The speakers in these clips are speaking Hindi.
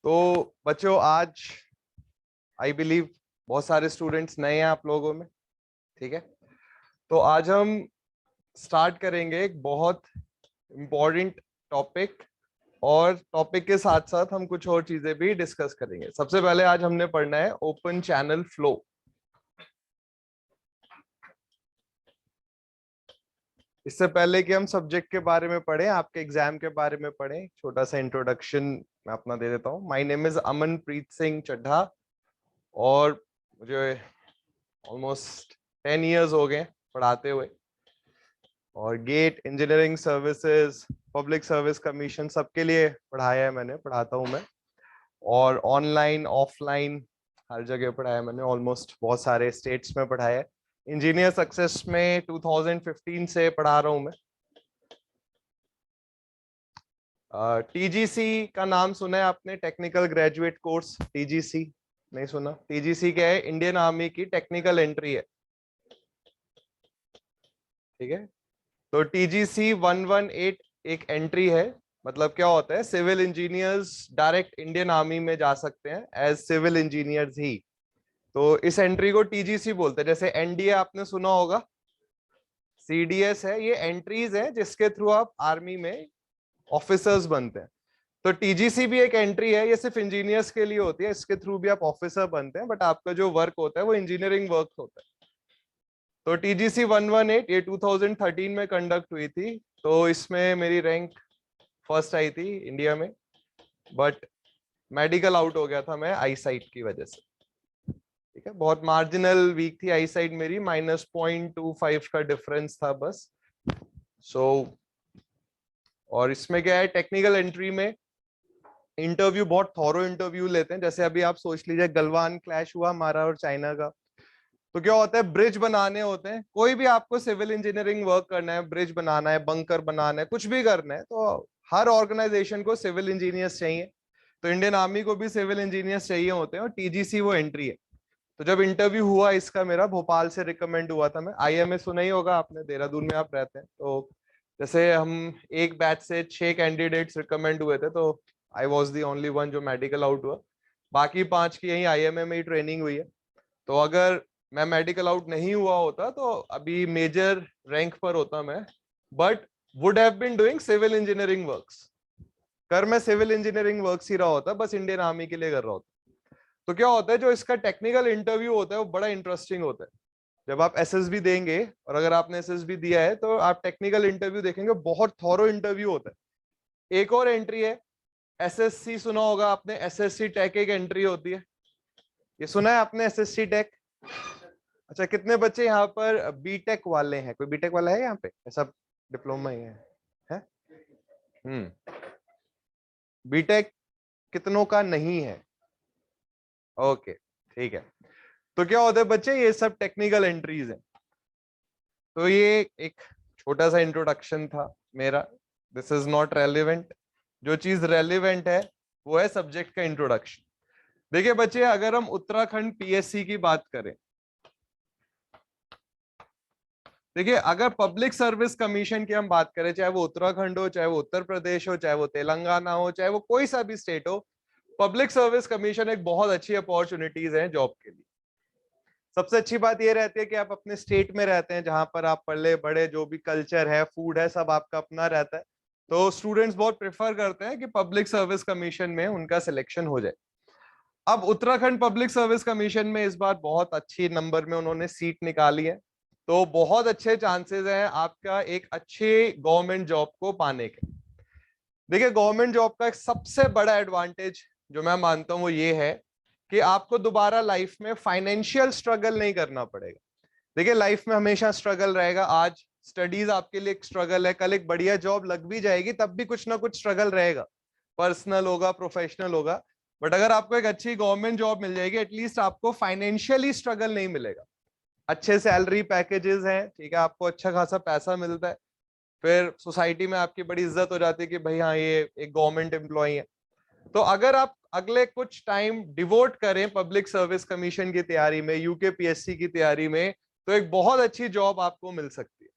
तो बच्चों, आज आई बिलीव बहुत सारे स्टूडेंट्स नए हैं आप लोगों में, ठीक है। तो आज हम स्टार्ट करेंगे एक बहुत इम्पोर्टेंट टॉपिक, और टॉपिक के साथ साथ हम कुछ और चीजें भी डिस्कस करेंगे। सबसे पहले आज हमने पढ़ना है ओपन चैनल फ्लो। इससे पहले कि हम सब्जेक्ट के बारे में पढ़ें, आपके एग्जाम के बारे में पढ़ें, छोटा सा इंट्रोडक्शन मैं अपना दे देता हूँ। My name is Amanpreet Singh Chaddha, और मुझे ऑलमोस्ट 10 इयर्स हो गए पढ़ाते हुए, और GATE, engineering services, public service commission सबके लिए पढ़ाया है मैंने, पढ़ाता हूँ मैं। और ऑनलाइन ऑफलाइन हर जगह पढ़ाया मैंने, ऑलमोस्ट बहुत सारे स्टेट्स में पढ़ाया है। इंजीनियर सक्सेस में 2015 से पढ़ा रहा हूँ मैं। टीजीसी का नाम सुना है आपने? टेक्निकल ग्रेजुएट कोर्स, टीजीसी नहीं सुना? टीजीसी क्या है? इंडियन आर्मी की टेक्निकल एंट्री है, ठीक है। तो टीजीसी 118 एक एंट्री है। मतलब क्या होता है, civil engineers direct Indian army में जा सकते हैं एज सिविल इंजीनियर्स ही। तो इस एंट्री को टीजीसी बोलते हैं। जैसे एनडीए आपने सुना होगा, सीडीएस है, ये एंट्रीज है जिसके थ्रू आप आर्मी में ऑफिसर्स बनते हैं। तो टीजीसी भी एक एंट्री है, ये सिर्फ इंजीनियर्स के लिए होती है, इसके थ्रू भी आप ऑफिसर बनते हैं, बट आपका जो वर्क होता है वो इंजीनियरिंग वर्क होता है। तो टीजीसी 118 ये 2013 में कंडक्ट हुई थी। तो इसमें मेरी रैंक फर्स्ट आई थी इंडिया में, बट मेडिकल आउट हो गया था मैं आई साइट की वजह से, ठीक है। बहुत मार्जिनल वीक थी आई साइट मेरी, -0.25 का डिफरेंस था बस। सो और इसमें क्या है, टेक्निकल एंट्री में इंटरव्यू बहुत थॉरो इंटरव्यू लेते हैं। जैसे अभी आप सोच लीजिए गलवान क्लैश हुआ हमारा और चाइना का, तो क्या होता है, ब्रिज बनाने होते हैं। कोई भी आपको सिविल इंजीनियरिंग वर्क करना है, ब्रिज बनाना है, बंकर बनाना है, कुछ भी करना है, तो हर ऑर्गेनाइजेशन को सिविल इंजीनियर्स चाहिए। तो इंडियन आर्मी को भी सिविल इंजीनियर्स चाहिए होते हैं, और टीजीसी वो एंट्री है। तो जब इंटरव्यू हुआ इसका, मेरा भोपाल से रिकमेंड हुआ था। मैं आईएमए सुना ही होगा आपने, देहरादून में आप रहते हैं। तो जैसे हम एक बैच से 6 कैंडिडेट्स रिकमेंड हुए थे, तो I was the only one जो मेडिकल आउट हुआ। बाकी 5 की यही आईएमए में ही ट्रेनिंग हुई है। तो अगर मैं मेडिकल आउट नहीं हुआ होता तो अभी मेजर रैंक पर होता मैं, but would have been doing civil engineering works. कर मैं सिविल इंजीनियरिंग वर्क्स ही रहा होता, बस इंडियन आर्मी के लिए कर रहा होता। तो क्या होता है, जो इसका टेक्निकल इंटरव्यू होता है वो बड़ा इंटरेस्टिंग होता है। जब आप एसएसबी देंगे, और अगर आपने एसएसबी दिया है तो आप टेक्निकल इंटरव्यू देखेंगे, बहुत थॉरो इंटरव्यू होता है। एक और एंट्री है, एसएससी सुना होगा आपने, एसएससी टेक एक एंट्री होती है। ये सुना है आपने, एसएससी टेक? अच्छा, कितने बच्चे यहाँ पर बीटेक वाले हैं? कोई बीटेक वाला है यहाँ पे? सब डिप्लोमा ही है? बीटेक कितनों का नहीं है? ओके, ठीक है। तो क्या होता है बच्चे, ये सब टेक्निकल एंट्रीज हैं। तो ये एक छोटा सा इंट्रोडक्शन था मेरा। This is not relevant. जो चीज रेलिवेंट है वो है सब्जेक्ट का इंट्रोडक्शन। देखिए बच्चे, अगर हम उत्तराखंड पीएससी की बात करें, देखिए अगर पब्लिक सर्विस कमीशन की हम बात करें, चाहे वो उत्तराखंड हो, चाहे वो उत्तर प्रदेश हो, चाहे वो तेलंगाना हो, चाहे वो कोई सा भी स्टेट हो, पब्लिक सर्विस कमीशन एक बहुत अच्छी अपॉर्चुनिटीज है जॉब के लिए। सबसे अच्छी बात यह रहती है कि आप अपने स्टेट में रहते हैं, जहां पर आप पले बड़े, जो भी कल्चर है, फूड है, सब आपका अपना रहता है। तो स्टूडेंट्स बहुत प्रेफर करते हैं कि पब्लिक सर्विस कमीशन में उनका सिलेक्शन हो जाए। अब उत्तराखंड पब्लिक सर्विस कमीशन में इस बार बहुत अच्छी नंबर में उन्होंने सीट निकाली है, तो बहुत अच्छे चांसेस हैं आपका एक अच्छे गवर्नमेंट जॉब को पाने के। देखिए, गवर्नमेंट जॉब का एक सबसे बड़ा एडवांटेज जो मैं मानता हूं वो ये है कि आपको दोबारा लाइफ में फाइनेंशियल स्ट्रगल नहीं करना पड़ेगा। देखिए, लाइफ में हमेशा स्ट्रगल रहेगा। आज स्टडीज आपके लिए एक स्ट्रगल है, कल एक बढ़िया जॉब लग भी जाएगी तब भी कुछ ना कुछ स्ट्रगल रहेगा, पर्सनल होगा, प्रोफेशनल होगा। बट अगर आपको एक अच्छी गवर्नमेंट जॉब मिल जाएगी, एटलीस्ट आपको फाइनेंशियली स्ट्रगल नहीं मिलेगा। अच्छे सैलरी पैकेजेस हैं, ठीक है, आपको अच्छा खासा पैसा मिलता है, फिर सोसाइटी में आपकी बड़ी इज्जत हो जाती है कि भाई हाँ, ये एक गवर्नमेंट एम्प्लॉय है। तो अगर आप अगले कुछ टाइम डिवोट करें पब्लिक सर्विस कमीशन की तैयारी में, यूकेपीएससी की तैयारी में, तो एक बहुत अच्छी जॉब आपको मिल सकती है,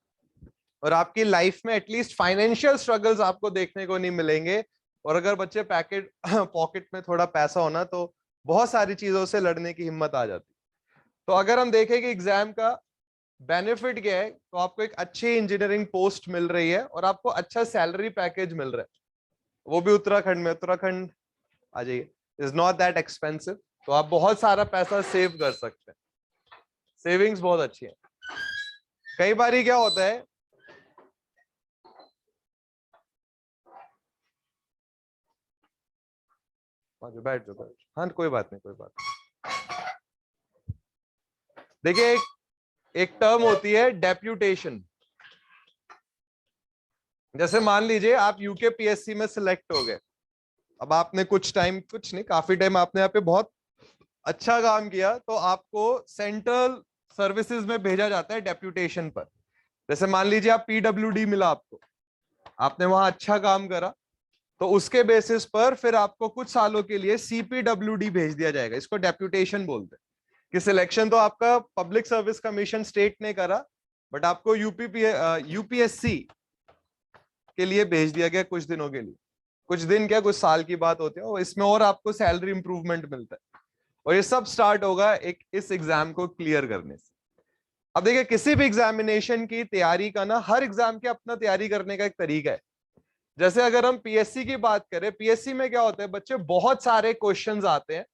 और आपकी लाइफ में एटलीस्ट फाइनेंशियल स्ट्रगल्स आपको देखने को नहीं मिलेंगे। और अगर बच्चे पैकेट पॉकेट में थोड़ा पैसा होना तो बहुत सारी चीजों से लड़ने की हिम्मत आ जाती। तो अगर हम देखें कि एग्जाम का बेनिफिट क्या है, तो आपको एक अच्छी इंजीनियरिंग पोस्ट मिल रही है और आपको अच्छा सैलरी पैकेज मिल रहा है, वो भी उत्तराखंड में। उत्तराखंड आ जाइए, इज नॉट दैट एक्सपेंसिव, तो आप बहुत सारा पैसा सेव कर सकते हैं। सेविंग्स बहुत अच्छी है। कई बार क्या होता है, बैठ जाओ। हाँ कोई बात नहीं, कोई बात नहीं। देखिए एक टर्म होती है डेप्यूटेशन। जैसे मान लीजिए आप यूके पीएससी में सिलेक्ट हो गए, अब आपने कुछ टाइम, कुछ नहीं काफी टाइम आपने यहाँ पे बहुत अच्छा काम किया, तो आपको सेंट्रल सर्विसेज में भेजा जाता है डेप्यूटेशन पर। जैसे मान लीजिए आप पीडब्ल्यूडी मिला आपको, आपने वहां अच्छा काम करा, तो उसके बेसिस पर फिर आपको कुछ सालों के लिए सीपीडब्ल्यूडी भेज दिया जाएगा। इसको डेप्यूटेशन बोलते हैं कि सिलेक्शन तो आपका पब्लिक सर्विस कमीशन स्टेट ने करा, बट आपको यूपीएससी के लिए भेज दिया गया कुछ दिनों के लिए। कुछ दिन क्या, कुछ साल की बात होती है, और इसमें और आपको सैलरी इंप्रूवमेंट मिलता है। और ये सब स्टार्ट होगा एक इस एग्जाम को क्लियर करने से। अब देखिए किसी भी एग्जामिनेशन की तैयारी का ना, हर एग्जाम के अपना तैयारी करने का एक तरीका है। जैसे अगर हम पीएससी की बात करें, पीएससी में क्या होता है, बच्चे बहुत सारे क्वेश्चंस आते हैं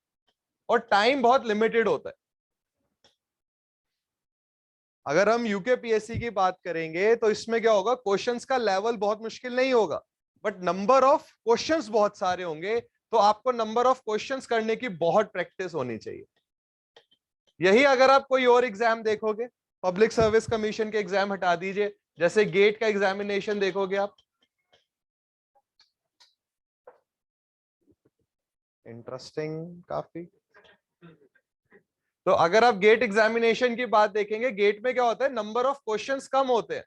और टाइम बहुत लिमिटेड होता है। अगर हम यूके पीएससी की बात करेंगे तो इसमें क्या होगा, क्वेश्चंस का लेवल बहुत मुश्किल नहीं होगा, बट नंबर ऑफ क्वेश्चंस बहुत सारे होंगे, तो आपको नंबर ऑफ क्वेश्चंस करने की बहुत प्रैक्टिस होनी चाहिए। यही अगर आप कोई और एग्जाम देखोगे, पब्लिक सर्विस कमीशन के एग्जाम हटा दीजिए, जैसे गेट का एग्जामिनेशन देखोगे आप, इंटरेस्टिंग काफी। तो अगर आप गेट एग्जामिनेशन की बात देखेंगे, गेट में क्या होता है, नंबर ऑफ क्वेश्चंस कम होते हैं।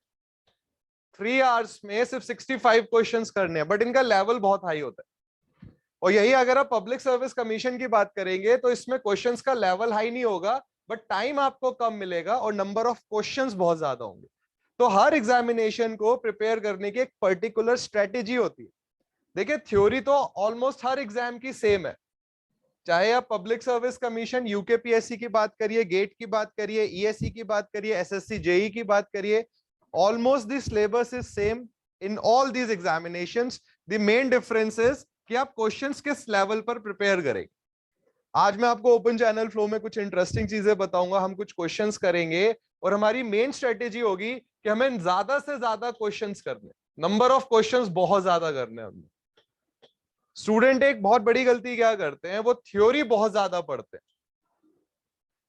3 आवर्स में सिर्फ 65 क्वेश्चंस करने हैं, बट इनका लेवल बहुत हाई होता है। और यही अगर आप पब्लिक सर्विस कमीशन की बात करेंगे, तो इसमें क्वेश्चंस का लेवल हाई नहीं होगा, बट टाइम आपको कम मिलेगा और नंबर ऑफ क्वेश्चंस बहुत ज्यादा होंगे। तो हर एग्जामिनेशन को प्रिपेयर करने की एक पर्टिकुलर स्ट्रेटेजी होती है। देखिए थ्योरी तो ऑलमोस्ट हर एग्जाम की सेम है, चाहे आप पब्लिक सर्विस कमीशन यूकेपीएससी की बात करिए, गेट की बात करिए, ईएससी की बात करिए, एसएससी जेई की बात करिए, almost the syllabus is same in all these examinations. The main difference is कि आप क्वेश्चंस किस लेवल पर प्रिपेयर करेंगे। आज मैं आपको ओपन चैनल फ्लो में कुछ इंटरेस्टिंग चीजें बताऊंगा, हम कुछ क्वेश्चंस करेंगे और हमारी मेन स्ट्रेटेजी होगी कि हमें ज्यादा से ज्यादा क्वेश्चंस करने, नंबर ऑफ क्वेश्चंस बहुत ज्यादा करने हमने। स्टूडेंट एक बहुत बड़ी गलती क्या करते हैं, वो थ्योरी बहुत ज्यादा पढ़ते हैं।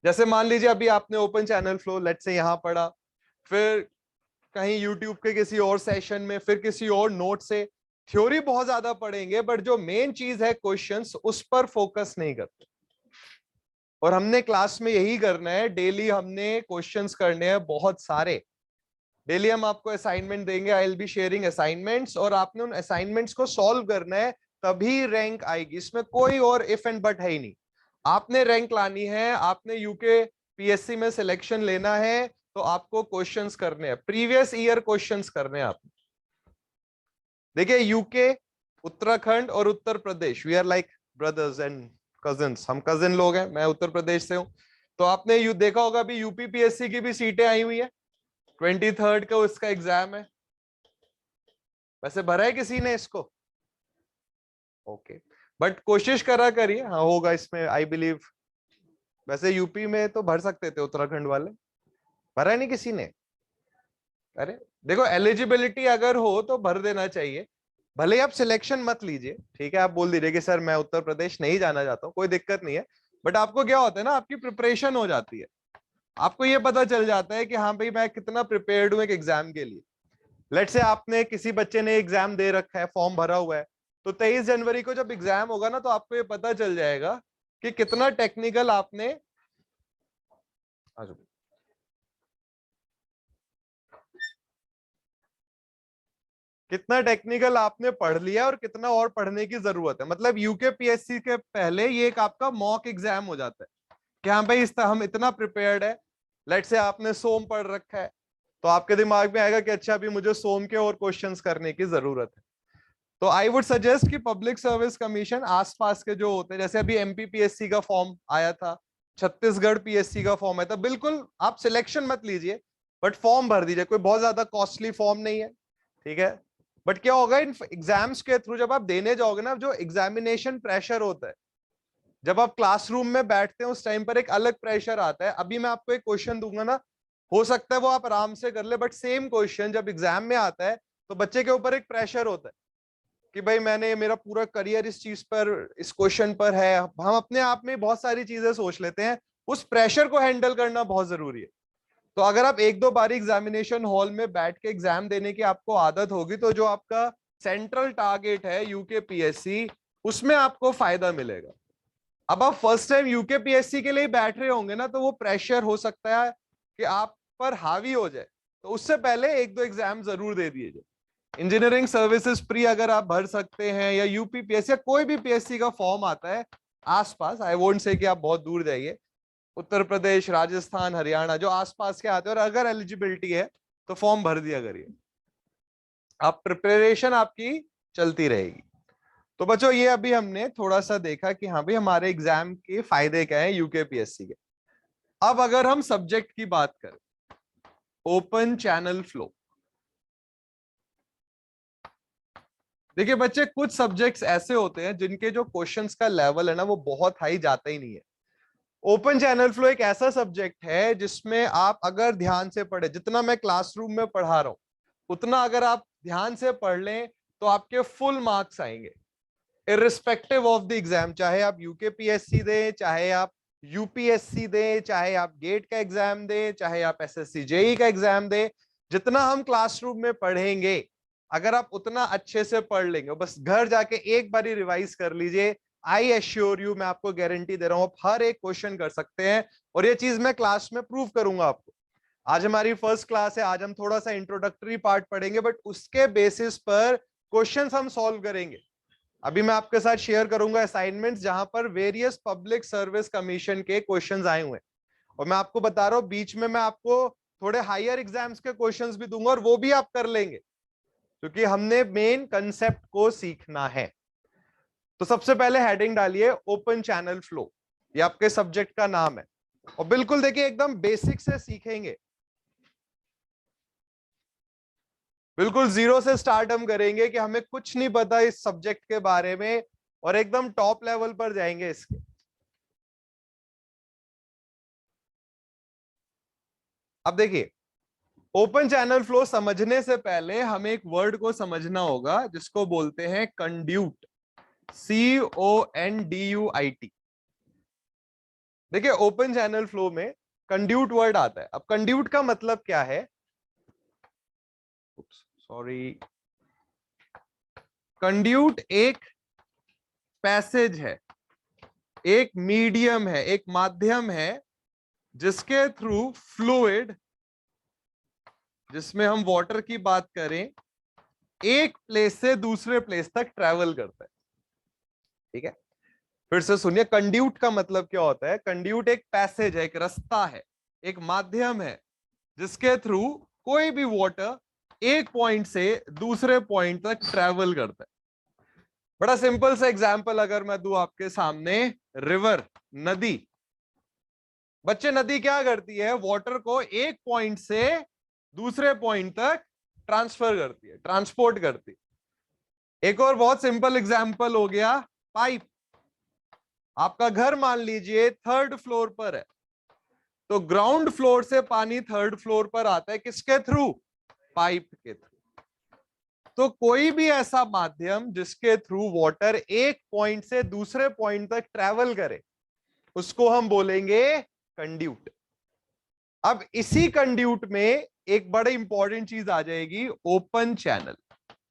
जैसे मान लीजिए अभी आपने ओपन चैनल फ्लो लेट से यहां पढ़ा, फिर कहीं यूट्यूब के किसी और सेशन में, फिर किसी और नोट से, थ्योरी बहुत ज्यादा पढ़ेंगे, बट जो मेन चीज है क्वेश्चंस, उस पर फोकस नहीं करते। और हमने क्लास में यही करना है, डेली हमने क्वेश्चंस करने हैं बहुत सारे। डेली हम आपको असाइनमेंट देंगे, I will be sharing assignments, और आपने उन असाइनमेंट्स को सॉल्व करना है, तभी रैंक आएगी। इसमें कोई और इफ एंड बट है ही नहीं। आपने रैंक लानी है, आपने यूके पीएससी में सिलेक्शन लेना है, तो आपको क्वेश्चंस करने हैं, प्रीवियस ईयर क्वेश्चंस करने हैं आपने। देखिए यूके, उत्तराखंड और Uttar Pradesh, we are like brothers and cousins, हम कजिन लोग हैं, मैं उत्तर प्रदेश से हूं। तो आपने देखा होगा अभी यूपी पीएससी की भी सीटें आई हुई है, 23 को इसका एग्जाम है। वैसे भरा है किसी ने इसको? ओके, बट कोशिश करा करिए, हाँ होगा इसमें आई बिलीव। वैसे यूपी में तो भर सकते थे उत्तराखंड वाले, भरा नहीं किसी ने? अरे देखो, एलिजिबिलिटी अगर हो तो भर देना चाहिए। भले ही आप सिलेक्शन मत लीजिए, ठीक है, आप बोल दीजिए कि सर मैं उत्तर प्रदेश नहीं जाना चाहता हूँ, कोई दिक्कत नहीं है। बट आपको क्या होता है ना, आपकी प्रिपरेशन हो जाती है, आपको ये पता चल जाता है कि हाँ भाई मैं कितना प्रिपेयर्ड हूँ एक एग्जाम के लिए। लेट से आपने, किसी बच्चे ने एग्जाम दे रखा है, फॉर्म भरा हुआ है, तो 23 जनवरी को जब एग्जाम होगा ना, तो आपको ये पता चल जाएगा कि कितना टेक्निकल आपने, कितना टेक्निकल आपने पढ़ लिया और कितना और पढ़ने की जरूरत है। मतलब यूके पीएससी के पहले ये एक आपका मॉक एग्जाम हो जाता है कि हाँ भाई इस हम इतना प्रिपेयर्ड है। लेट से आपने सोम पढ़ रखा है, तो आपके दिमाग में आएगा कि अच्छा अभी मुझे सोम के और क्वेश्चंस करने की जरूरत है। तो आई वुड सजेस्ट कि पब्लिक सर्विस कमीशन आसपास के जो होते हैं, जैसे अभी एमपीपीएससी का फॉर्म आया था, छत्तीसगढ़ पीएससी का फॉर्म आया था, बिल्कुल आप सिलेक्शन मत लीजिए बट फॉर्म भर दीजिए, कोई बहुत ज्यादा कॉस्टली फॉर्म नहीं है, ठीक है। बट क्या होगा इन एग्जाम्स के थ्रू जब आप देने जाओगे ना, जो एग्जामिनेशन प्रेशर होता है, जब आप क्लासरूम में बैठते हैं उस टाइम पर एक अलग प्रेशर आता है। अभी मैं आपको एक क्वेश्चन दूंगा ना, हो सकता है वो आप आराम से कर ले, बट सेम क्वेश्चन जब एग्जाम में आता है तो बच्चे के ऊपर एक प्रेशर होता है कि भाई मैंने मेरा पूरा करियर इस चीज पर, इस क्वेश्चन पर है। हम अपने आप में बहुत सारी चीजें सोच लेते हैं, उस प्रेशर को हैंडल करना बहुत जरूरी है। तो अगर आप एक दो बारी एग्जामिनेशन हॉल में बैठ के एग्जाम देने की आपको आदत होगी, तो जो आपका सेंट्रल टारगेट है यूकेपीएससी, उसमें आपको फायदा मिलेगा। अब आप फर्स्ट टाइम यूकेपीएससी के लिए बैठ रहे होंगे ना, तो वो प्रेशर हो सकता है कि आप पर हावी हो जाए, तो उससे पहले एक दो एग्जाम जरूर दे दिए जाए। इंजीनियरिंग सर्विसेज प्री अगर आप भर सकते हैं, या यूपीपीएससी या कोई भी पीएससी का फॉर्म आता है आसपास, आई वोंट से कि आप बहुत दूर जाइए, उत्तर प्रदेश, राजस्थान, हरियाणा जो आसपास के आते हैं, और अगर एलिजिबिलिटी है तो फॉर्म भर दिया करिए, आप प्रिपरेशन आपकी चलती रहेगी। तो बच्चों ये अभी हमने थोड़ा सा देखा कि हाँ भाई हमारे एग्जाम के फायदे क्या है यूकेपीएससी के। अब अगर हम सब्जेक्ट की बात करें, ओपन चैनल फ्लो, देखिए बच्चे कुछ सब्जेक्ट्स ऐसे होते हैं जिनके जो क्वेश्चंस का लेवल है ना वो बहुत हाई जाता ही नहीं है। ओपन चैनल फ्लो एक ऐसा सब्जेक्ट है जिसमें आप अगर ध्यान से पढ़े, जितना मैं क्लासरूम में पढ़ा रहा हूं उतना अगर आप ध्यान से पढ़ लें तो आपके फुल मार्क्स आएंगे, इररिस्पेक्टिव ऑफ द एग्जाम। चाहे आप यूकेपीएससी दें, चाहे आप यूपीएससी दें, चाहे आप गेट का एग्जाम दें, चाहे आप एसएससी जेई का एग्जाम दें, जितना हम क्लासरूम में पढ़ेंगे अगर आप उतना अच्छे से पढ़ लेंगे, बस घर जाके एक बारी रिवाइज कर लीजिए, आई एश्योर यू, मैं आपको गारंटी दे रहा हूं आप हर एक क्वेश्चन कर सकते हैं। और ये चीज मैं क्लास में प्रूव करूंगा आपको। आज हमारी फर्स्ट क्लास है, आज हम थोड़ा सा इंट्रोडक्टरी पार्ट पढ़ेंगे, बट उसके बेसिस पर क्वेश्चंस हम सॉल्व करेंगे। अभी मैं आपके साथ शेयर करूंगा असाइनमेंट्स जहां पर वेरियस पब्लिक सर्विस कमीशन के क्वेश्चंस आए हुए हैं, और मैं आपको बता रहा हूं बीच में मैं आपको थोड़े हायर एग्जाम्स के क्वेश्चंस भी दूंगा, और वो भी आप कर लेंगे क्योंकि हमने मेन कंसेप्ट को सीखना है। तो सबसे पहले हेडिंग डालिए ओपन चैनल फ्लो, ये आपके सब्जेक्ट का नाम है, और बिल्कुल देखिए एकदम बेसिक से सीखेंगे, बिल्कुल जीरो से स्टार्ट हम करेंगे कि हमें कुछ नहीं पता इस सब्जेक्ट के बारे में, और एकदम टॉप लेवल पर जाएंगे इसके। अब देखिए ओपन चैनल फ्लो समझने से पहले हमें एक वर्ड को समझना होगा जिसको बोलते हैं कंड्यूट, CONDUIT। देखिए ओपन चैनल फ्लो में कंड्यूट वर्ड आता है। अब कंड्यूट का मतलब क्या है, सॉरी, कंड्यूट एक पैसेज है, एक मीडियम है, एक माध्यम है जिसके थ्रू फ्लूइड, जिसमें हम वाटर की बात करें, एक प्लेस से दूसरे प्लेस तक ट्रेवल करता है। ठीक है, फिर से सुनिए, कंड्यूट का मतलब क्या होता है। कंड्यूट एक पैसेज है, एक रास्ता है, एक माध्यम है जिसके थ्रू कोई भी वाटर एक पॉइंट से दूसरे पॉइंट तक ट्रेवल करता है। बड़ा सिंपल सा एग्जांपल अगर मैं दूं आपके सामने, रिवर, नदी। बच्चे नदी क्या करती है, वाटर को एक पॉइंट से दूसरे पॉइंट तक ट्रांसफर करती है, ट्रांसपोर्ट करती है। एक और बहुत सिंपल एग्जांपल हो गया पाइप। आपका घर मान लीजिए थर्ड फ्लोर पर है, तो ग्राउंड फ्लोर से पानी थर्ड फ्लोर पर आता है, किसके थ्रू, पाइप के थ्रू। तो कोई भी ऐसा माध्यम जिसके थ्रू वाटर एक पॉइंट से दूसरे पॉइंट तक ट्रेवल करे उसको हम बोलेंगे कंड्यूट। अब इसी कंड्यूट में एक बड़ी इंपॉर्टेंट चीज आ जाएगी, ओपन चैनल।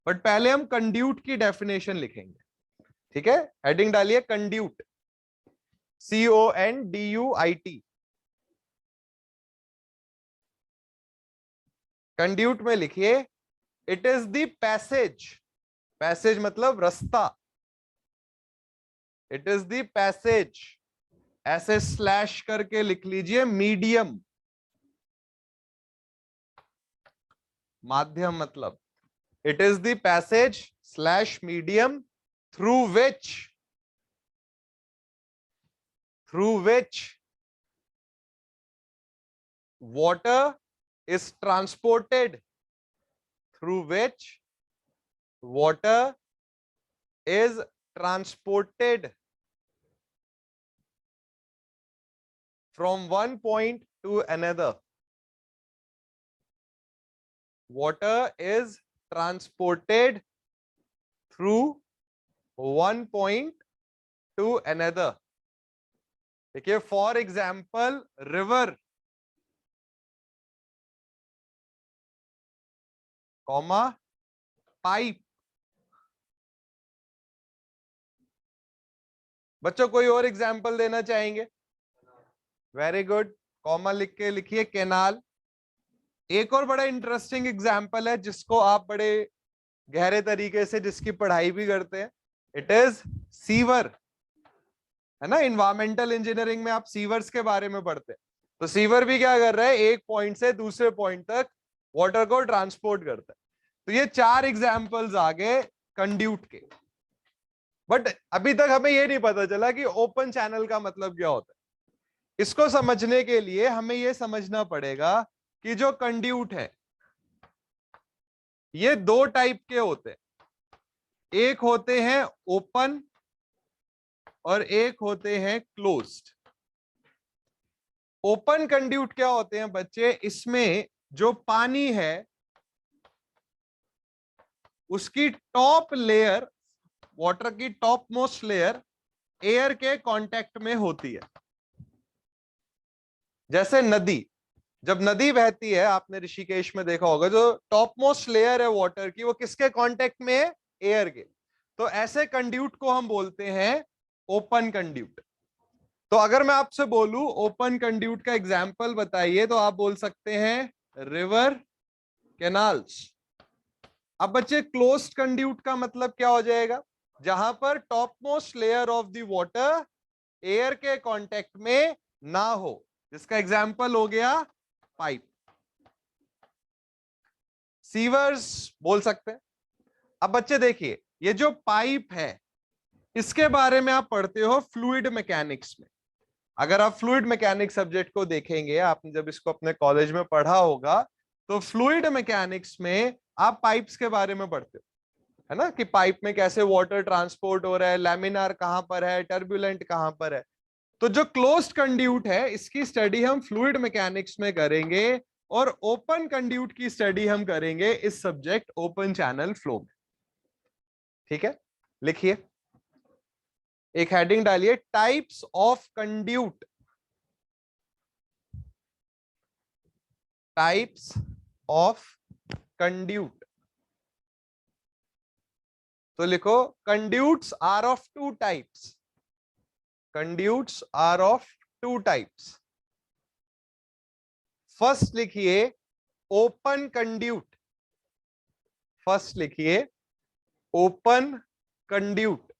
बट पहले हम कंड्यूट की डेफिनेशन लिखेंगे। ठीक है, हेडिंग डालिए कंड्यूट, CONDUIT। कंड्यूट में लिखिए it is the passage, passage मतलब रास्ता, इट इज द पैसेज, ऐसे स्लैश करके लिख लीजिए, मीडियम, माध्यम मतलब, it is the passage slash medium through which water is transported, through which water is transported from one point to another. Water is transported through one point to another. देखिए, for example river, comma pipe. बच्चों कोई और एग्जाम्पल देना चाहेंगे? वेरी गुड, कॉमा लिख के लिखिए कैनाल। एक और बड़ा इंटरेस्टिंग एग्जाम्पल है जिसको आप बड़े गहरे तरीके से जिसकी पढ़ाई भी करते हैं, इट इज सीवर, है ना। इन्वायरमेंटल इंजीनियरिंग में आप सीवर्स के बारे में पढ़ते हैं। तो सीवर भी क्या कर रहा है, एक पॉइंट से दूसरे पॉइंट तक वाटर को ट्रांसपोर्ट करता है। तो ये 4 एग्जाम्पल्स आ गए कंड्यूट के। बट अभी तक हमें ये नहीं पता चला कि ओपन चैनल का मतलब क्या होता है। इसको समझने के लिए हमें ये समझना पड़ेगा कि जो कंड्यूट है ये 2 टाइप के होते हैं। एक होते हैं ओपन और एक होते हैं क्लोज्ड। ओपन कंड्यूट क्या होते हैं बच्चे, इसमें जो पानी है उसकी टॉप लेयर, वाटर की टॉप मोस्ट लेयर एयर के कांटेक्ट में होती है। जैसे नदी, जब नदी बहती है, आपने ऋषिकेश में देखा होगा, जो टॉप मोस्ट लेयर है वाटर की वो किसके कांटेक्ट में है, एयर के। तो ऐसे कंड्यूट को हम बोलते हैं ओपन कंड्यूट। तो अगर मैं आपसे बोलूं ओपन कंड्यूट का एग्जाम्पल बताइए, तो आप बोल सकते हैं रिवर, कैनाल्स। अब बच्चे क्लोज्ड कंड्यूट का मतलब क्या हो जाएगा, जहां पर top most layer of the water air के कांटेक्ट में ना हो, जिसका एग्जाम्पल हो गया पाइप। सीवर्स बोल सकते हैं। अब बच्चे देखिए, ये जो पाइप है इसके बारे में आप पढ़ते हो फ्लूइड मैकेनिक्स में। अगर आप फ्लूइड मैकेनिक्स सब्जेक्ट को देखेंगे, आपने जब इसको अपने कॉलेज में पढ़ा होगा, तो फ्लूइड मैकेनिक्स में आप पाइप्स के बारे में पढ़ते हो, है ना, कि पाइप में कैसे वाटर ट्रांसपोर्ट हो रहा है, लैमिनार कहां पर है, टर्बुलेंट कहां पर है। तो जो क्लोज्ड कंड्यूट है इसकी स्टडी हम फ्लूइड मैकेनिक्स में करेंगे, और ओपन कंड्यूट की स्टडी हम करेंगे इस सब्जेक्ट ओपन चैनल फ्लो में। ठीक है, लिखिए, एक हेडिंग डालिए, types of conduit. Types of conduit. तो लिखो, conduits are of 2 types. Conduits are of 2 types. First लिखिए ओपन कंड्यूट। फर्स्ट लिखिए ओपन कंड्यूट।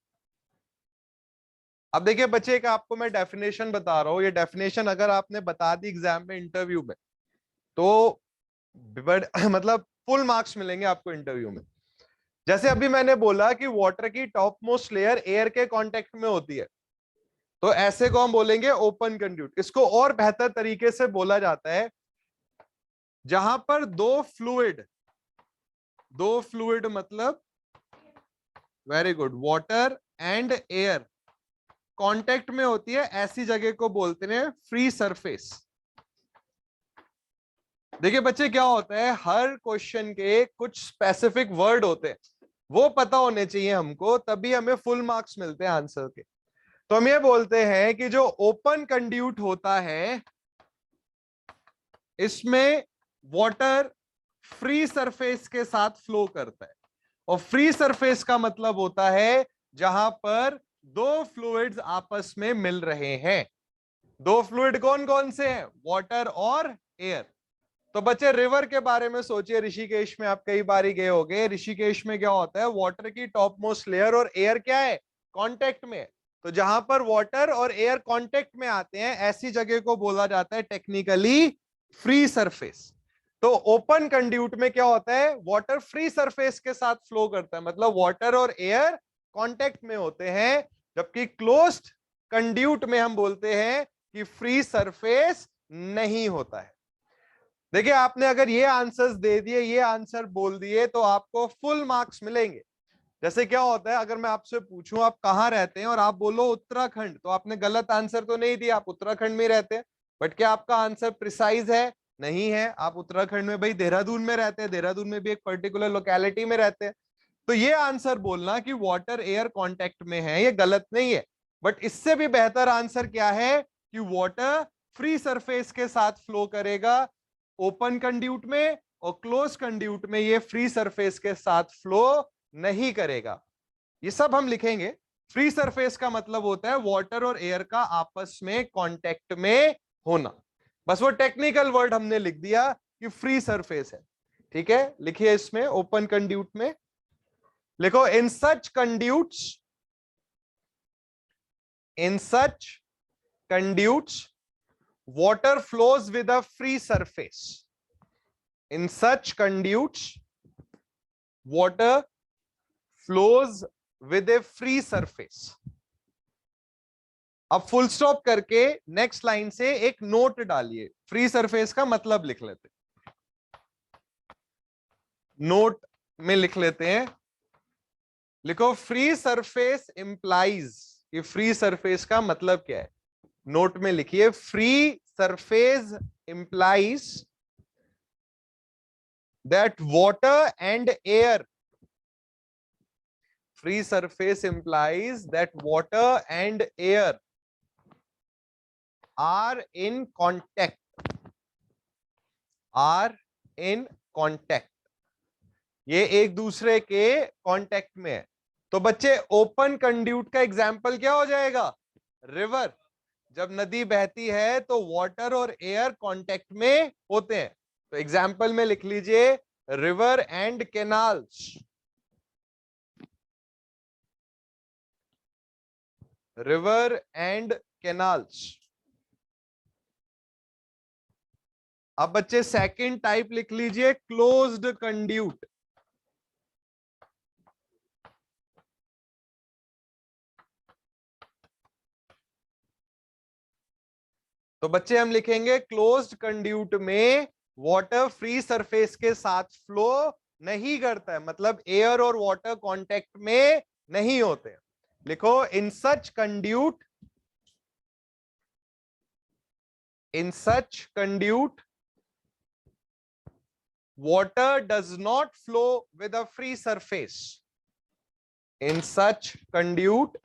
अब देखिए बच्चे, का आपको मैं डेफिनेशन बता रहा हूं। ये डेफिनेशन अगर आपने बता दी एग्जाम में, इंटरव्यू में, तो मतलब फुल मार्क्स मिलेंगे आपको इंटरव्यू में। जैसे अभी मैंने बोला कि वाटर की टॉप मोस्ट लेयर एयर के कांटेक्ट में होती है, तो ऐसे को हम बोलेंगे ओपन कंड्यूट। इसको और बेहतर तरीके से बोला जाता है, जहां पर दो फ्लूइड मतलब, very good, water and air contact में होती है, ऐसी जगह को बोलते हैं फ्री सरफेस। देखिए बच्चे, क्या होता है, हर क्वेश्चन के कुछ स्पेसिफिक वर्ड होते हैं, वो पता होने चाहिए हमको, तभी हमें फुल मार्क्स मिलते हैं आंसर के। तो हम ये बोलते हैं कि जो ओपन कंड्यूट होता है इसमें वाटर फ्री सरफेस के साथ फ्लो करता है। और फ्री सरफेस का मतलब होता है जहां पर दो फ्लूइड्स आपस में मिल रहे हैं। दो फ्लूइड कौन कौन से हैं, वाटर और एयर। तो बच्चे रिवर के बारे में सोचिए, ऋषिकेश में आप कई बार ही गए होंगे। ऋषिकेश में क्या होता है, वाटर की टॉप मोस्ट लेयर और एयर क्या है, कांटेक्ट में। तो जहां पर वाटर और एयर कांटेक्ट में आते हैं, ऐसी जगह को बोला जाता है टेक्निकली फ्री सरफेस। तो ओपन कंड्यूट में क्या होता है, वाटर फ्री सरफेस के साथ फ्लो करता है, मतलब वाटर और एयर कांटेक्ट में होते हैं, जबकि क्लोज्ड कंड्यूट में हम बोलते हैं कि फ्री सरफेस नहीं होता है। देखिए आपने अगर ये आंसर्स दे दिए, ये आंसर बोल दिए, तो आपको फुल मार्क्स मिलेंगे। जैसे क्या होता है, अगर मैं आपसे पूछूं आप कहाँ रहते हैं और आप बोलो उत्तराखंड, तो आपने गलत आंसर तो नहीं दिया, आप उत्तराखंड में रहते हैं, बट क्या आपका आंसर प्रिसाइज है? नहीं है। आप उत्तराखंड में भाई देहरादून में रहते हैं, देहरादून में भी एक पर्टिकुलर लोकेलिटी में रहते हैं। तो ये आंसर बोलना कि वाटर एयर कांटेक्ट में है, ये गलत नहीं है। बट इससे भी बेहतर आंसर क्या है कि वाटर फ्री सरफेस के साथ फ्लो करेगा ओपन कंड्यूट में, और क्लोज कंड्यूट में ये फ्री सरफेस के साथ फ्लो नहीं करेगा। ये सब हम लिखेंगे। फ्री सरफेस का मतलब होता है वाटर और एयर का आपस में कांटेक्ट में होना। बस वो टेक्निकल वर्ड हमने लिख दिया कि फ्री सरफेस है। ठीक है, लिखिए इसमें ओपन कंड्यूट में लिखो, इन सच conduits water flows with a free surface. In such conduits water flows with a free surface. अब फुल स्टॉप करके नेक्स्ट लाइन से एक नोट डालिए, फ्री सरफेस का मतलब लिख लेते, नोट में लिख लेते हैं। लिखो, फ्री सरफेस इंप्लाइज, ये फ्री सरफेस का मतलब क्या है, नोट में लिखिए, free surface implies that water and air, free surface implies that water and air are in contact, ये एक दूसरे के कांटेक्ट में है। तो बच्चे ओपन कंड्यूट का एग्जाम्पल क्या हो जाएगा, रिवर। जब नदी बहती है तो वाटर और एयर कांटेक्ट में होते हैं, तो एग्जाम्पल में लिख लीजिए river and canals, river and canals. अब बच्चे सेकंड टाइप लिख लीजिए, क्लोज्ड कंड्यूट। तो बच्चे हम लिखेंगे क्लोज्ड कंड्यूट में वाटर फ्री सरफेस के साथ फ्लो नहीं करता है, मतलब एयर और वाटर कांटेक्ट में नहीं होते। लिखो, इन सच conduit water does not flow with a free surface. In such conduit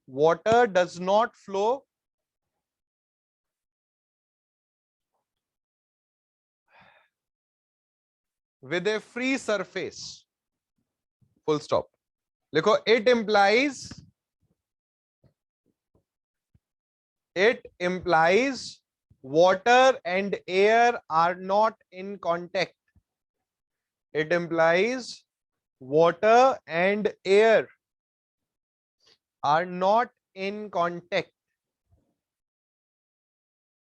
water does not flow with a free surface, full stop. लिखो, it implies water and air are not in contact. It implies water and air are not in contact.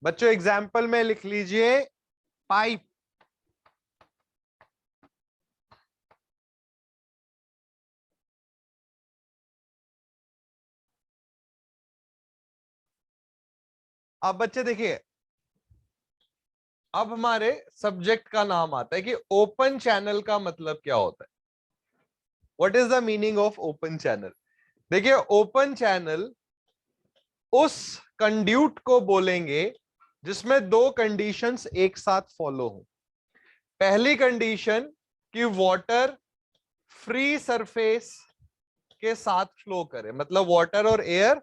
बच्चों एग्जाम्पल में लिख लीजिए, पाइप। अब बच्चे देखिए, अब हमारे सब्जेक्ट का नाम आता है कि ओपन चैनल का मतलब क्या होता है। What is the meaning of open channel? देखिए, ओपन चैनल उस कंड्यूट को बोलेंगे जिसमें दो कंडीशंस एक साथ फॉलो हो। पहली कंडीशन कि वाटर फ्री सरफेस के साथ फ्लो करे, मतलब वाटर और एयर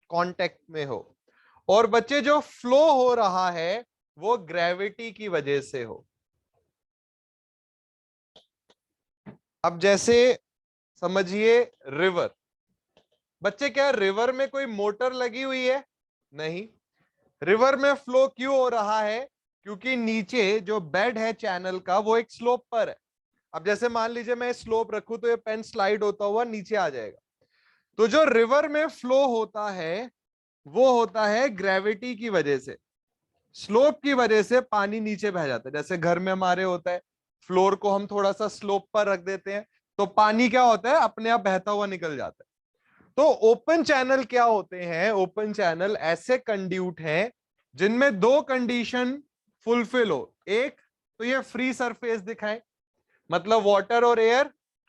कांटेक्ट में हो, और बच्चे जो फ्लो हो रहा है वो ग्रेविटी की वजह से हो। अब जैसे समझिए रिवर, बच्चे क्या रिवर में कोई मोटर लगी हुई है? नहीं। रिवर में फ्लो क्यों हो रहा है? क्योंकि नीचे जो बेड है चैनल का वो एक स्लोप पर है। अब जैसे मान लीजिए मैं स्लोप रखूं तो ये पेन स्लाइड होता हुआ नीचे आ जाएगा। तो जो रिवर में फ्लो होता है वो होता है ग्रेविटी की वजह से। स्लोप की वजह से पानी नीचे बह जाता है। जैसे घर में हमारे होता है, फ्लोर को हम थोड़ा सा स्लोप पर रख देते हैं तो पानी क्या होता है, अपने आप बहता हुआ निकल जाता है। तो ओपन चैनल क्या होते हैं? ओपन चैनल ऐसे कंड्यूट हैं जिनमें दो कंडीशन फुलफिल हो। एक तो ये फ्री सरफेस दिखाए, मतलब वाटर और एयर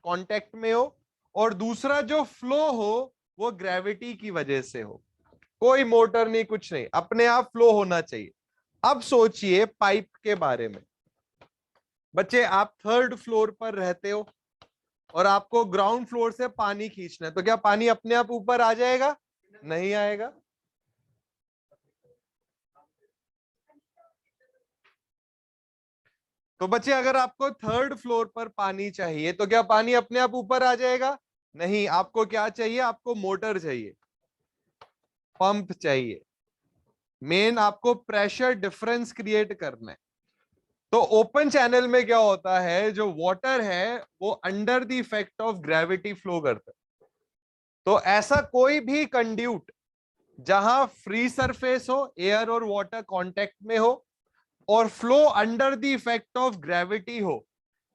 कांटेक्ट में हो, और दूसरा जो फ्लो हो वो ग्रेविटी की वजह से हो। कोई मोटर नहीं, कुछ नहीं, अपने आप फ्लो होना चाहिए। अब सोचिए पाइप के बारे में। बच्चे, आप थर्ड फ्लोर पर रहते हो और आपको ग्राउंड फ्लोर से पानी खींचना है, तो क्या पानी अपने आप ऊपर आ जाएगा? नहीं आएगा। तो बच्चे, अगर आपको थर्ड फ्लोर पर पानी चाहिए तो क्या पानी अपने आप ऊपर आ जाएगा? नहीं, आपको क्या चाहिए? आपको मोटर चाहिए, पंप चाहिए। मेन आपको प्रेशर डिफरेंस क्रिएट करना है। तो ओपन चैनल में क्या होता है, जो वाटर है वो under the effect of gravity flow करता है। तो ऐसा कोई भी कंड्यूट जहां फ्री सरफेस हो, एयर और वाटर कांटेक्ट में हो, और flow under the effect of gravity हो,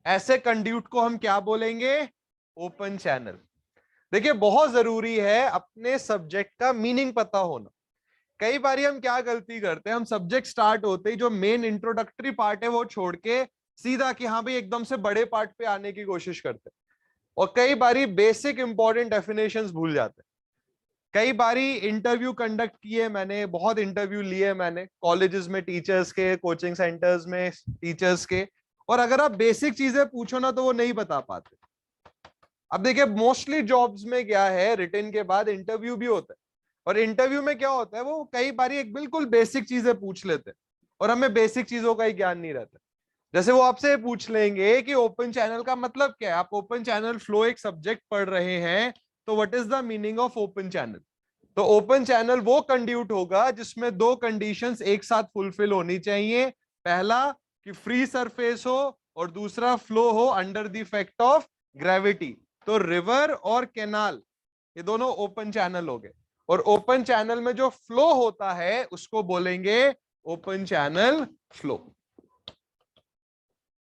ऐसे कंड्यूट को हम क्या बोलेंगे? Open channel. देखिए, बहुत जरूरी है अपने सब्जेक्ट का मीनिंग पता होना। कई बार हम क्या गलती करते हैं, हम सब्जेक्ट स्टार्ट होते ही जो मेन इंट्रोडक्टरी पार्ट है वो छोड़ के सीधा कि हाँ भाई एकदम से बड़े पार्ट पे आने की कोशिश करते हैं, और कई बारी बेसिक इंपॉर्टेंट डेफिनेशंस भूल जाते हैं। कई बारी इंटरव्यू कंडक्ट किए मैंने, बहुत इंटरव्यू लिए मैंने कॉलेजेस में, टीचर्स के, कोचिंग सेंटर्स में टीचर्स के, और अगर आप बेसिक चीजें पूछो ना तो वो नहीं बता पाते। अब देखिए, मोस्टली जॉब्स में क्या है, रिटन के बाद इंटरव्यू भी होता है, और इंटरव्यू में क्या होता है, वो कई बारी एक बिल्कुल बेसिक चीजें पूछ लेते हैं और हमें बेसिक चीजों का ही ज्ञान नहीं रहता। जैसे वो आपसे पूछ लेंगे कि ओपन चैनल का मतलब क्या है, आप ओपन चैनल फ्लो एक सब्जेक्ट पढ़ रहे हैं, तो what is the meaning of open channel? तो ओपन चैनल वो कंड्यूट होगा जिसमें दो कंडीशंस एक साथ फुलफिल होनी चाहिए। पहला कि फ्री सरफेस हो, और दूसरा फ्लो हो under the effect of gravity. तो रिवर और कैनाल, ये दोनों ओपन चैनल हो गए, और ओपन चैनल में जो फ्लो होता है उसको बोलेंगे ओपन चैनल फ्लो।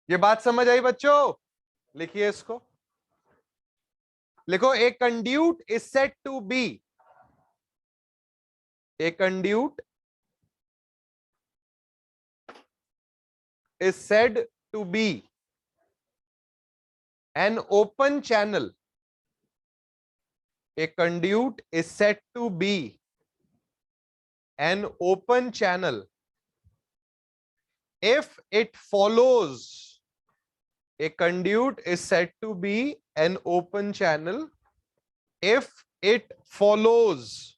ये बात समझ आई बच्चों? लिखिए इसको, लिखो, a conduit is said to be, a conduit is said to be an open channel. A conduit is said to be an open channel if it follows. A conduit is said to be an open channel if it follows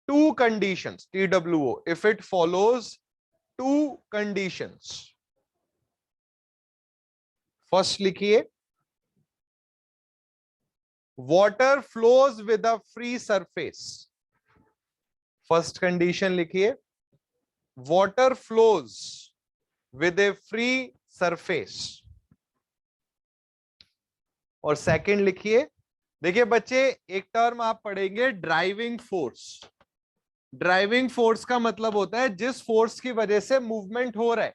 two conditions. TWO, if it follows two conditions. First लिखिए, water flows with a free surface. First condition लिखिए, water flows with a free surface. और सेकंड लिखिए, देखिए बच्चे, एक टर्म आप पढ़ेंगे ड्राइविंग फोर्स। ड्राइविंग फोर्स का मतलब होता है जिस फोर्स की वजह से मूवमेंट हो रहा है।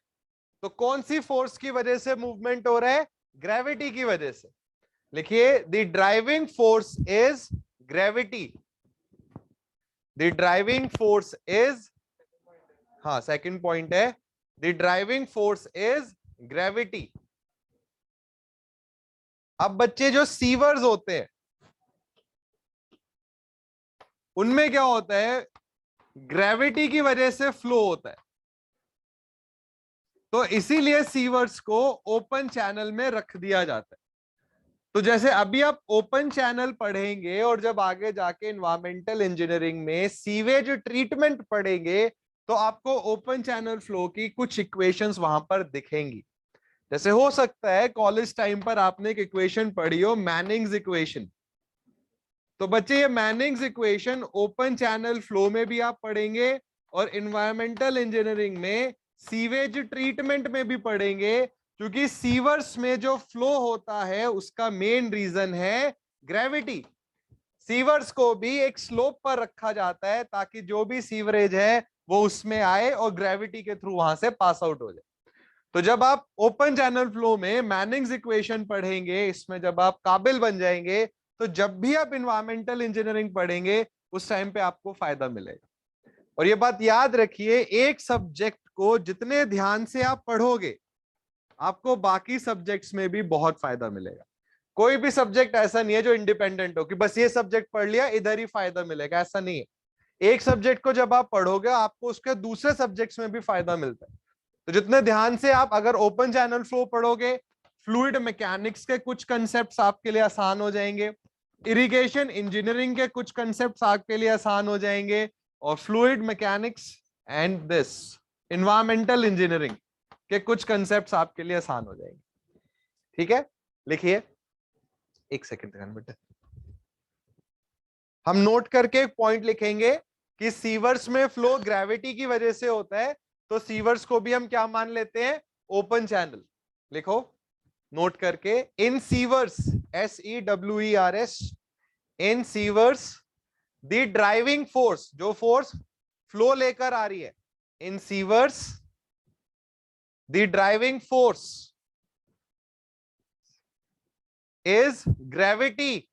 तो कौन सी फोर्स की वजह से मूवमेंट हो रहा है? ग्रेविटी की वजह से। लिखिए, the driving force is gravity. The driving force is, हाँ सेकंड पॉइंट है, the driving force is gravity. अब बच्चे, जो सीवर्स होते हैं उनमें क्या होता है, ग्रेविटी की वजह से फ्लो होता है, तो इसीलिए सीवर्स को ओपन चैनल में रख दिया जाता है। तो जैसे अभी आप ओपन चैनल पढ़ेंगे और जब आगे जाके एनवायरमेंटल इंजीनियरिंग में सीवेज ट्रीटमेंट पढ़ेंगे तो आपको ओपन चैनल फ्लो की कुछ इक्वेशंस वहां पर दिखेंगी। जैसे हो सकता है कॉलेज टाइम पर आपने एक इक्वेशन पढ़ी हो, मैनिंग्स इक्वेशन। तो बच्चे, ये Manning's equation open channel flow में भी आप पढ़ेंगे और एनवायरमेंटल इंजीनियरिंग में सीवेज ट्रीटमेंट में भी पढ़ेंगे, क्योंकि सीवर्स में जो फ्लो होता है उसका मेन रीजन है ग्रेविटी। सीवर्स को भी एक स्लोप पर रखा जाता है ताकि जो भी सीवरेज है वो उसमें आए और ग्रेविटी के थ्रू वहां से पास आउट हो जाए। तो जब आप ओपन चैनल फ्लो में मैनिंग्स इक्वेशन पढ़ेंगे, इसमें जब आप काबिल बन जाएंगे, तो जब भी आप इन्वायरमेंटल इंजीनियरिंग पढ़ेंगे उस टाइम पे आपको फायदा मिलेगा। और ये बात याद रखिए, एक सब्जेक्ट को जितने ध्यान से आप पढ़ोगे आपको बाकी सब्जेक्ट्स में भी बहुत फायदा मिलेगा। कोई भी सब्जेक्ट ऐसा नहीं है जो इंडिपेंडेंट हो कि बस ये सब्जेक्ट पढ़ लिया इधर ही फायदा मिलेगा, ऐसा नहीं है। एक सब्जेक्ट को जब आप पढ़ोगे आपको उसके दूसरे सब्जेक्ट्स में भी फायदा मिलता है। तो जितने ध्यान से आप अगर ओपन चैनल फ्लो पढ़ोगे, फ्लूइड मैकेनिक्स के कुछ कंसेप्ट्स आपके लिए आसान हो जाएंगे, इरिगेशन इंजीनियरिंग के कुछ कंसेप्ट्स आपके लिए आसान हो जाएंगे, और fluid mechanics and this environmental engineering के कुछ कंसेप्ट्स आपके लिए आसान हो जाएंगे। ठीक है, लिखिए, एक सेकंड बेटा, हम नोट करके एक पॉइंट लिखेंगे कि सीवर्स में फ्लो ग्रेविटी की वजह से होता है, तो सीवर्स को भी हम क्या मान लेते हैं, ओपन चैनल। लिखो नोट करके, in sewers, SEWERS, in sewers the driving force, जो फोर्स फ्लो लेकर आ रही है, in sewers the driving force is gravity,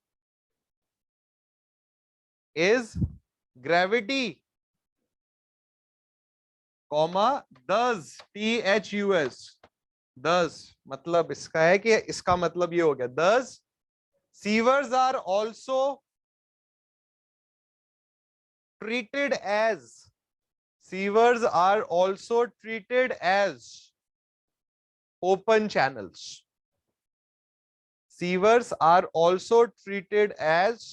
is gravity, comma does, THUS, does मतलब इसका है कि इसका मतलब ये हो गया, does sievers are also treated as, sievers are also treated as open channels, sievers are also treated as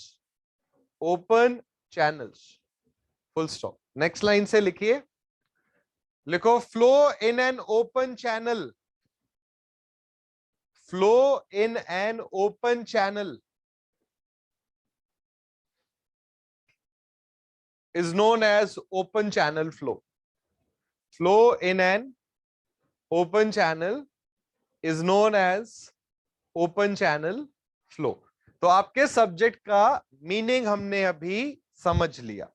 open channels, full stop. Next line से लिखिए, लिखो flow in an open channel, flow in an open channel is known as open channel flow, flow in an open channel is known as open channel flow। तो आपके सब्जेक्ट का मीनिंग हमने अभी समझ लिया।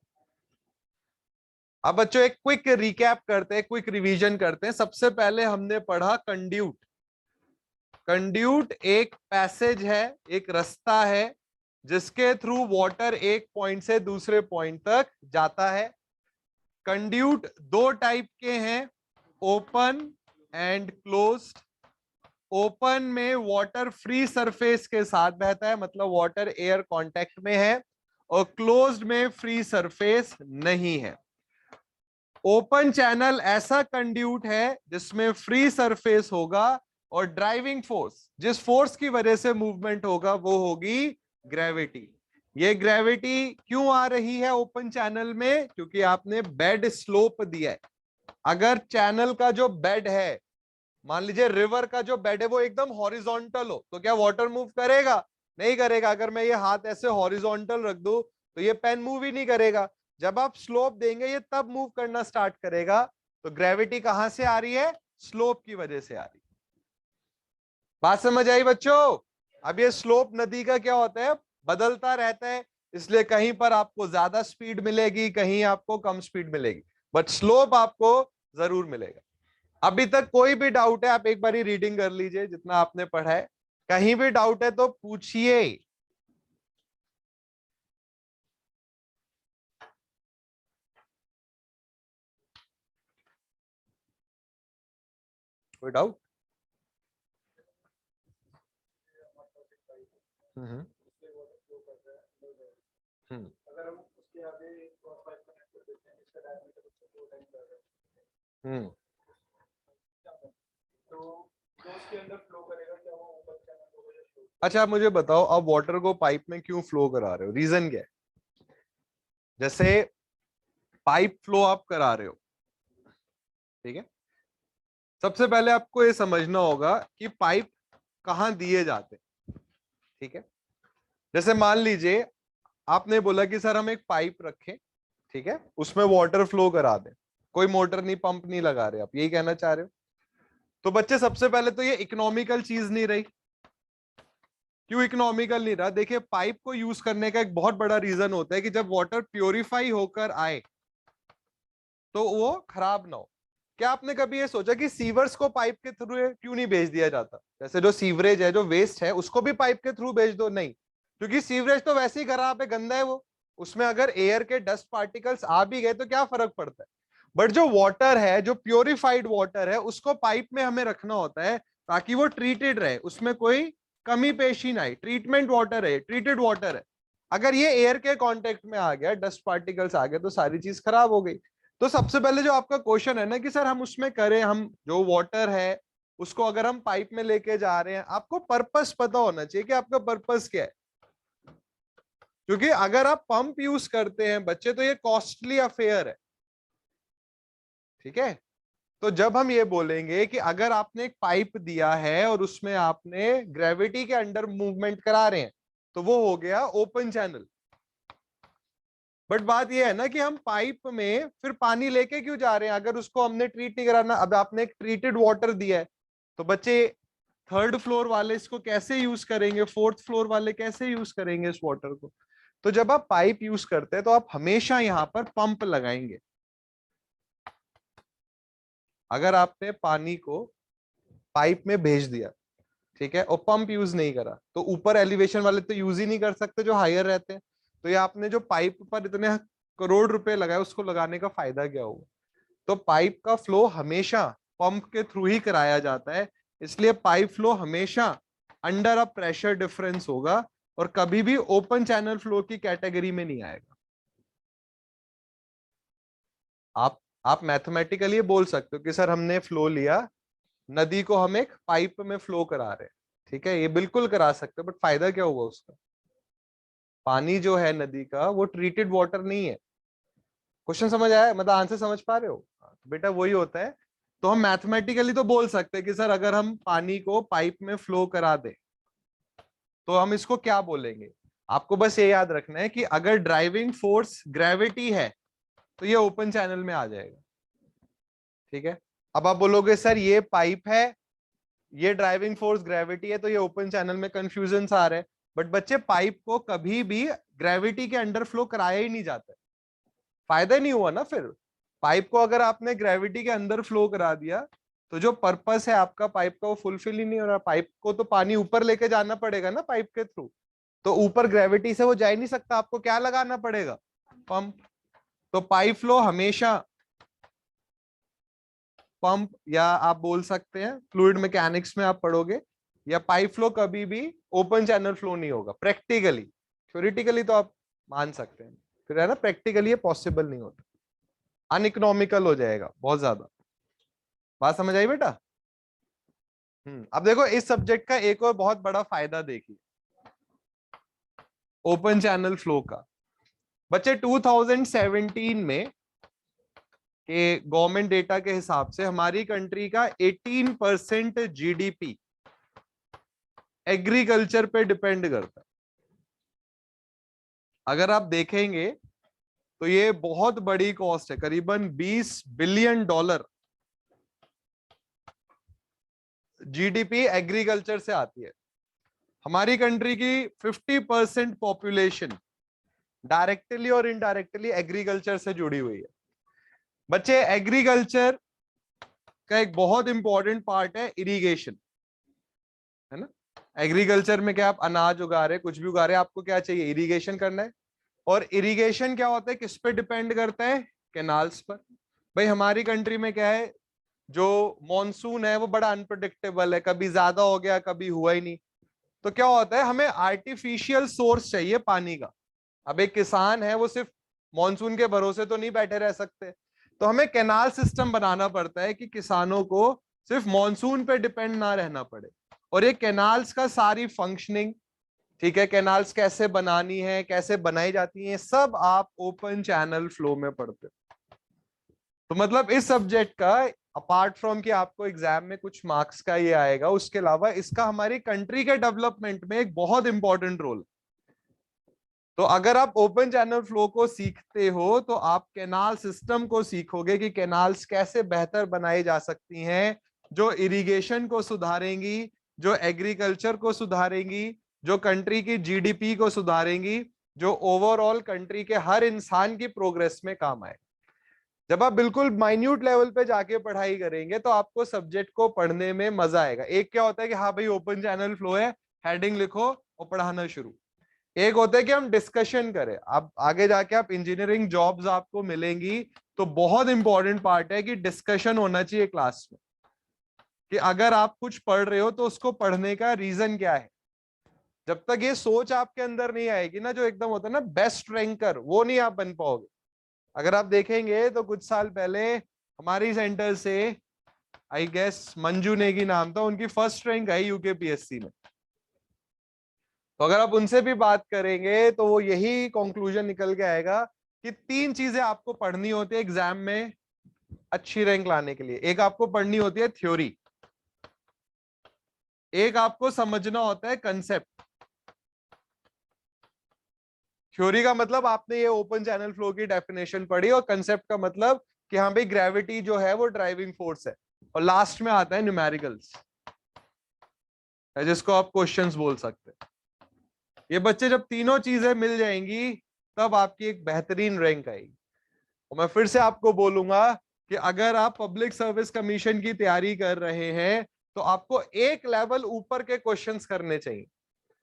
अब बच्चों एक क्विक रिकैप करते हैं, क्विक रिवीजन करते हैं। सबसे पहले हमने पढ़ा कंड्यूट। कंड्यूट एक पैसेज है, एक रास्ता है जिसके थ्रू वाटर एक पॉइंट से दूसरे पॉइंट तक जाता है। कंड्यूट दो टाइप के हैं, ओपन एंड क्लोज्ड। ओपन में वाटर फ्री सरफेस के साथ बहता है, मतलब वाटर एयर कांटेक्ट में है, और क्लोज्ड में फ्री सरफेस नहीं है। ओपन चैनल ऐसा कंड्यूट है जिसमें फ्री सरफेस होगा और ड्राइविंग फोर्स, जिस फोर्स की वजह से मूवमेंट होगा वो होगी ग्रेविटी। ये ग्रेविटी क्यों आ रही है ओपन चैनल में, क्योंकि आपने बेड स्लोप दिया है। अगर चैनल का जो बेड है, मान लीजिए रिवर का जो बेड है वो एकदम हॉरिजॉन्टल हो, तो क्या वाटर मूव करेगा? नहीं करेगा। अगर मैं ये हाथ ऐसे हॉरिजॉन्टल रख दूं तो ये पेन मूव ही नहीं करेगा। जब आप स्लोप देंगे ये तब मूव करना स्टार्ट करेगा। तो ग्रेविटी कहां से आ रही है? स्लोप की वजह से आ रही है। बात समझ आई बच्चों? अब ये स्लोप नदी का क्या होता है, बदलता रहता है, इसलिए कहीं पर आपको ज्यादा स्पीड मिलेगी, कहीं आपको कम स्पीड मिलेगी, बट स्लोप आपको जरूर मिलेगा। अभी तक कोई भी डाउट है आप एक बारी रीडिंग कर लीजिए जितना आपने पढ़ा है। कहीं भी डाउट है तो पूछिए। कोई डाउट? हम्म हम्म हम्म अच्छा, मुझे बताओ, आप वाटर को पाइप में क्यों फ्लो करा रहे हो? रीजन क्या है? जैसे पाइप फ्लो आप करा रहे हो, ठीक है, सबसे पहले आपको ये समझना होगा कि पाइप कहाँ दिए जाते हैं। ठीक है, जैसे मान लीजिए आपने बोला कि सर हम एक पाइप रखें, ठीक है, उसमें वाटर फ्लो करा दें, कोई मोटर नहीं, पंप नहीं लगा रहे, आप यही कहना चाह रहे हो। तो बच्चे सबसे पहले तो ये इकोनॉमिकल चीज नहीं रही, क्यों इकोनॉमिकल नहीं रहा? देखिए, पाइप को यूज करने का एक बहुत बड़ा रीजन होता है कि जब वाटर प्योरीफाई होकर आए तो वो खराब ना हो। क्या आपने कभी ये सोचा कि सीवर्स को पाइप के थ्रू क्यों नहीं भेज दिया जाता? जैसे जो सीवरेज है, जो वेस्ट है, उसको भी पाइप के थ्रू भेज दो। नहीं, क्योंकि सीवरेज तो वैसे ही खराब है, गंदा है वो, उसमें अगर एयर के डस्ट पार्टिकल्स आ भी गए तो क्या फर्क पड़ता है? बट जो वाटर है, जो प्योरिफाइड वाटर है, उसको पाइप में हमें रखना होता है ताकि वो ट्रीटेड रहे, उसमें कोई कमी पेशी ना आए। ट्रीटमेंट वाटर है, ट्रीटेड वाटर है। अगर ये एयर के कांटेक्ट में आ गया, डस्ट पार्टिकल्स आ गए, तो सारी चीज खराब हो गई। तो सबसे पहले जो आपका क्वेश्चन है ना कि सर हम उसमें करें, हम जो वाटर है उसको अगर हम पाइप में लेके जा रहे हैं, आपको पर्पस पता होना चाहिए कि आपका पर्पस क्या है। क्योंकि अगर आप पंप यूज करते हैं बच्चे, तो ये कॉस्टली अफेयर है, ठीक है? तो जब हम ये बोलेंगे कि अगर आपने एक पाइप दिया है और उसमें आपने ग्रेविटी के अंडर मूवमेंट करा रहे हैं, तो वो हो गया ओपन चैनल। बट बात ये है ना कि हम पाइप में फिर पानी लेके क्यों जा रहे हैं अगर उसको हमने ट्रीट नहीं कराना? अब आपने एक ट्रीटेड वाटर दिया है, तो बच्चे थर्ड फ्लोर वाले इसको कैसे यूज करेंगे, फोर्थ फ्लोर वाले कैसे यूज करेंगे इस वाटर को? तो जब आप पाइप यूज करते हैं तो आप हमेशा यहां पर पंप लगाएंगे। अगर आपने पानी को पाइप में भेज दिया, ठीक है, और पंप यूज नहीं करा, तो ऊपर एलिवेशन वाले तो यूज ही नहीं कर सकते जो हायर रहते हैं। तो ये आपने जो पाइप पर इतने करोड़ रुपए लगाए, उसको लगाने का फायदा क्या होगा? तो पाइप का फ्लो हमेशा पंप के थ्रू ही कराया जाता है, इसलिए पाइप फ्लो हमेशा अंडर अ प्रेशर डिफरेंस होगा और कभी भी ओपन चैनल फ्लो की कैटेगरी में नहीं आएगा। आप मैथमेटिकली बोल सकते हो कि सर हमने फ्लो लिया, नदी को हम एक पाइप में फ्लो करा रहे हैं, ठीक है, ये बिल्कुल करा सकते हो, बट फायदा क्या होगा उसका? पानी जो है नदी का, वो ट्रीटेड वाटर नहीं है। क्वेश्चन समझ आया? मतलब आंसर समझ पा रहे हो? बेटा वही होता है। तो हम मैथमेटिकली तो बोल सकते हैं कि सर अगर हम पानी को पाइप में फ्लो करा दें, तो हम इसको क्या बोलेंगे? आपको बस ये याद रखना है कि अगर ड्राइविंग फोर्स ग्रेविटी है, तो ये ओपन चैनल में आ जाएगा, ठीक है? अब आप बोलोगे सर ये पाइप है, ये ड्राइविंग फोर्स ग्रेविटी है, तो ये ओपन चैनल में कंफ्यूजन आ रहा है। बट बच्चे, पाइप को कभी भी ग्रेविटी के अंडर फ्लो कराया ही नहीं जाता है, फायदा नहीं हुआ ना फिर। पाइप को अगर आपने ग्रेविटी के अंदर फ्लो करा दिया, तो जो पर्पस है आपका पाइप का, वो फुलफिल ही नहीं हो रहा। पाइप को तो पानी ऊपर लेके जाना पड़ेगा ना पाइप के थ्रू, तो ऊपर ग्रेविटी से वो जा ही नहीं सकता, आपको क्या लगाना पड़ेगा? पंप। तो पाइप फ्लो हमेशा पंप, या आप बोल सकते हैं फ्लूइड मैकेनिक्स में आप पढ़ोगे, या पाइप फ्लो कभी भी ओपन चैनल फ्लो नहीं होगा प्रैक्टिकली। थ्योरेटिकली तो आप मान सकते हैं, फिर है ना, प्रैक्टिकली ये पॉसिबल नहीं होता, अनइकोनॉमिकल हो जाएगा बहुत ज्यादा। बात समझ आई बेटा? अब देखो इस सब्जेक्ट का एक और बहुत बड़ा फायदा देखिए, ओपन चैनल फ्लो का। बच्चे 2017 में के गवर्नमेंट डेटा के हिसाब से हमारी कंट्री का 18% जीडीपी एग्रीकल्चर पे डिपेंड करता है। अगर आप देखेंगे तो ये बहुत बड़ी कॉस्ट है, करीबन $20 बिलियन जीडीपी एग्रीकल्चर से आती है। हमारी कंट्री की 50% पॉपुलेशन डायरेक्टली और इनडायरेक्टली एग्रीकल्चर से जुड़ी हुई है। बच्चे, एग्रीकल्चर का एक बहुत इंपॉर्टेंट पार्ट है इरिगेशन, है ना? एग्रीकल्चर में क्या आप अनाज उगा रहे, कुछ भी उगा रहे, आपको क्या चाहिए? इरिगेशन करना है। और इरिगेशन क्या होता है, किस पे डिपेंड करता है? कैनाल्स पर। भाई हमारी कंट्री में क्या है, जो मॉनसून है वो बड़ा अनप्रडिक्टेबल है, कभी ज्यादा हो गया, कभी हुआ ही नहीं। तो क्या होता है, हमें आर्टिफिशियल सोर्स चाहिए पानी का। अब एक किसान है, वो सिर्फ मॉनसून के भरोसे तो नहीं बैठे रह सकते, तो हमें कैनाल सिस्टम बनाना पड़ता है कि किसानों को सिर्फ मॉनसून पे डिपेंड ना रहना पड़े। और ये कैनाल्स का सारी फंक्शनिंग, ठीक है, कैनाल्स कैसे बनानी है, कैसे बनाई जाती है, सब आप ओपन चैनल फ्लो में पढ़ते हो। तो मतलब इस सब्जेक्ट का, अपार्ट फ्रॉम कि आपको एग्जाम में कुछ मार्क्स का ये आएगा, उसके अलावा इसका हमारी कंट्री के डेवलपमेंट में एक बहुत इंपॉर्टेंट रोल। तो अगर आप ओपन चैनल फ्लो को सीखते हो, तो आप कैनाल सिस्टम को सीखोगे कि कैनाल्स कैसे बेहतर बनाई जा सकती हैं, जो इरिगेशन को सुधारेंगी, जो एग्रीकल्चर को सुधारेंगी, जो कंट्री की जीडीपी को सुधारेंगी, जो ओवरऑल कंट्री के हर इंसान की प्रोग्रेस में काम आए। जब आप बिल्कुल माइन्यूट लेवल पे जाके पढ़ाई करेंगे तो आपको सब्जेक्ट को पढ़ने में मजा आएगा। एक क्या होता है कि हाँ भाई ओपन चैनल फ्लो है, हेडिंग लिखो और पढ़ाना शुरू। एक होता है कि हम डिस्कशन करें। आप आगे जाके आप इंजीनियरिंग जॉब्स आपको मिलेंगी तो बहुत इंपॉर्टेंट पार्ट है कि डिस्कशन होना चाहिए क्लास में, कि अगर आप कुछ पढ़ रहे हो तो उसको पढ़ने का रीजन क्या है। जब तक ये सोच आपके अंदर नहीं आएगी ना, जो एकदम होता है ना बेस्ट रैंकर, वो नहीं आप बन पाओगे। अगर आप देखेंगे तो कुछ साल पहले हमारी सेंटर से आई गेस मंजू नेगी नाम था, उनकी फर्स्ट रैंक आई यूकेपीएससी में। तो अगर आप उनसे भी बात करेंगे तो वो यही कंक्लूजन निकल के आएगा कि 3 चीजें आपको पढ़नी होती है एग्जाम में अच्छी रैंक लाने के लिए। एक आपको पढ़नी होती है थ्योरी, एक आपको समझना होता है कंसेप्ट। थ्योरी का मतलब आपने ये ओपन चैनल फ्लो की डेफिनेशन पढ़ी, और कंसेप्ट का मतलब कि हाँ भाई ग्रेविटी जो है वो ड्राइविंग फोर्स है। और लास्ट में आता है न्यूमेरिकल्स, जिसको आप क्वेश्चंस बोल सकते हैं। ये बच्चे जब तीनों चीजें मिल जाएंगी तब आपकी एक बेहतरीन रैंक आएगी। और मैं फिर से आपको बोलूंगा कि अगर आप पब्लिक सर्विस कमीशन की तैयारी कर रहे हैं तो आपको एक लेवल ऊपर के क्वेश्चंस करने चाहिए।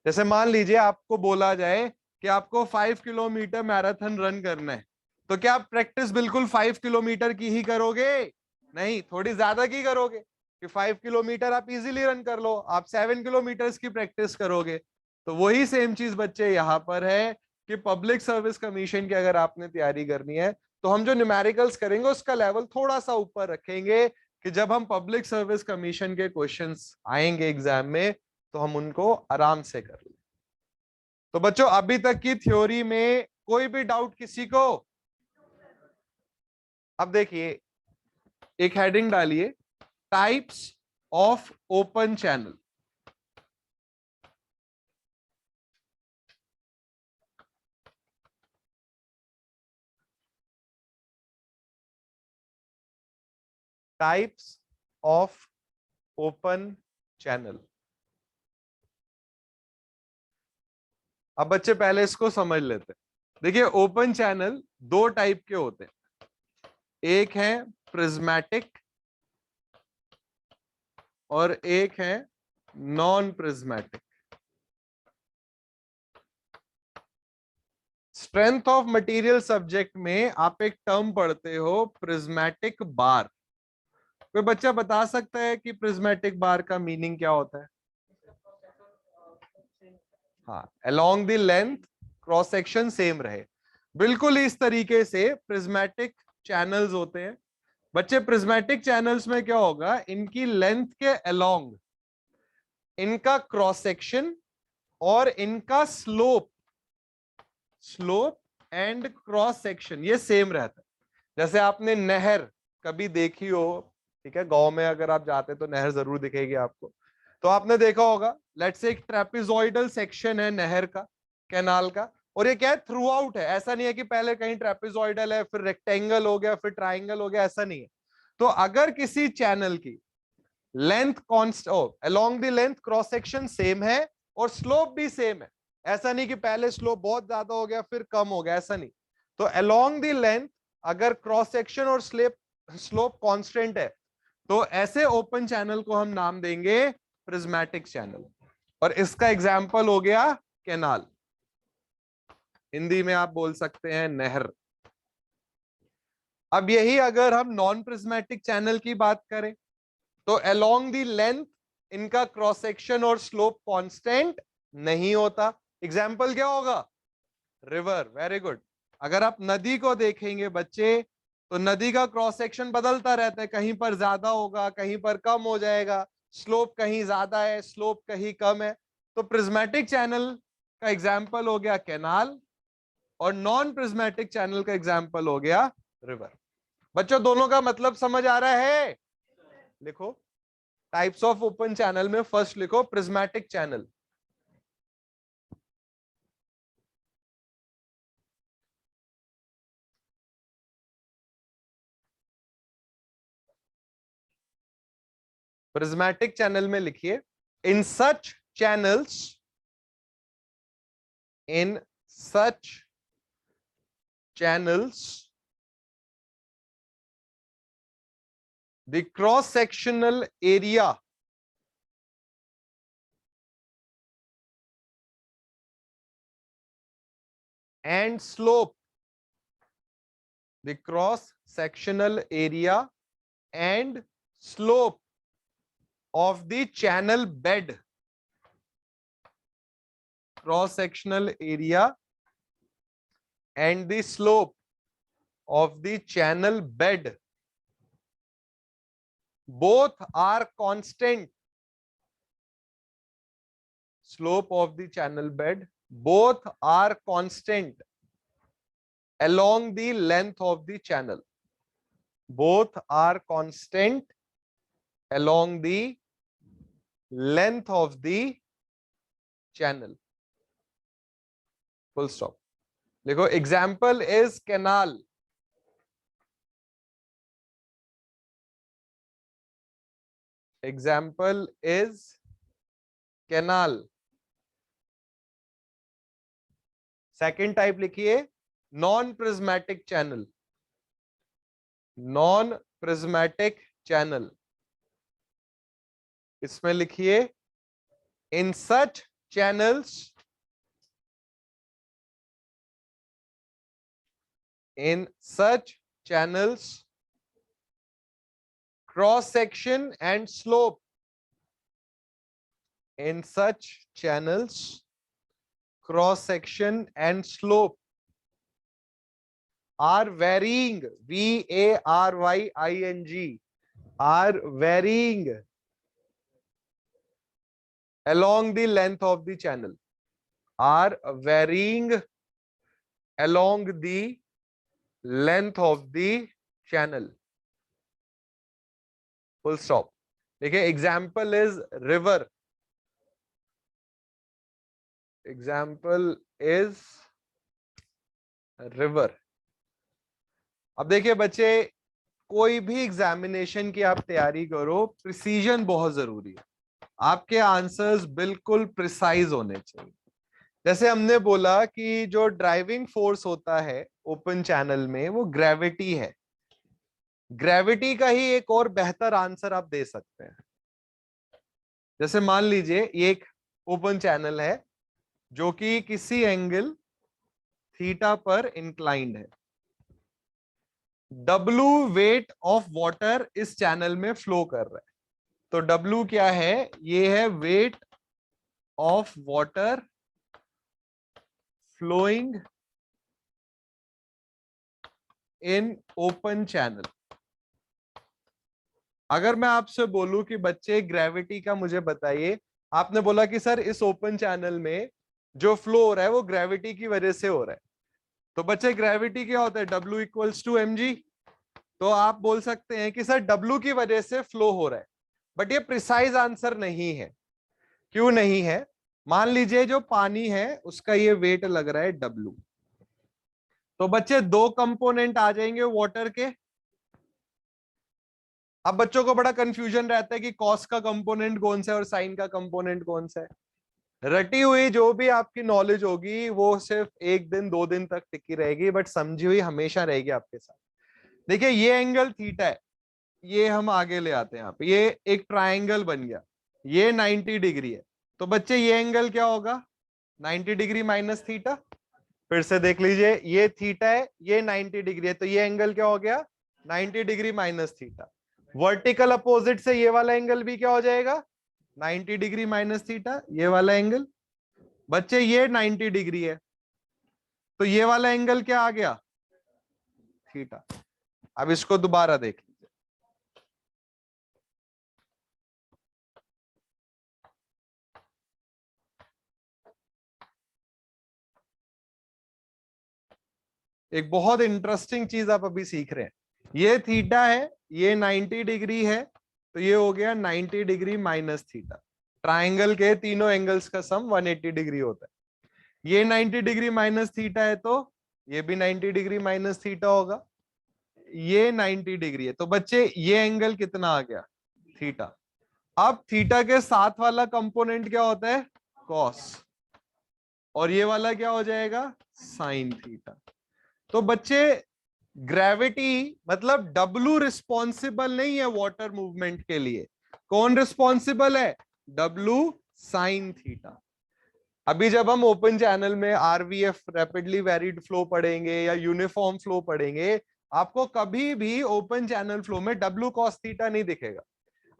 जैसे मान लीजिए आपको बोला जाए कि आपको 5 किलोमीटर मैराथन रन करना है, तो क्या आप प्रैक्टिस बिल्कुल 5 किलोमीटर की ही करोगे? नहीं, थोड़ी ज्यादा की करोगे कि 5 किलोमीटर आप इजीली रन कर लो, आप 7 किलोमीटर की प्रैक्टिस करोगे। तो वही सेम चीज बच्चे यहां पर है कि पब्लिक सर्विस कमीशन की अगर आपने तैयारी करनी है तो हम जो न्यूमेरिकल्स करेंगे उसका लेवल थोड़ा सा ऊपर रखेंगे, कि जब हम पब्लिक सर्विस कमीशन के क्वेश्चंस आएंगे एग्जाम में तो हम उनको आराम से कर लें। तो बच्चों अभी तक की थ्योरी में कोई भी डाउट किसी को? अब देखिए, एक हेडिंग डालिए, types of open channel. Types of open channel. अब बच्चे पहले इसको समझ लेते हैं। देखिए ओपन चैनल 2 टाइप के होते हैं, एक है प्रिज्मेटिक और एक है non prismatic. Strength of material subject में आप एक टर्म पढ़ते हो प्रिज्मेटिक बार। कोई बच्चा बता सकता है कि प्रिज्मेटिक बार का मीनिंग क्या होता है? हाँ, along the length cross section same रहे। बिल्कुल इस तरीके से प्रिज्मेटिक चैनल्स होते हैं। बच्चे प्रिज्मेटिक चैनल्स में क्या होगा, इनकी लेंथ के अलोंग इनका क्रॉस सेक्शन और इनका slope, slope and cross section ये सेम रहता है। जैसे आपने नहर कभी देखी हो, ठीक है, गांव में अगर आप जाते तो नहर जरूर दिखेगी आपको। तो आपने देखा होगा, लेट्स से एक ट्रेपेजॉइडल सेक्शन है नहर का, कैनाल का, और ये क्या है थ्रू आउट है। ऐसा नहीं है कि पहले कहीं ट्रेपेजॉइडल है फिर रेक्टेंगल हो गया फिर ट्राइंगल हो गया, ऐसा नहीं है। तो अगर किसी चैनल की length const along the length cross section same है और स्लोप भी सेम है, ऐसा नहीं कि पहले स्लोप बहुत ज्यादा हो गया फिर कम हो गया, ऐसा नहीं। तो अलोंग द लेंथ अगर क्रॉस सेक्शन और स्लोप कांस्टेंट है तो ऐसे ओपन चैनल को हम नाम देंगे प्रिज्मेटिक चैनल। और इसका एग्जाम्पल हो गया कैनाल, हिंदी में आप बोल सकते हैं नहर। अब यही अगर हम नॉन प्रिज्मेटिक चैनल की बात करें तो अलोंग दी लेंथ इनका क्रॉस सेक्शन और स्लोप कांस्टेंट नहीं होता। एग्जाम्पल क्या होगा? River, very good. अगर आप नदी को देखेंगे बच्चे तो नदी का क्रॉस सेक्शन बदलता रहता है, कहीं पर ज्यादा होगा कहीं पर कम हो जाएगा, स्लोप कहीं ज्यादा है स्लोप कहीं कम है। तो प्रिज्मेटिक चैनल का एग्जाम्पल हो गया कैनाल और नॉन प्रिज्मेटिक चैनल का एग्जाम्पल हो गया रिवर। बच्चों दोनों का मतलब समझ आ रहा है? लिखो टाइप्स ऑफ ओपन चैनल में फर्स्ट लिखो प्रिज्मेटिक चैनल। प्रिज्मेटिक चैनल में लिखिए in such channels in such channels the cross sectional area and slope, the cross sectional area and slope of the channel bed, cross sectional area and the slope of the channel bed both are constant, slope of the channel bed both are constant along the length of the channel, both are constant along the length of the channel, full stop. देखो example is canal, example is canal. Second type लिखिए non prismatic channel, non prismatic channel, इसमें लिखिए in such channels, in such channels cross section and slope, in such channels cross section and slope are varying, varying, are varying along the length of the channel, are varying along the length of the channel, full stop. देखिए example is river, example is river. अब देखिए बच्चे, कोई भी एग्जामिनेशन की आप तैयारी करो, प्रिसीजन बहुत जरूरी है, आपके आंसर्स बिल्कुल प्रिसाइज होने चाहिए। जैसे हमने बोला कि जो ड्राइविंग फोर्स होता है ओपन चैनल में वो ग्रेविटी है, ग्रेविटी का ही एक और बेहतर आंसर आप दे सकते हैं। जैसे मान लीजिए ये एक ओपन चैनल है जो कि किसी एंगल थीटा पर इंक्लाइंड है, W वेट ऑफ वाटर इस चैनल में फ्लो कर रहा है, तो W क्या है, ये है weight of water flowing in open channel. अगर मैं आपसे बोलूं कि बच्चे ग्रेविटी का मुझे बताइए, आपने बोला कि सर इस ओपन चैनल में जो फ्लो हो रहा है वो ग्रेविटी की वजह से हो रहा है, तो बच्चे ग्रेविटी क्या होता है, W इक्वल्स टू mg, तो आप बोल सकते हैं कि सर W की वजह से फ्लो हो रहा है, बट ये प्रिसाइज आंसर नहीं है। क्यों नहीं है, मान लीजिए जो पानी है उसका ये वेट लग रहा है W, तो बच्चे दो कंपोनेंट आ जाएंगे वाटर के। अब बच्चों को बड़ा कंफ्यूजन रहता है कि कॉस का कंपोनेंट कौन सा है और साइन का कंपोनेंट कौन सा है। रटी हुई जो भी आपकी नॉलेज होगी वो सिर्फ एक दिन दो दिन तक टिकी रहेगी, बट समझी हुई हमेशा रहेगी आपके साथ। देखिए ये एंगल थीटा है, ये हम आगे ले आते हैं, यहाँ पे ये एक ट्राइंगल बन गया, ये 90 डिग्री है, तो बच्चे ये एंगल क्या होगा, 90 डिग्री माइनस थीटा। फिर से देख लीजिए ये थीटा है, ये 90 डिग्री है, तो ये एंगल क्या हो गया, 90 degree minus theta. Vertical opposite से ये वाला एंगल भी क्या हो जाएगा, 90 डिग्री माइनस थीटा, ये वाला एंगल। बच्चे ये 90 डिग्री है, तो ये वाला एंगल क्या आ गया, थीटा। अब इसको दोबारा देख लीजिए, एक बहुत इंटरेस्टिंग चीज आप अभी सीख रहे हैं। ये थीटा है, ये 90 डिग्री है, तो ये हो गया 90 डिग्री माइनस थीटा। ट्राइंगल के तीनों एंगल्स का सम 180 डिग्री होता है। ये 90 डिग्री माइनस थीटा है, तो ये भी 90 डिग्री माइनस थीटा होगा। ये 90 डिग्री है, तो बच्चे ये एंगल कितना आ गया, थीटा। अब थीटा के साथ वाला कंपोनेंट क्या होता है, कॉस। और ये वाला क्या हो जाएगा, साइन थीटा। तो बच्चे ग्रेविटी मतलब W रिस्पॉन्सिबल नहीं है वाटर मूवमेंट के लिए, कौन रिस्पॉन्सिबल है, W साइन थीटा। अभी जब हम ओपन चैनल में RVF रैपिडली वेरिड फ्लो पढ़ेंगे या यूनिफॉर्म फ्लो पढ़ेंगे, आपको कभी भी ओपन चैनल फ्लो में W cos थीटा नहीं दिखेगा,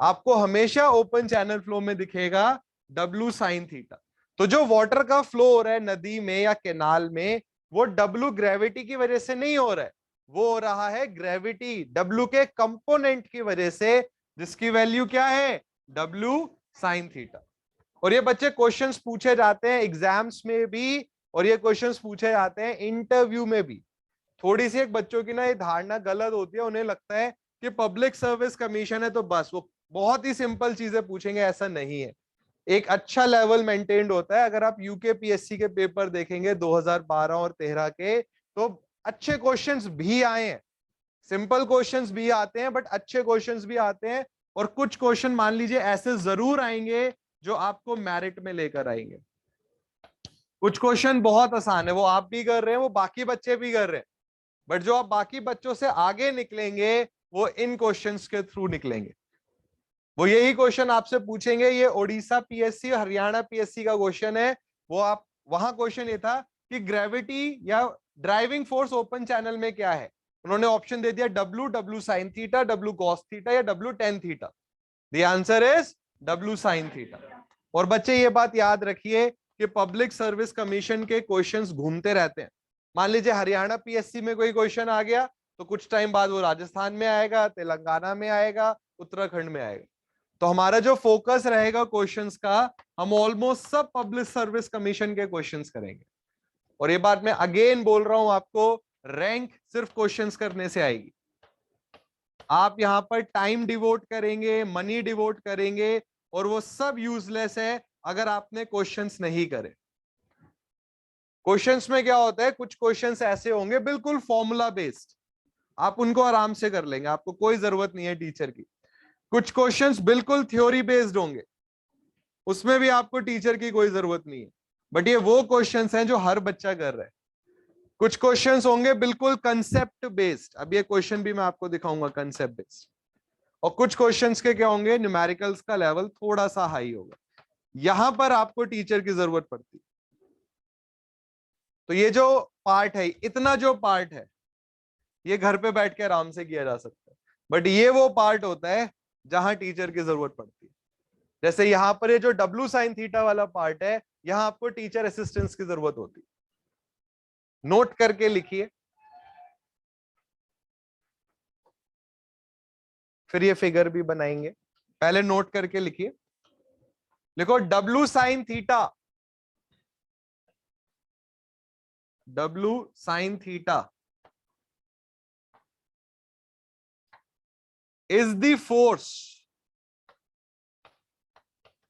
आपको हमेशा ओपन चैनल फ्लो में दिखेगा W साइन थीटा। तो जो वाटर का फ्लो हो रहा है नदी में या कैनाल में, वो W ग्रेविटी की वजह से नहीं हो रहा है, वो हो रहा है ग्रेविटी W के कंपोनेंट की वजह से, जिसकी वैल्यू क्या है, W साइन थीटा। और ये बच्चे क्वेश्चंस पूछे जाते हैं एग्जाम्स में भी, और ये क्वेश्चंस पूछे जाते हैं इंटरव्यू में भी। थोड़ी सी एक बच्चों की ना ये धारणा गलत होती है, उन्हें लगता है कि पब्लिक सर्विस कमीशन है तो बस वो बहुत ही सिंपल चीजें पूछेंगे, ऐसा नहीं है। एक अच्छा लेवल मेंटेन्ड होता है। अगर आप यूकेपीएससी के पेपर देखेंगे 2012 और 13 के, तो अच्छे क्वेश्चंस भी आए हैं, सिंपल क्वेश्चंस भी आते हैं, बट अच्छे क्वेश्चंस भी आते हैं। और कुछ क्वेश्चन मान लीजिए ऐसे जरूर आएंगे जो आपको मेरिट में लेकर आएंगे। कुछ क्वेश्चन बहुत आसान है, वो आप भी कर रहे हैं, वो बाकी बच्चे भी कर रहे हैं, बट जो आप बाकी बच्चों से आगे निकलेंगे वो इन क्वेश्चंस के थ्रू निकलेंगे। वो यही क्वेश्चन आपसे पूछेंगे, ये ओडिशा पीएससी हरियाणा पीएससी का क्वेश्चन है। वो आप वहां क्वेश्चन ये था कि ग्रेविटी या ड्राइविंग फोर्स ओपन चैनल में क्या है, उन्होंने ऑप्शन दे दिया W sine theta, W cos theta या W tan theta. The answer is W sine theta. और बच्चे ये बात याद रखिए कि पब्लिक सर्विस कमीशन के क्वेश्चंस घूमते रहते हैं। मान लीजिए हरियाणा पीएससी में कोई क्वेश्चन आ गया, तो कुछ टाइम बाद वो राजस्थान में आएगा, तेलंगाना में आएगा, उत्तराखंड में आएगा। तो हमारा जो फोकस रहेगा क्वेश्चंस का, हम ऑलमोस्ट सब पब्लिक सर्विस कमीशन के क्वेश्चंस करेंगे। और ये बात मैं अगेन बोल रहा हूं आपको, रैंक सिर्फ क्वेश्चंस करने से आएगी। आप यहां पर टाइम डिवोट करेंगे, मनी डिवोट करेंगे, और वो सब यूजलेस है अगर आपने क्वेश्चंस नहीं करे। क्वेश्चंस में क्या होता है, कुछ क्वेश्चंस ऐसे होंगे बिल्कुल फॉर्मूला बेस्ड, आप उनको आराम से कर लेंगे, आपको कोई जरूरत नहीं है टीचर की। कुछ क्वेश्चंस बिल्कुल थ्योरी बेस्ड होंगे, उसमें भी आपको टीचर की कोई जरूरत नहीं है, बट ये वो क्वेश्चंस हैं जो हर बच्चा कर रहा है। कुछ क्वेश्चंस होंगे बिल्कुल कंसेप्ट बेस्ड, अब ये क्वेश्चन भी मैं आपको दिखाऊंगा कंसेप्ट बेस्ड। और कुछ क्वेश्चंस के क्या होंगे, न्यूमेरिकल्स का लेवल थोड़ा सा हाई होगा, यहां पर आपको टीचर की जरूरत पड़ती है। तो ये जो पार्ट है, इतना जो पार्ट है, ये घर पे बैठ के आराम से किया जा सकता है, बट ये वो पार्ट होता है जहां टीचर की जरूरत पड़ती है। जैसे यहां पर ये जो W साइन थीटा वाला पार्ट है, यहां आपको टीचर असिस्टेंस की जरूरत होती है। नोट करके लिखिए, फिर ये फिगर भी बनाएंगे, पहले नोट करके लिखिए। लिखो W sine theta, W sine theta is the force,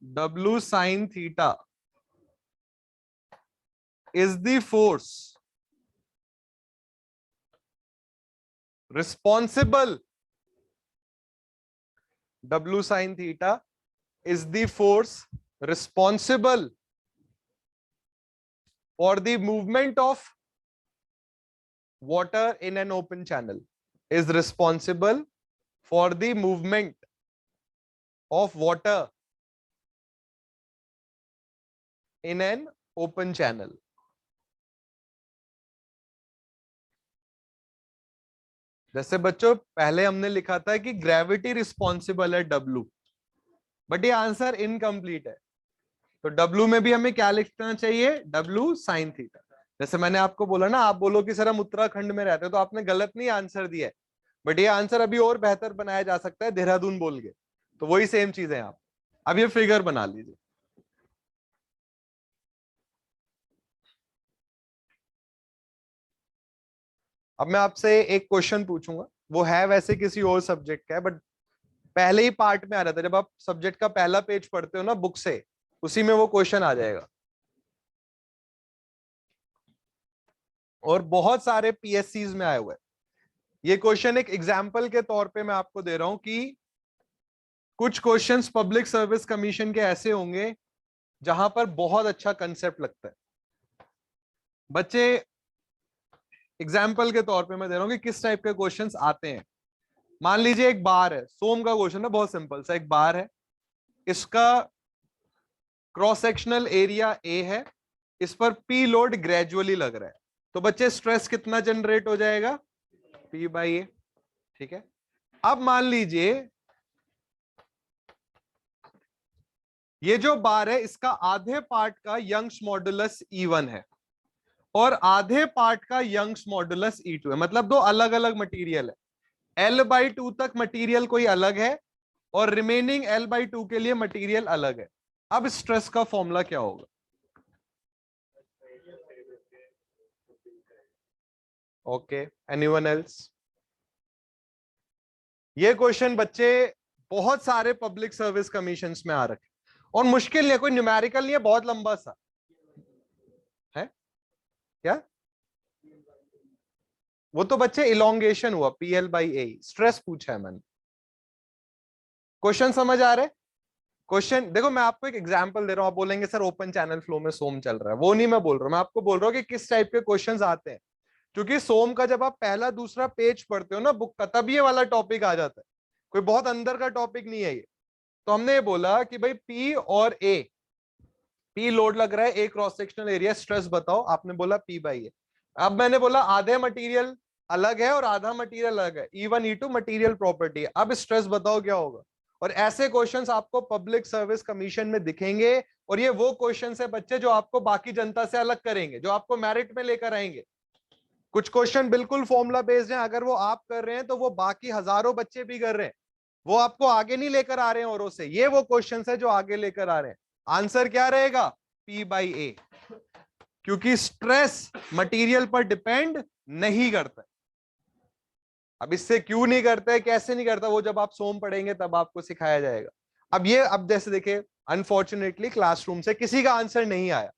W sin theta is the force responsible, W sin theta is the force responsible for the movement of water in an open channel, is responsible for the movement of water in an open channel. जैसे बच्चों पहले हमने लिखा था कि ग्रेविटी रिस्पॉन्सिबल है W, बट ये आंसर इनकम्प्लीट है। तो W में भी हमें क्या लिखना चाहिए, W साइन थीटा। जैसे मैंने आपको बोला ना, आप बोलो कि सर हम उत्तराखंड में रहते हैं, तो आपने गलत नहीं आंसर दिया है, बट ये आंसर अभी और बेहतर बनाया जा सकता है देहरादून बोल के। तो वही सेम चीज है। आप अब ये फिगर बना लीजिए। अब मैं आपसे एक क्वेश्चन पूछूंगा, वो है वैसे किसी और सब्जेक्ट का है, बट पहले ही पार्ट में आ रहा था, जब आप सब्जेक्ट का पहला पेज पढ़ते हो ना बुक से, उसी में वो क्वेश्चन आ जाएगा। और बहुत सारे पीएससीज में आए हुए हैं। ये क्वेश्चन एक एग्जाम्पल के तौर पे मैं आपको दे रहा हूं कि कुछ क्वेश्चंस पब्लिक सर्विस कमीशन के ऐसे होंगे जहां पर बहुत अच्छा कंसेप्ट लगता है। बच्चे एग्जाम्पल के तौर पे मैं दे रहा हूं कि किस टाइप के क्वेश्चंस आते हैं। मान लीजिए एक बार है, सोम का क्वेश्चन है, बहुत सिंपल सा, एक बार है, इसका क्रॉस सेक्शनल एरिया ए है, इस पर पी लोड ग्रेजुअली लग रहा है, तो बच्चे स्ट्रेस कितना जनरेट हो जाएगा, पी बाई ए। ठीक है, अब मान लीजिए ये जो बार है इसका आधे पार्ट का यंग्स मॉडुलस E1 है और आधे पार्ट का यंग्स मॉडुलस E2 है, मतलब दो अलग अलग मटेरियल है। L/2 तक मटेरियल कोई अलग है और रिमेनिंग L/2 के लिए मटेरियल अलग है। अब स्ट्रेस का फॉर्मूला क्या होगा? Okay, anyone else? ये क्वेश्चन बच्चे बहुत सारे पब्लिक सर्विस कमीशंस में आ रखे और मुश्किल नहीं है, कोई न्यूमेरिकल नहीं है, बहुत लंबा सा है। क्या वो तो बच्चे इलोंगेशन हुआ, PL/A, स्ट्रेस पूछा है मैंने। क्वेश्चन समझ आ रहे? क्वेश्चन देखो, मैं आपको एक एग्जांपल दे रहा हूं, आप बोलेंगे सर ओपन चैनल फ्लो में सोम चल रहा है, वो नहीं मैं बोल रहा हूं, मैं आपको बोल रहा हूं कि किस टाइप के क्वेश्चंस आते हैं। क्योंकि सोम का जब आप पहला दूसरा पेज पढ़ते हो ना बुक का, तब ये वाला टॉपिक आ जाता है, कोई बहुत अंदर का टॉपिक नहीं है ये। तो हमने ये बोला कि भाई पी और ए, पी लोड लग रहा है, ए क्रॉस सेक्शनल एरिया, स्ट्रेस बताओ, आपने बोला P/A। अब मैंने बोला आधे मटेरियल अलग है और आधा मटेरियल अलग है, E1 E2 मटेरियल प्रॉपर्टी है, अब स्ट्रेस बताओ क्या होगा। और ऐसे क्वेश्चंस आपको पब्लिक सर्विस कमीशन में दिखेंगे, और ये वो क्वेश्चंस है बच्चे जो आपको बाकी जनता से अलग करेंगे, जो आपको मेरिट में लेकर आएंगे। कुछ क्वेश्चन बिल्कुल फॉर्मूला बेस्ड हैं, अगर वो आप कर रहे हैं तो वो बाकी हजारों बच्चे भी कर रहे हैं, वो आपको आगे नहीं लेकर आ रहे हैं औरों से, ये वो क्वेश्चंस है जो आगे लेकर आ रहे हैं। आंसर क्या रहेगा? P/A, क्योंकि स्ट्रेस मटेरियल पर डिपेंड नहीं करता। अब इससे क्यों नहीं करता है, कैसे नहीं करता, वो जब आप सोम पढ़ेंगे तब आपको सिखाया जाएगा। अब जैसे देखिए, अनफॉर्चुनेटली क्लासरूम से किसी का आंसर नहीं आया,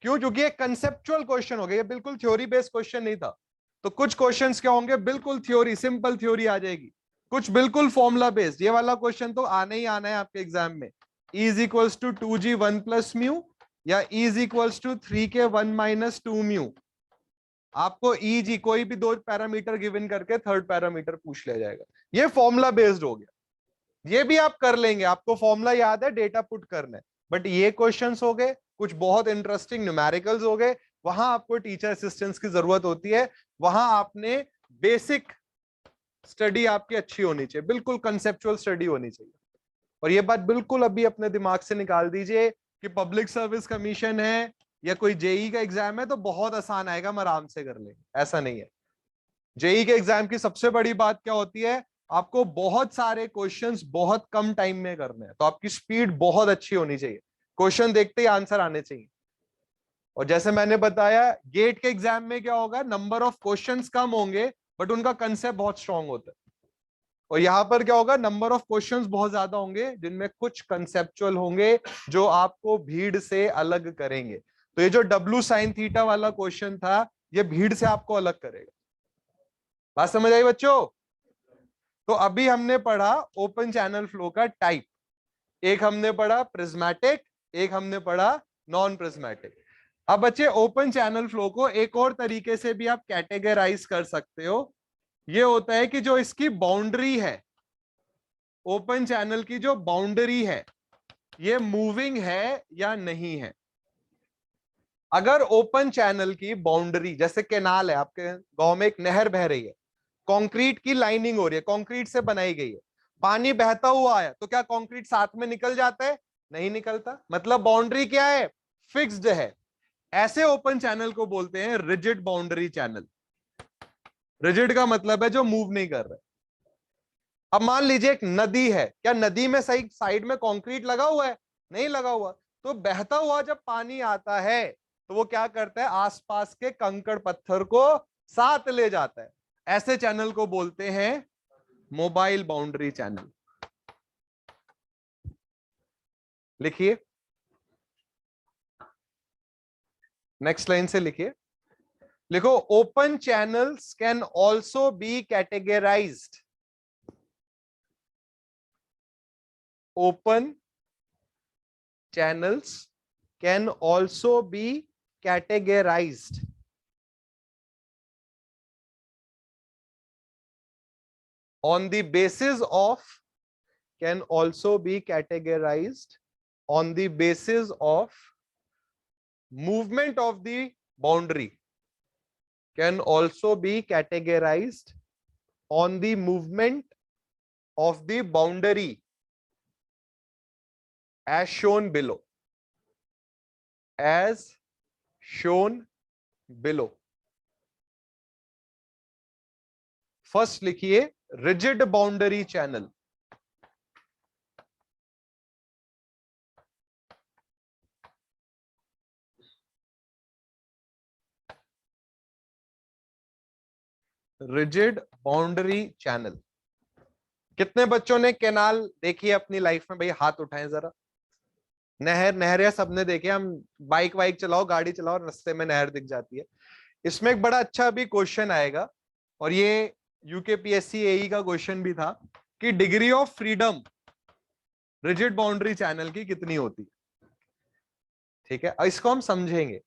क्यों? क्योंकि ये कंसेप्चुअल क्वेश्चन हो गया, ये बिल्कुल थ्योरी बेस्ड क्वेश्चन नहीं था। तो कुछ क्वेश्चंस क्या होंगे, बिल्कुल थ्योरी, सिंपल थ्योरी आ जाएगी, कुछ बिल्कुल फॉर्मूला बेस्ड। ये वाला क्वेश्चन तो आने ही आना है आपके एग्जाम में। E is equals to 2G 1 plus mu, या E is equals to 3K 1 minus 2 म्यू। आपको EG कोई भी दो पैरामीटर गिवन करके थर्ड पैरामीटर पूछ लिया जाएगा, ये फॉर्मूला बेस्ड हो गया। ये भी आप कर लेंगे, आपको फॉर्मूला याद है, डेटा पुट करना है। बट ये क्वेश्चंस हो गए, कुछ बहुत इंटरेस्टिंग न्यूमेरिकल्स हो गए, वहां आपको टीचर असिस्टेंस की जरूरत होती है। वहां आपने बेसिक स्टडी आपकी अच्छी होनी चाहिए, बिल्कुल कंसेप्चुअल स्टडी होनी चाहिए। और ये बात बिल्कुल अभी अपने दिमाग से निकाल दीजिए कि पब्लिक सर्विस कमीशन है या कोई जेई का एग्जाम है तो बहुत आसान आएगा, हम आराम से कर लेंगे, ऐसा नहीं है। जेई के एग्जाम की सबसे बड़ी बात क्या होती है, आपको बहुत सारे क्वेश्चंस बहुत कम टाइम में करने हैं, तो आपकी स्पीड बहुत अच्छी होनी चाहिए, क्वेश्चन देखते ही आंसर आने चाहिए। और जैसे मैंने बताया, गेट के एग्जाम में क्या होगा, नंबर ऑफ क्वेश्चंस कम होंगे बट उनका कंसेप्ट बहुत स्ट्रांग होता है। और यहां पर क्या होगा, नंबर ऑफ क्वेश्चंस बहुत ज्यादा होंगे जिनमें कुछ कंसेप्चुअल होंगे जो आपको भीड़ से अलग करेंगे। तो ये जो W sin θ वाला क्वेश्चन था, ये भीड़ से आपको अलग करेगा। बात समझ आई बच्चों? तो अभी हमने पढ़ा ओपन चैनल फ्लो का टाइप, एक हमने पढ़ा प्रिज्मेटिक, एक हमने पढ़ा नॉन प्रिज्मेटिक। अब बच्चे ओपन चैनल फ्लो को एक और तरीके से भी आप कैटेगराइज कर सकते हो, ये होता है कि जो इसकी बाउंड्री है, ओपन चैनल की जो बाउंड्री है, ये मूविंग है या नहीं है। अगर ओपन चैनल की बाउंड्री, जैसे कैनाल है, आपके गांव में एक नहर बह रही है, कंक्रीट की लाइनिंग हो रही है, कंक्रीट से बनाई गई है, पानी बहता हुआ आया तो क्या कंक्रीट साथ में निकल जाता है? नहीं निकलता, मतलब बाउंड्री क्या है, फिक्स्ड है। ऐसे ओपन चैनल को बोलते हैं रिजिड बाउंड्री चैनल। रिजिड का मतलब है जो मूव नहीं कर रहा। अब मान लीजिए एक नदी है, क्या नदी में सही साइड में कंक्रीट लगा हुआ है? नहीं लगा हुआ। तो बहता हुआ जब पानी आता है तो वो क्या करता है, आसपास के कंकड़ पत्थर को साथ ले जाता है। ऐसे चैनल को बोलते हैं मोबाइल बाउंड्री चैनल। लिखिए, नेक्स्ट लाइन से लिखिए, लिखो open channels can also be categorised, open channels can also be categorized on the basis of, can also be categorized on the basis of movement of the boundary, can also be categorized on the movement of the boundary as shown below, as shown below. First लिखिए rigid boundary channel, rigid boundary channel. कितने बच्चों ने कैनाल देखी है अपनी लाइफ में? भाई हाथ उठाएं जरा। नहर, नहर सबने देखे, हम बाइक वाइक चलाओ, गाड़ी चलाओ, रास्ते में नहर दिख जाती है। इसमें एक बड़ा अच्छा भी क्वेश्चन आएगा, और ये यूकेपीएससी एई का क्वेश्चन भी था, कि degree of freedom rigid boundary channel की कितनी होती है। ठीक है, इसको हम समझेंगे।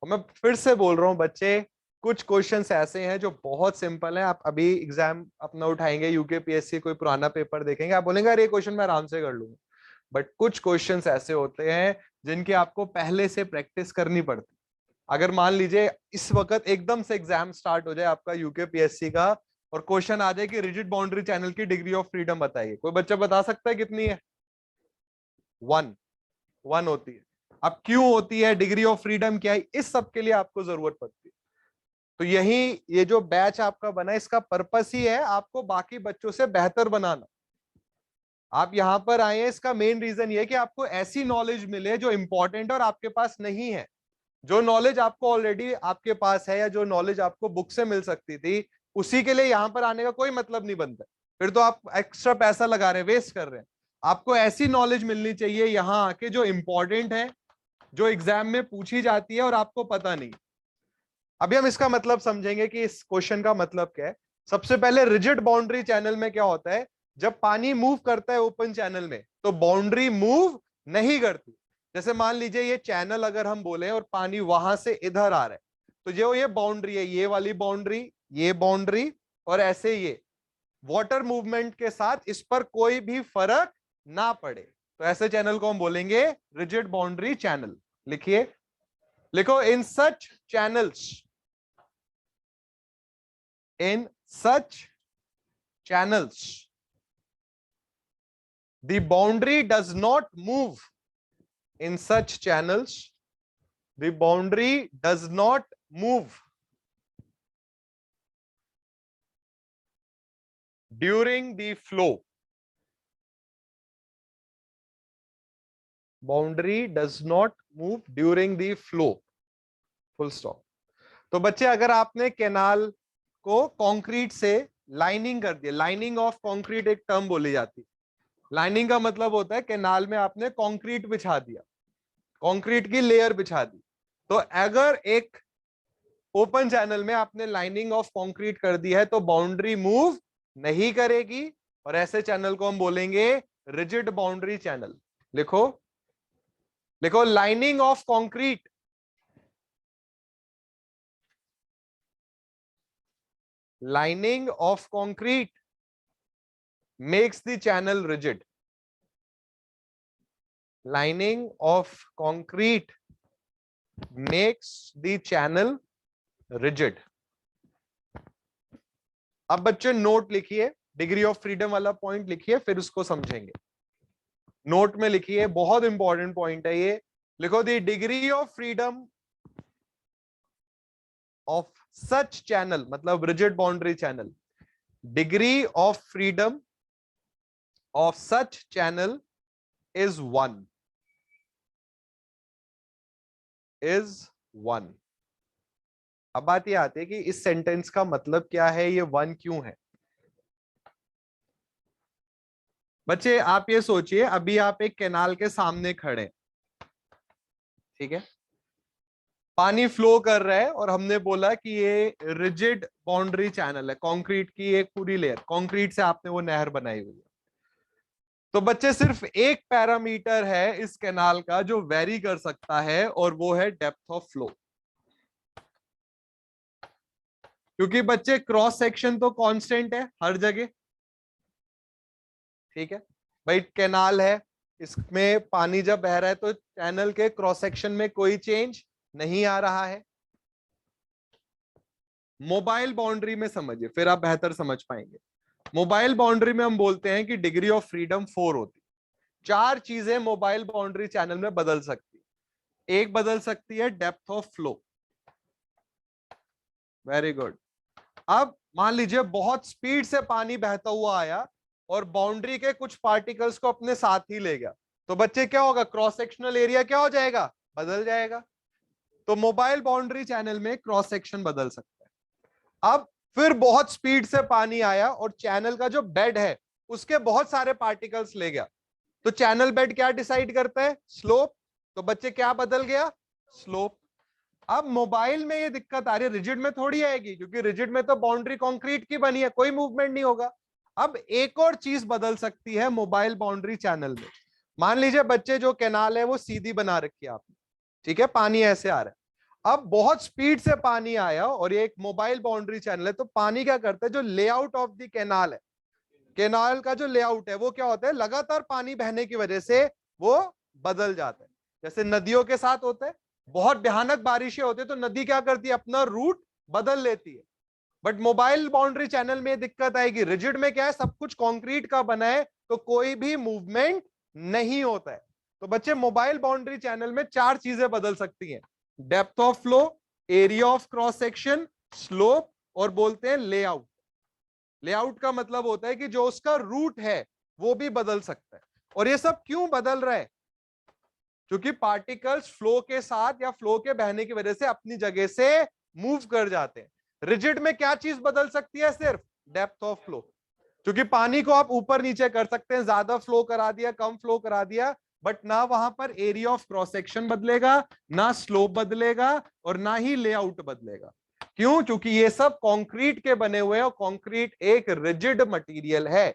और मैं फिर से बोल रहा हूं बच्चे, कुछ क्वेश्चंस ऐसे हैं जो बहुत सिंपल हैं। आप अभी एग्जाम अपना उठाएंगे, यूकेपीएससी कोई पुराना पेपर देखेंगे, आप बोलेंगे अरे ये क्वेश्चन मैं आराम से कर लूंगा। बट कुछ क्वेश्चंस ऐसे होते हैं जिनकी आपको पहले से प्रैक्टिस करनी पड़ती। अगर मान लीजिए इस वक्त एकदम से एग्जाम स्टार्ट हो जाए आपका यूकेपीएससी का, और क्वेश्चन आ जाए कि रिजिड बाउंड्री चैनल की डिग्री ऑफ फ्रीडम बताइए, कोई बच्चा बता सकता है कितनी है? 1 होती है। अब क्यों होती है, डिग्री ऑफ फ्रीडम क्या है, इस सब के लिए आपको जरूरत पड़ती है। तो यही ये जो बैच आपका बना, इसका पर्पस ही है आपको बाकी बच्चों से बेहतर बनाना। आप यहां पर आए हैं, इसका मेन रीजन ये है कि आपको ऐसी नॉलेज मिले जो इंपॉर्टेंट और आपके पास नहीं है। जो नॉलेज आपको ऑलरेडी आपके पास है, या जो नॉलेज आपको बुक से मिल सकती थी, उसी के लिए यहां पर आने का कोई मतलब नहीं बनता। फिर तो आप एक्स्ट्रा पैसा लगा रहे हैं, वेस्ट कर रहे हैं। आपको ऐसी नॉलेज मिलनी चाहिए यहां आके जो इंपॉर्टेंट है, जो एग्जाम में पूछी जाती है और आपको पता नहीं। अभी हम इसका मतलब समझेंगे कि इस क्वेश्चन का मतलब क्या है। सबसे पहले रिजिड बाउंड्री चैनल में क्या होता है, जब पानी मूव करता है ओपन चैनल में तो बाउंड्री मूव नहीं करती। जैसे मान लीजिए ये चैनल अगर हम बोले और पानी वहां से इधर आ रहा है, तो जो ये बाउंड्री है, ये वाली बाउंड्री, ये बाउंड्री, और ऐसे ये वाटर मूवमेंट के साथ इस पर कोई भी फर्क ना पड़े, तो ऐसे चैनल को हम बोलेंगे रिजिड बाउंड्री चैनल। लिखिए, लिखो, इन such channels, in such channels the boundary does not move. In such channels the boundary does not move during the flow. Boundary does not move during the flow, full stop. तो बच्चे, अगर आपने कैनाल को कंक्रीट से लाइनिंग कर दिया, लाइनिंग ऑफ कंक्रीट एक टर्म बोली जाती है। लाइनिंग का मतलब होता है कैनाल में आपने कंक्रीट बिछा दिया, कंक्रीट की लेयर बिछा दी। तो अगर एक ओपन चैनल में आपने लाइनिंग ऑफ कंक्रीट कर दी है तो बाउंड्री मूव नहीं करेगी, और ऐसे चैनल को हम बोलेंगे रिजिड बाउंड्री चैनल। लिखो, लिखो, lining of concrete, lining of concrete makes the channel rigid. Lining of concrete makes the channel rigid. अब बच्चे नोट लिखिए, डिग्री ऑफ फ्रीडम वाला पॉइंट लिखिए, फिर उसको समझेंगे। नोट में लिखिए, बहुत इंपॉर्टेंट पॉइंट है ये। लिखो, the degree of freedom of such channel, मतलब rigid boundary channel, degree of freedom of such channel is 1, is 1। अब बात ये आती है कि इस सेंटेंस का मतलब क्या है, ये 1 क्यों है। बच्चे आप ये सोचिए, अभी आप एक कैनाल के सामने खड़े, ठीक है, पानी फ्लो कर रहा है, और हमने बोला कि ये रिजिड बाउंड्री चैनल है, कंक्रीट की एक पूरी लेयर, कंक्रीट से आपने वो नहर बनाई हुई है। तो बच्चे सिर्फ एक पैरामीटर है इस कैनाल का जो वेरी कर सकता है, और वो है डेप्थ ऑफ फ्लो। क्योंकि बच्चे क्रॉस सेक्शन तो कांस्टेंट है हर जगह, ठीक है भाई। कैनाल है, इसमें पानी जब बह रहा है तो चैनल के क्रॉस सेक्शन में कोई चेंज नहीं आ रहा है। मोबाइल बाउंड्री में समझिए, फिर आप बेहतर समझ पाएंगे। मोबाइल बाउंड्री में हम बोलते हैं कि डिग्री ऑफ फ्रीडम 4 होती। 4 चीजें मोबाइल बाउंड्री चैनल में बदल सकती है। एक बदल सकती है depth of flow, very good. अब मान लीजिए बहुत स्पीड से पानी बहता हुआ आया और बाउंड्री के कुछ पार्टिकल्स को अपने साथ ही ले गया, तो बच्चे क्या होगा, क्रॉस सेक्शनल एरिया क्या हो जाएगा, बदल जाएगा। तो मोबाइल बाउंड्री चैनल में क्रॉस सेक्शन बदल सकता है। अब फिर बहुत स्पीड से पानी आया और चैनल का जो बेड है उसके बहुत सारे पार्टिकल्स ले गया, तो चैनल बेड क्या डिसाइड करता है, स्लोप। तो बच्चे क्या बदल गया, स्लोप। अब मोबाइल में ये दिक्कत आ रही है, रिजिड में थोड़ी आएगी, क्योंकि रिजिड में तो बाउंड्री कंक्रीट की बनी है, कोई मूवमेंट नहीं होगा। अब एक और चीज बदल सकती है मोबाइल बाउंड्री चैनल में। मान लीजिए बच्चे जो कैनाल है वो सीधी बना रखी है आपने, ठीक है, पानी ऐसे आ रहा है। अब बहुत स्पीड से पानी आया और ये एक मोबाइल बाउंड्री चैनल है, तो पानी क्या करता है, जो लेआउट ऑफ द कैनाल है, कैनाल का जो लेआउट है वो क्या होता है, लगातार पानी बहने की वजह से वो बदल जाता है। जैसे नदियों के साथ होता है, बहुत भयानक बारिशें होती है तो नदी क्या करती है, अपना रूट बदल लेती है। बट मोबाइल बाउंड्री चैनल में दिक्कत आएगी, रिजिड में क्या है, सब कुछ कंक्रीट का बना है, तो कोई भी मूवमेंट नहीं होता है। तो बच्चे मोबाइल बाउंड्री चैनल में 4 चीजें बदल सकती हैं, depth of flow, area of cross section, slope, और बोलते हैं लेआउट। लेआउट का मतलब होता है कि जो उसका रूट है वो भी बदल सकता है। और ये सब क्यों बदल रहा है, क्योंकि पार्टिकल्स फ्लो के साथ या फ्लो के बहने की वजह से अपनी जगह से मूव कर जाते हैं। रिजिड में क्या चीज बदल सकती है, सिर्फ डेप्थ ऑफ फ्लो, क्योंकि पानी को आप ऊपर नीचे कर सकते हैं, ज्यादा फ्लो करा दिया, कम फ्लो करा दिया, बट ना वहां पर एरिया ऑफ क्रॉस सेक्शन बदलेगा, ना स्लोप बदलेगा, और ना ही लेआउट बदलेगा। क्यों, क्योंकि ये सब कंक्रीट के बने हुए हैं और कंक्रीट एक रिजिड मटेरियल है।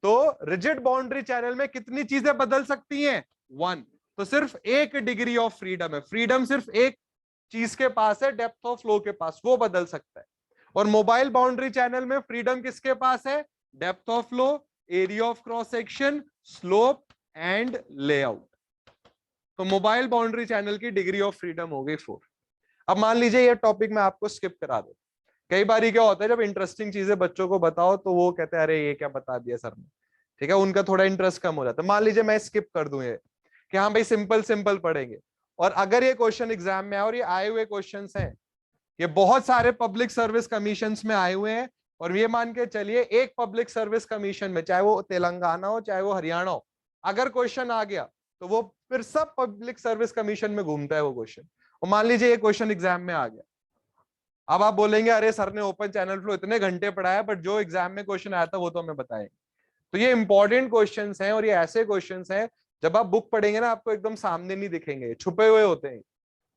तो रिजिड बाउंड्री चैनल में कितनी चीजें बदल सकती हैं, 1। तो सिर्फ एक डिग्री ऑफ फ्रीडम है, फ्रीडम सिर्फ एक चीज के पास है, डेप्थ ऑफ फ्लो के पास, वो बदल सकता है। और मोबाइल बाउंड्री चैनल में फ्रीडम किसके पास है, depth of flow, area of cross section, slope and layout. तो मोबाइल बाउंड्री चैनल की डिग्री ऑफ फ्रीडम हो गई 4। अब मान लीजिए ये टॉपिक मैं आपको स्किप करा दूं। कई बार क्या होता है, जब इंटरेस्टिंग चीजें बच्चों को बताओ तो वो कहते हैं अरे ये क्या बता दिया सर ने, ठीक है, उनका थोड़ा इंटरेस्ट कम हो जाता है। मान लीजिए मैं स्किप कर दूं ये, कि हाँ भाई सिंपल सिंपल पढ़ेंगे, और अगर ये क्वेश्चन एग्जाम में आए, और ये आए हुए क्वेश्चंस हैं, ये बहुत सारे पब्लिक सर्विस कमीशन में आए हुए हैं, और ये मान के चलिए एक पब्लिक सर्विस कमीशन में, चाहे वो तेलंगाना हो चाहे वो हरियाणा हो, अगर क्वेश्चन आ गया तो वो फिर सब पब्लिक सर्विस कमीशन में घूमता है वो क्वेश्चन। और मान लीजिए ये क्वेश्चन एग्जाम में आ गया, अब आप बोलेंगे अरे सर ने ओपन चैनल फ्लो इतने घंटे पढ़ाया, बट जो एग्जाम में क्वेश्चन आया था वो तो हमें बताएंगे। तो ये इंपॉर्टेंट क्वेश्चंस हैं, और ये ऐसे क्वेश्चंस हैं जब आप बुक पढ़ेंगे ना आपको एकदम सामने नहीं दिखेंगे, छुपे हुए होते हैं।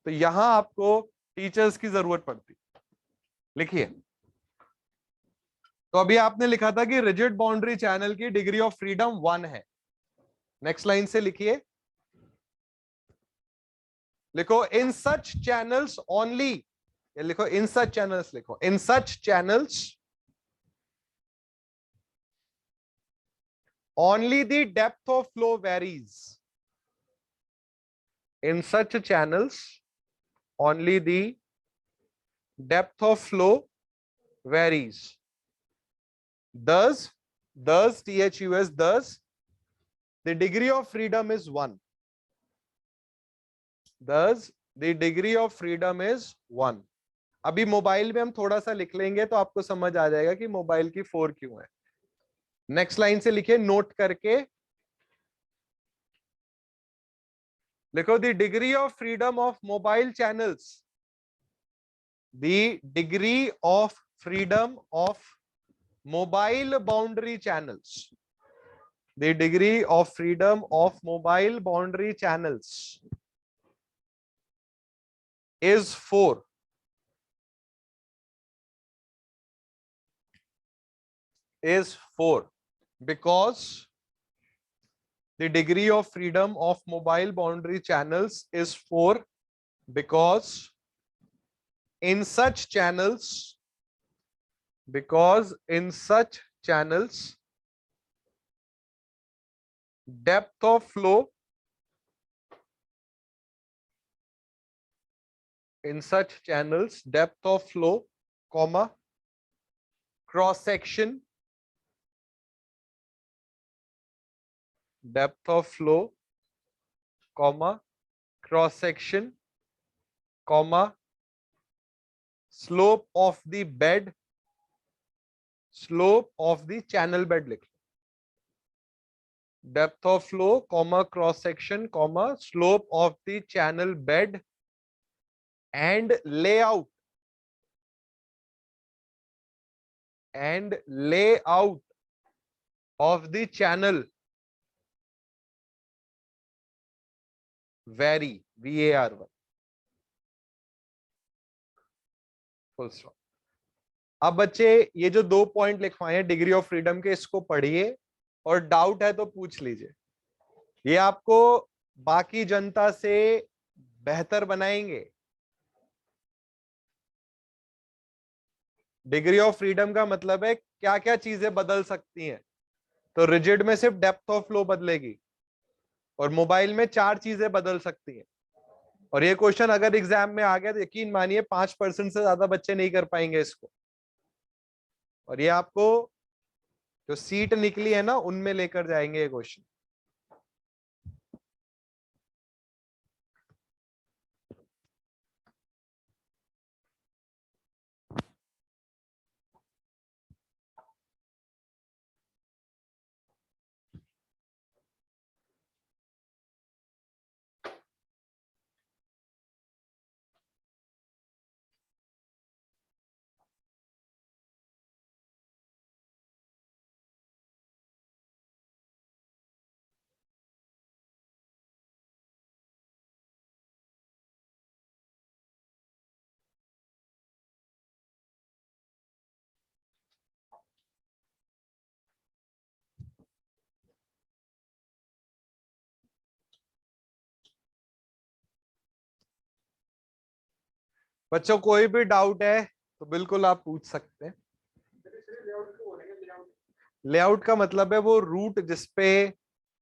तो यहां आपको टीचर्स की जरूरत पड़ती। लिखिए, तो अभी आपने लिखा था कि रिजिड बाउंड्री चैनल की डिग्री ऑफ फ्रीडम 1 है। नेक्स्ट लाइन से लिखिए, लिखो इन सच चैनल्स ओनली, लिखो इन सच चैनल्स, लिखो इन such channels only the depth of flow varies. In such channels only the depth of flow varies. Thus thus the degree of freedom is 1. Thus the degree of freedom is 1. अभी मोबाइल में हम थोड़ा सा लिख लेंगे तो आपको समझ आ जाएगा कि मोबाइल की 4 क्यों है। नेक्स्ट लाइन से लिखिए, नोट करके लिखो, the degree of freedom of mobile channels, the degree of freedom of mobile boundary channels, the degree of freedom of mobile boundary channels is 4. Is 4 because the degree of freedom of mobile boundary channels is 4 because in such channels because in such channels depth of flow comma cross section depth of flow comma cross section comma slope of the channel bed लिख लो depth of flow comma cross section comma slope of the channel bed and layout of the channel vary VAR1 full stop. अब बच्चे ये जो 2 पॉइंट लिखवाए हैं डिग्री ऑफ फ्रीडम के, इसको पढ़िए और डाउट है तो पूछ लीजिए। ये आपको बाकी जनता से बेहतर बनाएंगे। डिग्री ऑफ फ्रीडम का मतलब है क्या क्या चीजें बदल सकती हैं। तो रिजिड में सिर्फ डेप्थ ऑफ फ्लो बदलेगी और मोबाइल में 4 चीजें बदल सकती हैं। और ये क्वेश्चन अगर एग्जाम में आ गया तो यकीन मानिए 5% से ज्यादा बच्चे नहीं कर पाएंगे इसको। और ये आपको जो सीट निकली है ना उनमें लेकर जाएंगे ये क्वेश्चन। बच्चों कोई भी डाउट है तो बिल्कुल आप पूछ सकते हैं। लेआउट का मतलब है वो रूट जिसपे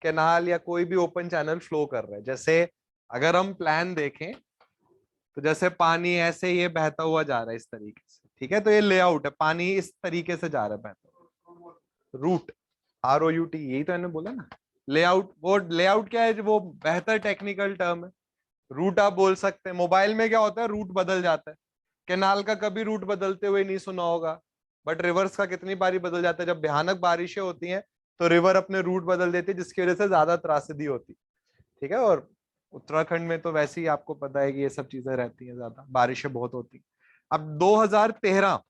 कैनाल या कोई भी ओपन चैनल फ्लो कर रहा है। जैसे अगर हम प्लान देखें तो जैसे पानी ऐसे ये बहता हुआ जा रहा है इस तरीके से, ठीक है, तो ये लेआउट है, पानी इस तरीके से जा रहा है बहता। रूट ROUT यही तो मैंने बोला ना। लेआउट, वो लेआउट क्या है, वो बेहतर टेक्निकल टर्म है। रूट आप बोल सकते हैं। मोबाइल में क्या होता है, रूट बदल जाता है। कैनाल का कभी रूट बदलते हुए नहीं सुना होगा, बट रिवर्स का कितनी बारी बदल जाता है। जब भयानक बारिशें होती हैं तो रिवर अपने रूट बदल देती है, जिसकी वजह से ज्यादा त्रासदी होती, ठीक है। और उत्तराखंड में तो वैसे ही आपको पता है कि ये सब चीजें रहती हैं, ज्यादा बारिशें बहुत होती। अब 2013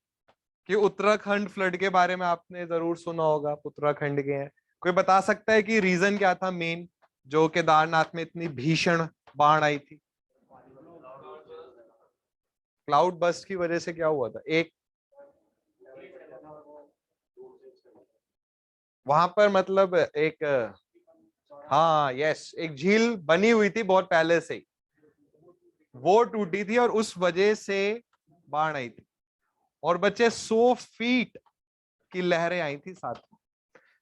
कि उत्तराखंड फ्लड के बारे में आपने जरूर सुना होगा, आप उत्तराखंड के हैं। कोई बता सकता है कि रीजन क्या था मेन, जो केदारनाथ में इतनी भीषण बाढ़ आई थी? क्लाउड बस्ट की वजह से क्या हुआ था? एक वहां पर मतलब एक, हाँ यस, एक झील बनी हुई थी बहुत पहले से ही, वो टूटी थी और उस वजह से बाढ़ आई थी। और बच्चे 100 फीट की लहरें आई थी साथ में।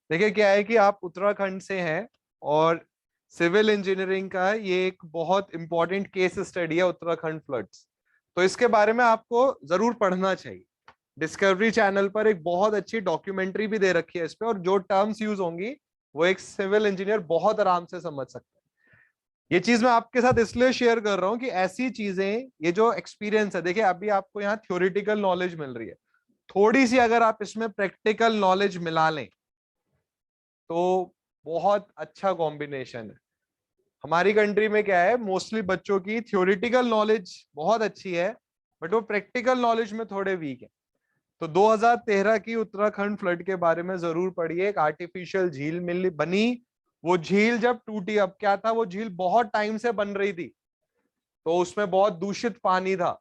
देखिए क्या है कि आप उत्तराखंड से हैं और सिविल इंजीनियरिंग का ये एक बहुत इंपॉर्टेंट केस स्टडी है उत्तराखंड फ्लड्स, तो इसके बारे में आपको जरूर पढ़ना चाहिए। डिस्कवरी चैनल पर एक बहुत अच्छी डॉक्यूमेंट्री भी दे रखी है इस पे, और जो टर्म्स यूज होंगी वो एक सिविल इंजीनियर बहुत आराम से समझ सकता है। ये चीज मैं आपके साथ इसलिए शेयर कर रहा हूं कि ऐसी चीजें, ये जो एक्सपीरियंस है, देखिए अभी आपको यहाँ थ्योरेटिकल नॉलेज मिल रही है, थोड़ी सी अगर आप इसमें प्रैक्टिकल नॉलेज मिला लें तो बहुत अच्छा कॉम्बिनेशन है। हमारी कंट्री में क्या है, मोस्टली बच्चों की थ्योरेटिकल नॉलेज बहुत अच्छी है बट वो प्रैक्टिकल नॉलेज में थोड़े वीक है। तो 2013 की उत्तराखंड फ्लड के बारे में जरूर पढ़िए। एक आर्टिफिशियल झील मिली बनी, वो झील जब टूटी, अब क्या था, वो झील बहुत टाइम से बन रही थी तो उसमें बहुत दूषित पानी था।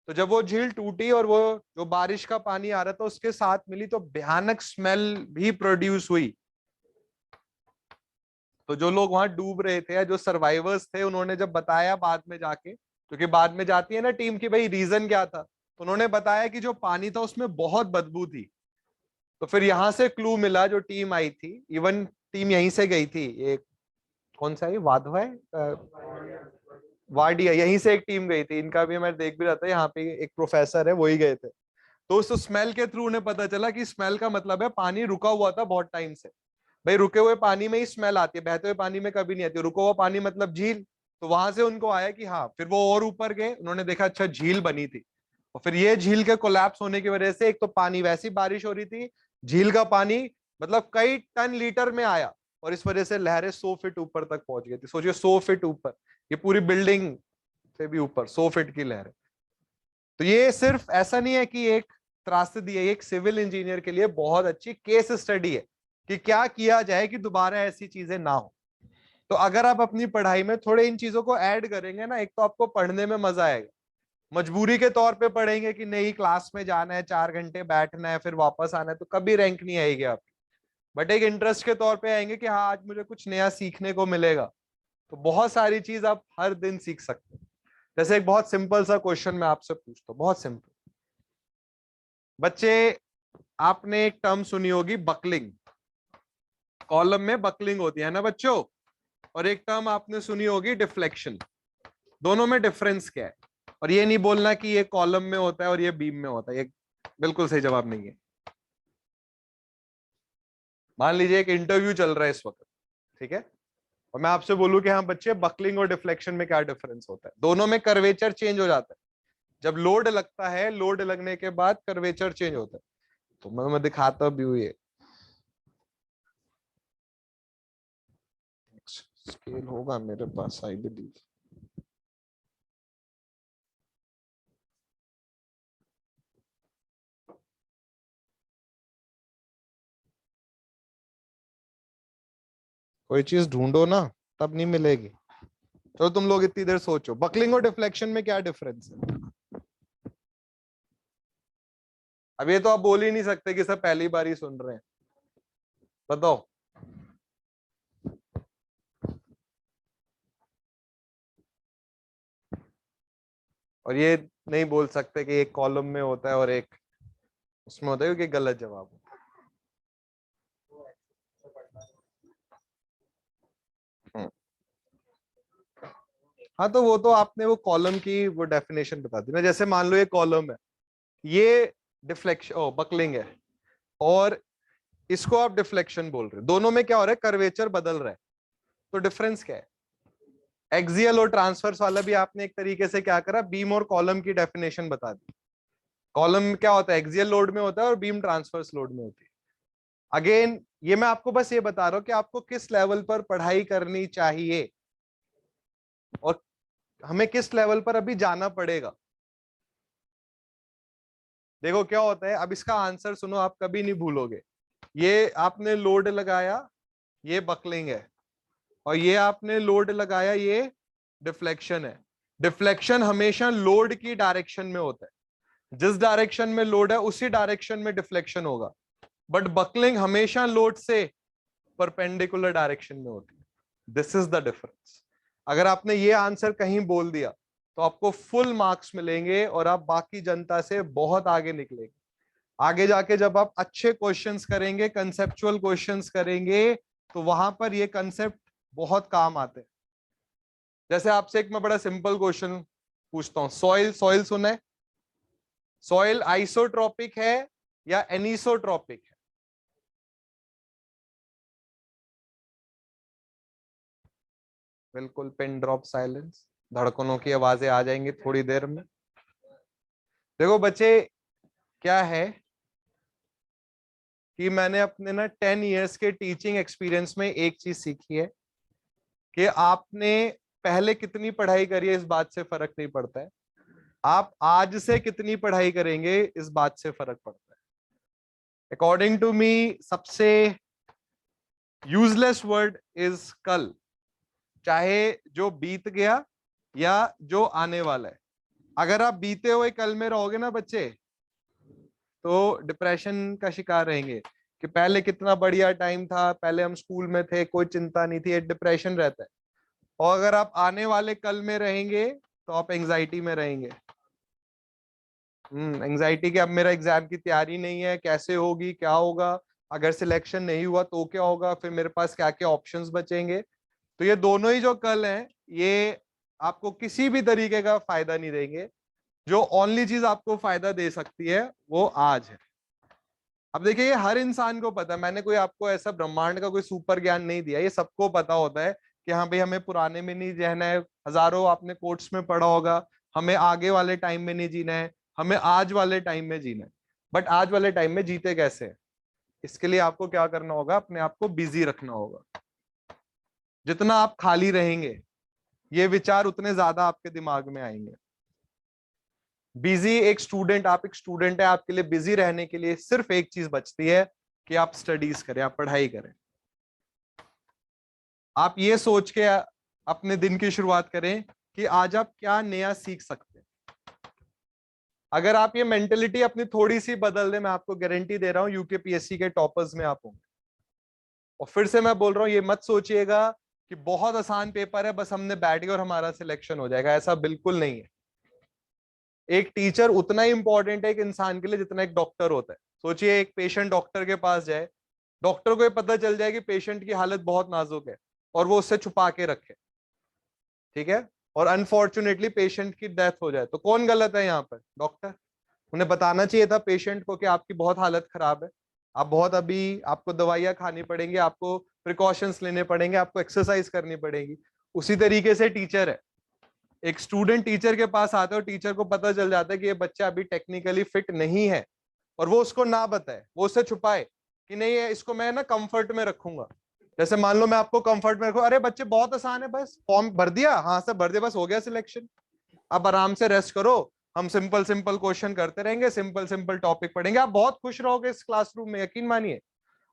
तो जब वो झील टूटी और वो जो बारिश का पानी आ रहा था उसके साथ मिली तो भयानक स्मेल भी प्रोड्यूस हुई। तो जो लोग वहां डूब रहे थे या जो सर्वाइवर्स थे, उन्होंने जब बताया बाद में जाके, क्योंकि बाद में जाती है ना टीम की भाई रीजन क्या था, तो उन्होंने बताया कि जो पानी था उसमें बहुत बदबू थी। तो फिर यहाँ से क्लू मिला, जो टीम आई थी, इवन टीम यहीं से गई थी, ये कौन सा है, वाधवा है, वाडिया, यहीं से एक टीम गई थी, इनका भी मैं देख भी रहा था, यहाँ पे एक प्रोफेसर है, वही गए थे। तो उस स्मेल के थ्रू उन्हें पता चला कि स्मेल का मतलब है पानी रुका हुआ था बहुत टाइम से। भाई रुके हुए पानी में ही स्मेल आती है, बहते हुए पानी में कभी नहीं आती। रुका हुआ पानी मतलब झील। तो वहां से उनको आया कि हाँ, फिर वो और ऊपर गए, उन्होंने देखा अच्छा झील बनी थी। और फिर ये झील के कोलैप्स होने की वजह से, एक तो पानी, वैसी बारिश हो रही थी, झील का पानी मतलब कई टन लीटर में आया, और इस वजह से लहरें 100 फीट ऊपर तक पहुंच गई थी। सोचिए 100 फीट ऊपर, ये पूरी बिल्डिंग से भी ऊपर 100 फीट की लहरें। तो ये सिर्फ ऐसा नहीं है कि एक त्रासदी है, एक सिविल इंजीनियर के लिए बहुत अच्छी केस स्टडी है कि क्या किया जाए कि दोबारा ऐसी चीजें ना हो। तो अगर आप अपनी पढ़ाई में थोड़े इन चीजों को ऐड करेंगे ना, एक तो आपको पढ़ने में मजा आएगा। मजबूरी के तौर पे पढ़ेंगे कि नहीं क्लास में जाना है, 4 घंटे बैठना है, फिर वापस आना है, तो कभी रैंक नहीं आएगी आपकी। बट एक इंटरेस्ट के तौर पे आएंगे कि हाँ आज मुझे कुछ नया सीखने को मिलेगा, तो बहुत सारी चीज आप हर दिन सीख सकते हैं। जैसे एक बहुत सिंपल सा क्वेश्चन मैं आपसे पूछता हूँ, बहुत सिंपल। बच्चे, आपने एक टर्म सुनी होगी बकलिंग, कॉलम में बकलिंग होती है ना बच्चों। और एक टर्म आपने सुनी होगी डिफ्लेक्शन। दोनों में डिफरेंस क्या है? और ये नहीं बोलना कि ये कॉलम में होता है और ये बीम में होता है, ये बिल्कुल सही जवाब नहीं है। मान लीजिए एक इंटरव्यू चल रहा है इस वक्त, ठीक है, और मैं आपसे बोलूं कि हाँ बच्चे, बकलिंग और डिफ्लेक्शन में क्या डिफरेंस होता है? दोनों में कर्वेचर चेंज हो जाता है। जब लोड लगता है, लोड लगने के बाद कर्वेचर चेंज होता है। तो मैं दिखाता भी हूँ, ये स्केल होगा मेरे पास, आई बिलीव। कोई चीज ढूंढो ना, तब नहीं मिलेगी। चलो तुम लोग इतनी देर सोचो, बकलिंग और डिफ्लेक्शन में क्या डिफरेंस है? अब ये तो आप बोल ही नहीं सकते कि सब पहली बार ही सुन रहे हैं, बताओ। और ये नहीं बोल सकते कि एक कॉलम में होता है और एक उसमें होता है, क्योंकि गलत जवाब है। हम्म। हाँ, तो वो तो आपने वो कॉलम की वो डेफिनेशन बता दी ना। जैसे मान लो ये कॉलम है, ये डिफ्लेक्शन ओ बकलिंग है, और इसको आप डिफ्लेक्शन बोल रहे हो। दोनों में क्या हो रहा है? कर्वेचर बदल रहा है। तो डिफरेंस क्या है? एक्सियल और ट्रांसवर्स वाला भी आपने एक तरीके से क्या करा, बीम और कॉलम की डेफिनेशन बता दी। कॉलम क्या होता है? एक्सियल लोड में होता है, और बीम ट्रांसवर्स लोड में होती है। अगेन ये मैं आपको बस ये बता रहा हूं कि आपको किस लेवल पर पढ़ाई करनी चाहिए, और हमें किस लेवल पर अभी जाना पड़ेगा। देखो क्या होता है, अब इसका आंसर सुनो, आप कभी नहीं भूलोगे। ये आपने लोड लगाया, ये बकलिंग है, और ये आपने लोड लगाया, ये डिफ्लेक्शन है। डिफ्लेक्शन हमेशा लोड की डायरेक्शन में होता है। जिस डायरेक्शन में लोड है उसी डायरेक्शन में डिफ्लेक्शन होगा। बट बकलिंग हमेशा लोड से परपेंडिकुलर डायरेक्शन में होती है। This is the difference. अगर आपने ये आंसर कहीं बोल दिया तो आपको फुल मार्क्स मिलेंगे, और आप बाकी जनता से बहुत आगे निकलेंगे। आगे जाके जब आप अच्छे क्वेश्चंस करेंगे, कंसेप्चुअल क्वेश्चंस करेंगे, तो वहां पर ये कंसेप्ट बहुत काम आते हैं। जैसे आपसे एक मैं बड़ा सिंपल क्वेश्चन पूछता हूं, सॉइल, सॉइल सुना है? सॉइल आइसोट्रॉपिक है या एनिसोट्रॉपिक है? बिल्कुल पिन ड्रॉप साइलेंस, धड़कनों की आवाजें आ जाएंगी थोड़ी देर में। देखो बच्चे, क्या है कि मैंने अपने ना 10 इयर्स के टीचिंग एक्सपीरियंस में एक चीज सीखी है कि आपने पहले कितनी पढ़ाई करी है इस बात से फर्क नहीं पड़ता है, आप आज से कितनी पढ़ाई करेंगे इस बात से फर्क पड़ता है। अकॉर्डिंग टू मी, सबसे यूजलेस वर्ड इज कल। चाहे जो बीत गया या जो आने वाला है। अगर आप बीते हुए कल में रहोगे ना बच्चे, तो डिप्रेशन का शिकार रहेंगे कि पहले कितना बढ़िया टाइम था, पहले हम स्कूल में थे, कोई चिंता नहीं थी, एक डिप्रेशन रहता है। और अगर आप आने वाले कल में रहेंगे तो आप एंजाइटी में रहेंगे। एंजाइटी कि अब मेरा एग्जाम की तैयारी नहीं है, कैसे होगी, क्या होगा, अगर सिलेक्शन नहीं हुआ तो क्या होगा, फिर मेरे पास क्या क्या ऑप्शंस बचेंगे। तो ये दोनों ही जो कल हैं, ये आपको किसी भी तरीके का फायदा नहीं देंगे। जो ओनली चीज आपको फायदा दे सकती है वो आज है। अब देखिए, ये हर इंसान को पता है, मैंने कोई आपको ऐसा ब्रह्मांड का कोई सुपर ज्ञान नहीं दिया, ये सबको पता होता है कि हाँ भाई हमें पुराने में नहीं रहना है। हजारों आपने कोट्स में पढ़ा होगा, हमें आगे वाले टाइम में नहीं जीना है, हमें आज वाले टाइम में जीना है। बट आज वाले टाइम में जीते कैसे हैं? इसके लिए आपको क्या करना होगा, अपने आप को बिजी रखना होगा। जितना आप खाली रहेंगे, ये विचार उतने ज्यादा आपके दिमाग में आएंगे। बिजी एक स्टूडेंट, आप एक स्टूडेंट है, आपके लिए बिजी रहने के लिए सिर्फ एक चीज बचती है कि आप स्टडीज करें, आप पढ़ाई करें। आप ये सोच के अपने दिन की शुरुआत करें कि आज आप क्या नया सीख सकते हैं। अगर आप ये मेंटेलिटी अपनी थोड़ी सी बदल दें, मैं आपको गारंटी दे रहा हूं यूकेपीएससी के टॉपर्स में आप होंगे। और फिर से मैं बोल रहा हूं, ये मत सोचिएगा कि बहुत आसान पेपर है, बस हमने बैठ गए और हमारा सिलेक्शन हो जाएगा। ऐसा बिल्कुल नहीं है। एक टीचर उतना ही इंपॉर्टेंट है एक इंसान के लिए जितना एक डॉक्टर होता है। सोचिए, एक पेशेंट डॉक्टर के पास जाए, डॉक्टर को ये पता चल जाए कि पेशेंट की हालत बहुत नाजुक है और वो उससे छुपा के रखे, ठीक है, और अनफॉर्चुनेटली पेशेंट की डेथ हो जाए, तो कौन गलत है यहाँ पर? डॉक्टर। उन्हें बताना चाहिए था पेशेंट को कि आपकी बहुत हालत खराब है, आप बहुत अभी आपको दवाइयां खानी पड़ेंगी, आपको प्रिकॉशंस लेने पड़ेंगे, आपको एक्सरसाइज करनी पड़ेगी। उसी तरीके से टीचर है, एक स्टूडेंट टीचर के पास आता है और टीचर को पता चल जाता है कि ये बच्चा अभी टेक्निकली फिट नहीं है, और वो उसको ना बताए, वो उससे छुपाए कि नहीं है, इसको मैं ना कंफर्ट में रखूंगा। जैसे मान लो मैं आपको कंफर्ट में रखूं, अरे बच्चे बहुत आसान है, बस फॉर्म भर दिया, हाँ सब भर दिया, बस हो गया सिलेक्शन, अब आराम से रेस्ट करो, हम सिंपल सिंपल क्वेश्चन करते रहेंगे, सिंपल सिंपल टॉपिक पढ़ेंगे, आप बहुत खुश रहोगे इस क्लासरूम में, यकीन मानिए।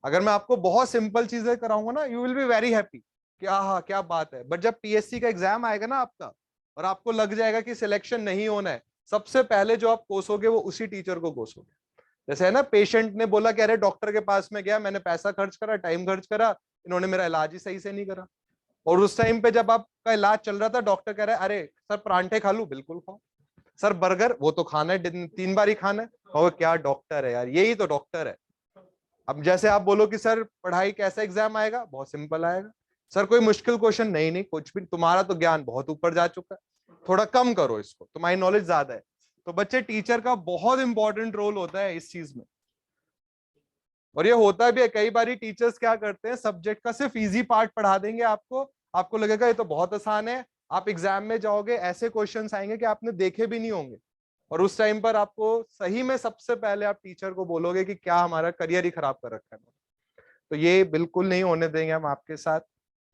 अगर मैं आपको बहुत सिंपल चीजें कराऊंगा ना, you will be very happy कि हाँ क्या बात है। बट जब पीएससी का एग्जाम आएगा ना आपका, और आपको लग जाएगा कि सिलेक्शन नहीं होना है, सबसे पहले जो आप कोसोगे वो उसी टीचर को कोसोगे। जैसे है ना, पेशेंट ने बोला कि अरे डॉक्टर के पास में गया, मैंने पैसा खर्च करा, टाइम खर्च करा, इन्होंने मेरा इलाज ही सही से नहीं करा। और उस टाइम पे जब आपका इलाज चल रहा था, डॉक्टर कह रहा है अरे सर परांठे खा लूं, बिल्कुल खाओ, सर बर्गर, वो तो खाना है, 3 बार ही खाना है। और क्या डॉक्टर है यार, यही तो डॉक्टर है। अब जैसे आप बोलो कि सर पढ़ाई कैसा एग्जाम आएगा, बहुत सिंपल आएगा। सर कोई मुश्किल क्वेश्चन, नहीं नहीं कुछ भी, तुम्हारा तो ज्ञान बहुत ऊपर जा चुका है, थोड़ा कम करो इसको, तुम्हारी नॉलेज ज्यादा है। तो बच्चे, टीचर का बहुत इंपॉर्टेंट रोल होता है इस चीज में। और ये होता भी है, कई बार टीचर्स क्या करते हैं, सब्जेक्ट का सिर्फ इजी पार्ट पढ़ा देंगे आपको, आपको लगेगा ये तो बहुत आसान है, आप एग्जाम में जाओगे, ऐसे क्वेश्चंस आएंगे कि आपने देखे भी नहीं होंगे, और उस टाइम पर आपको सही में सबसे पहले आप टीचर को बोलोगे कि क्या हमारा करियर ही खराब कर रखा है। तो ये बिल्कुल नहीं होने देंगे हम आपके साथ।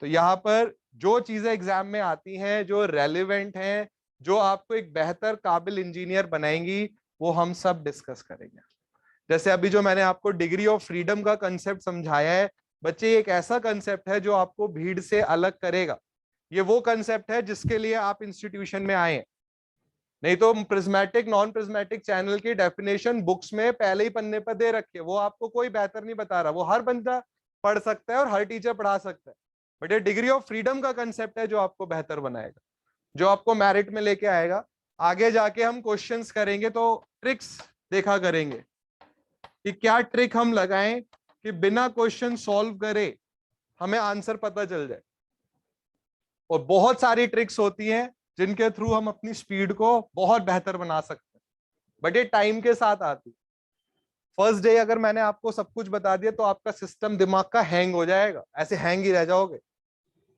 तो यहाँ पर जो चीजें एग्जाम में आती हैं, जो रेलिवेंट हैं, जो आपको एक बेहतर काबिल इंजीनियर बनाएंगी, वो हम सब डिस्कस करेंगे। जैसे अभी जो मैंने आपको डिग्री ऑफ फ्रीडम का कंसेप्ट समझाया है, बच्चे एक ऐसा कंसेप्ट है जो आपको भीड़ से अलग करेगा। ये वो कंसेप्ट है जिसके लिए आप इंस्टीट्यूशन में आए हैं। नहीं तो प्रिज्मेटिक नॉन प्रिज्मेटिक चैनल की डेफिनेशन बुक्स में पहले ही पन्ने पर दे रखी है, वो आपको कोई बेहतर नहीं बता रहा, वो हर बंदा पढ़ सकता है और हर टीचर पढ़ा सकता है। बट ये डिग्री ऑफ फ्रीडम का कंसेप्ट है जो आपको बेहतर बनाएगा, जो आपको मेरिट में लेके आएगा। आगे जाके हम क्वेश्चंस करेंगे तो ट्रिक्स देखा करेंगे कि क्या ट्रिक हम लगाएं कि बिना क्वेश्चन सॉल्व करे हमें आंसर पता चल जाए। और बहुत सारी ट्रिक्स होती हैं जिनके थ्रू हम अपनी स्पीड को बहुत बेहतर बना सकते हैं, बट ये टाइम के साथ आती। फर्स्ट डे अगर मैंने आपको सब कुछ बता दिया तो आपका सिस्टम दिमाग का हैंग हो जाएगा, ऐसे हैंग ही रह जाओगे।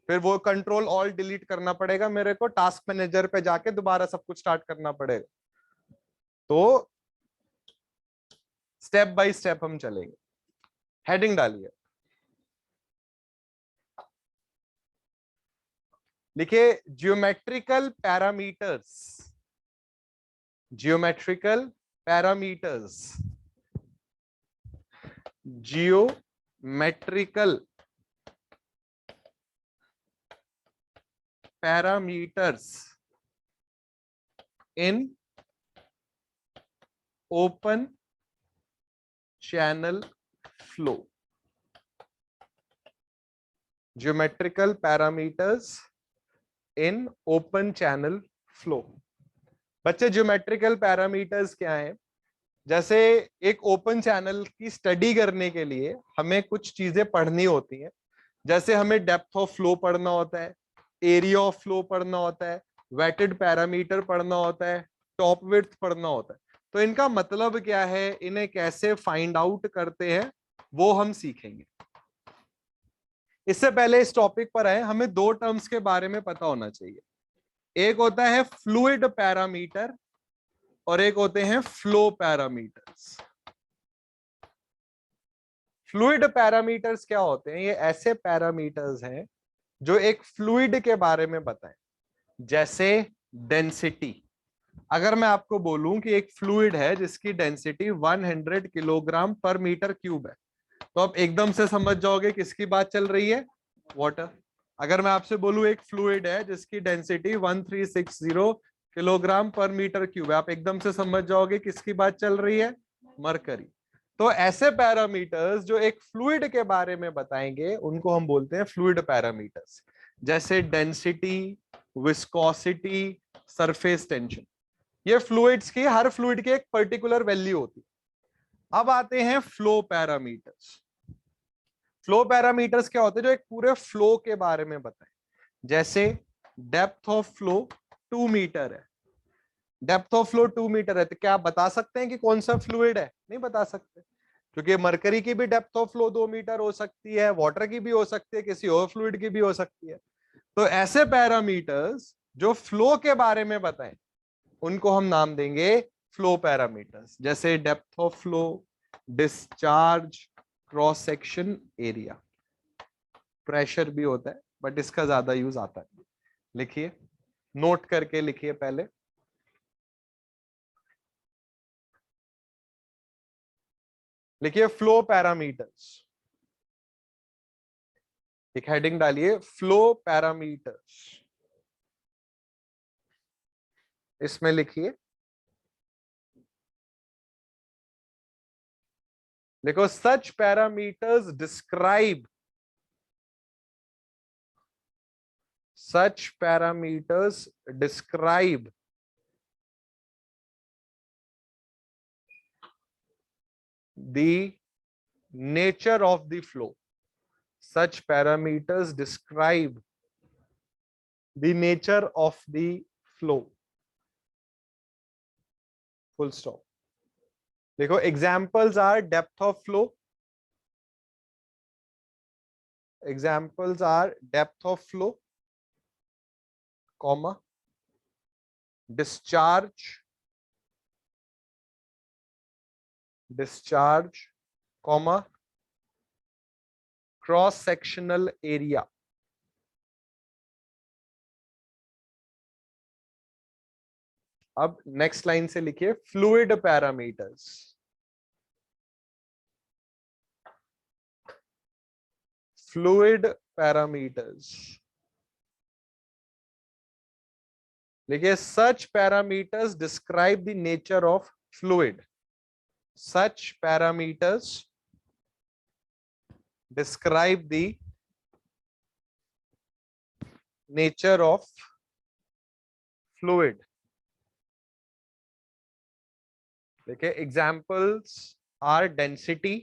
फिर वो कंट्रोल ऑल डिलीट करना पड़ेगा मेरे को, टास्क मैनेजर पे जाके दोबारा सब कुछ स्टार्ट करना पड़ेगा। तो स्टेप बाय स्टेप हम चलेंगे। हेडिंग डालिए, लिखिए geometrical parameters. Geometrical parameters, geometrical parameters in open channel flow. geometrical parameters in open channel flow। बच्चे ज्योमेट्रिकल पैरामीटर्स क्या हैं? जैसे एक ओपन चैनल की स्टडी करने के लिए हमें कुछ चीजें पढ़नी होती हैं। जैसे हमें डेप्थ ऑफ फ्लो पढ़ना होता है, एरिया ऑफ फ्लो पढ़ना होता है, वेटेड पैरामीटर पढ़ना होता है, टॉप विड्थ पढ़ना होता है। तो इनका मतलब क्या है, इन्हें कैसे फाइंड आउट करते हैं, वो हम सीखेंगे। इससे पहले इस टॉपिक पर आए, हमें दो टर्म्स के बारे में पता होना चाहिए। एक होता है फ्लूइड पैरामीटर और एक होते हैं फ्लो पैरामीटर्स। फ्लूइड पैरामीटर्स क्या होते हैं? ये ऐसे पैरामीटर्स हैं जो एक फ्लूइड के बारे में बताएं। जैसे डेंसिटी, अगर मैं आपको बोलूं कि एक फ्लूइड है जिसकी डेंसिटी 100 किलोग्राम पर मीटर क्यूब है, तो आप एकदम से समझ जाओगे किसकी बात चल रही है, वाटर। अगर मैं आपसे बोलूं एक फ्लूइड है जिसकी डेंसिटी 1360 किलोग्राम पर मीटर क्यूब है, आप एकदम से समझ जाओगे किसकी बात चल रही है, मरकरी। तो ऐसे पैरामीटर्स जो एक फ्लूइड के बारे में बताएंगे उनको हम बोलते हैं फ्लूइड पैरामीटर्स। जैसे डेंसिटी, विस्कोसिटी, सरफेस टेंशन। ये फ्लूइड्स की, हर फ्लूइड की एक पर्टिकुलर वैल्यू होती है। अब आते हैं फ्लो पैरामीटर्स। फ्लो पैरामीटर्स क्या होते हैं? जो एक पूरे फ्लो के बारे में बताएं। जैसे डेप्थ ऑफ फ्लो 2 मीटर है, डेप्थ ऑफ फ्लो 2 मीटर है, तो क्या आप बता सकते हैं कि कौन सा फ्लूइड है? नहीं बता सकते, क्योंकि मरकरी की भी डेप्थ ऑफ फ्लो 2 मीटर हो सकती है, वाटर की भी हो सकती है, किसी और फ्लूइड की भी हो सकती है। तो ऐसे पैरामीटर्स जो फ्लो के बारे में बताएं उनको हम नाम देंगे फ्लो पैरामीटर्स। जैसे depth of flow, discharge, cross section area. Pressure भी होता है बट इसका ज्यादा यूज आता है। लिखिए, नोट करके लिखिए पहले। लिखिए फ्लो पैरामीटर्स, एक हेडिंग डालिए फ्लो पैरामीटर्स। इसमें लिखिए, देखो, such parameters describe, such parameters describe the nature of the flow. Such parameters describe the nature of the flow. Full stop. देखो, examples are depth of flow. Examples are depth of flow, comma, discharge, comma, cross sectional area. अब नेक्स्ट लाइन से लिखिए फ्लूइड पैरामीटर्स। फ्लूइड पैरामीटर्स लिखिए, such parameters describe the nature of fluid. Such parameters describe the nature of fluid. देखिए, examples are density,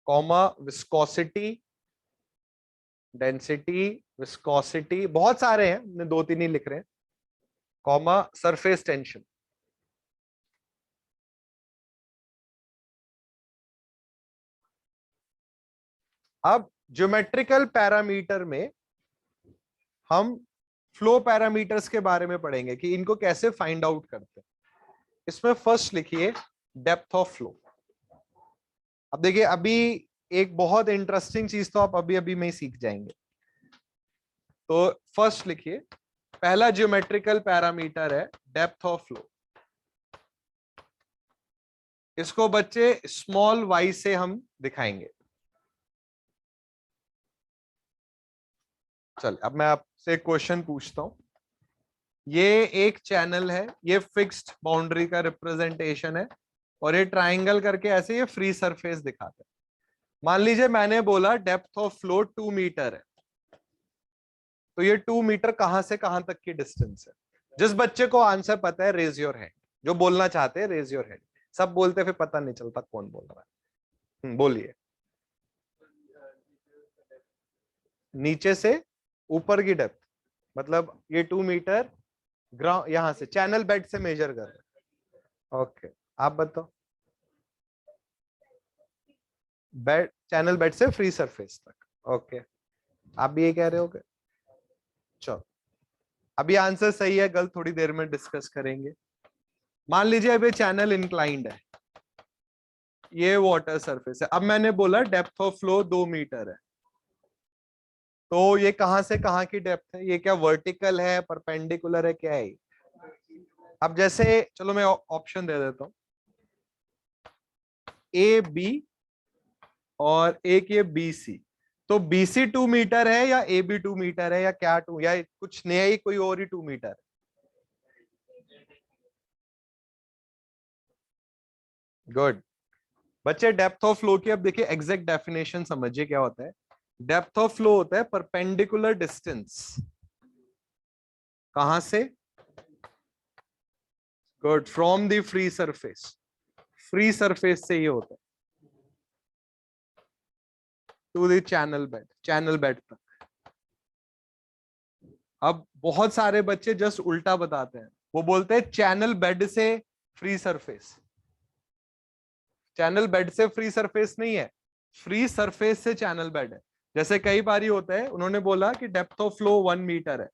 comma, viscosity, density, viscosity, बहुत सारे हैं, हमने 2-3 ही लिख रहे हैं, कॉमा, सरफेस टेंशन। अब ज्योमेट्रिकल पैरामीटर में हम फ्लो पैरामीटर्स के बारे में पढ़ेंगे कि इनको कैसे फाइंड आउट करते हैं। इसमें फर्स्ट लिखिए डेप्थ ऑफ फ्लो। अब देखिए, अभी एक बहुत इंटरेस्टिंग चीज तो आप अभी अभी में ही सीख जाएंगे। तो फर्स्ट लिखिए, पहला ज्योमेट्रिकल पैरामीटर है डेप्थ ऑफ फ्लो। इसको बच्चे स्मॉल वाई से हम दिखाएंगे। चल, अब मैं आपसे क्वेश्चन पूछता हूं। ये एक चैनल है, ये फिक्स्ड बाउंड्री का रिप्रेजेंटेशन है, और ये ट्राइंगल करके ऐसे ये फ्री सरफेस दिखाता है। मान लीजिए मैंने बोला डेप्थ ऑफ फ्लो 2 मीटर है। तो ये 2 मीटर कहां से कहां तक की डिस्टेंस है? जिस बच्चे को आंसर पता है रेज योर हैंड, जो बोलना चाहते हैं रेज योर हैंड। सब बोलते फिर पता नहीं चलता कौन बोल रहा है। बोलिए। नीचे से ऊपर की डेप्थ, मतलब ये 2 मीटर ग्राउंड यहां से चैनल बेड से मेजर कर रहे हैं। ओके, आप बताओ। बेड, चैनल बेड से फ्री सरफेस तक। ओके, आप भी ये कह रहे हो? चलो, अभी आंसर सही है गलत थोड़ी देर में डिस्कस करेंगे। मान लीजिए अब ये चैनल इंक्लाइंड है, ये वाटर सरफेस है। अब मैंने बोला डेप्थ ऑफ फ्लो 2 मीटर है, तो ये कहां से कहां की डेप्थ है? ये क्या वर्टिकल है, परपेंडिकुलर है, क्या है? अब जैसे चलो मैं ऑप्शन दे देता हूं, ए बी और एक ये बी सी। तो बीसी 2 मीटर है या ए बी 2 मीटर है, या क्या टू, या कुछ नया ही कोई और ही 2 मीटर? गुड बच्चे, डेप्थ ऑफ फ्लो की अब देखिए एग्जैक्ट डेफिनेशन समझिए क्या होता है। डेप्थ ऑफ फ्लो होता है परपेंडिकुलर डिस्टेंस, कहां से? Good, from the free surface. Free surface से ये होता है to the channel bed, channel bed तक। अब बहुत सारे बच्चे जस्ट उल्टा बताते हैं, वो बोलते हैं चैनल बेड से फ्री सरफेस। चैनल बेड से फ्री सरफेस नहीं है, फ्री सरफेस से चैनल बेड है। जैसे कई बार ही होता है, उन्होंने बोला कि डेप्थ ऑफ फ्लो 1 मीटर है,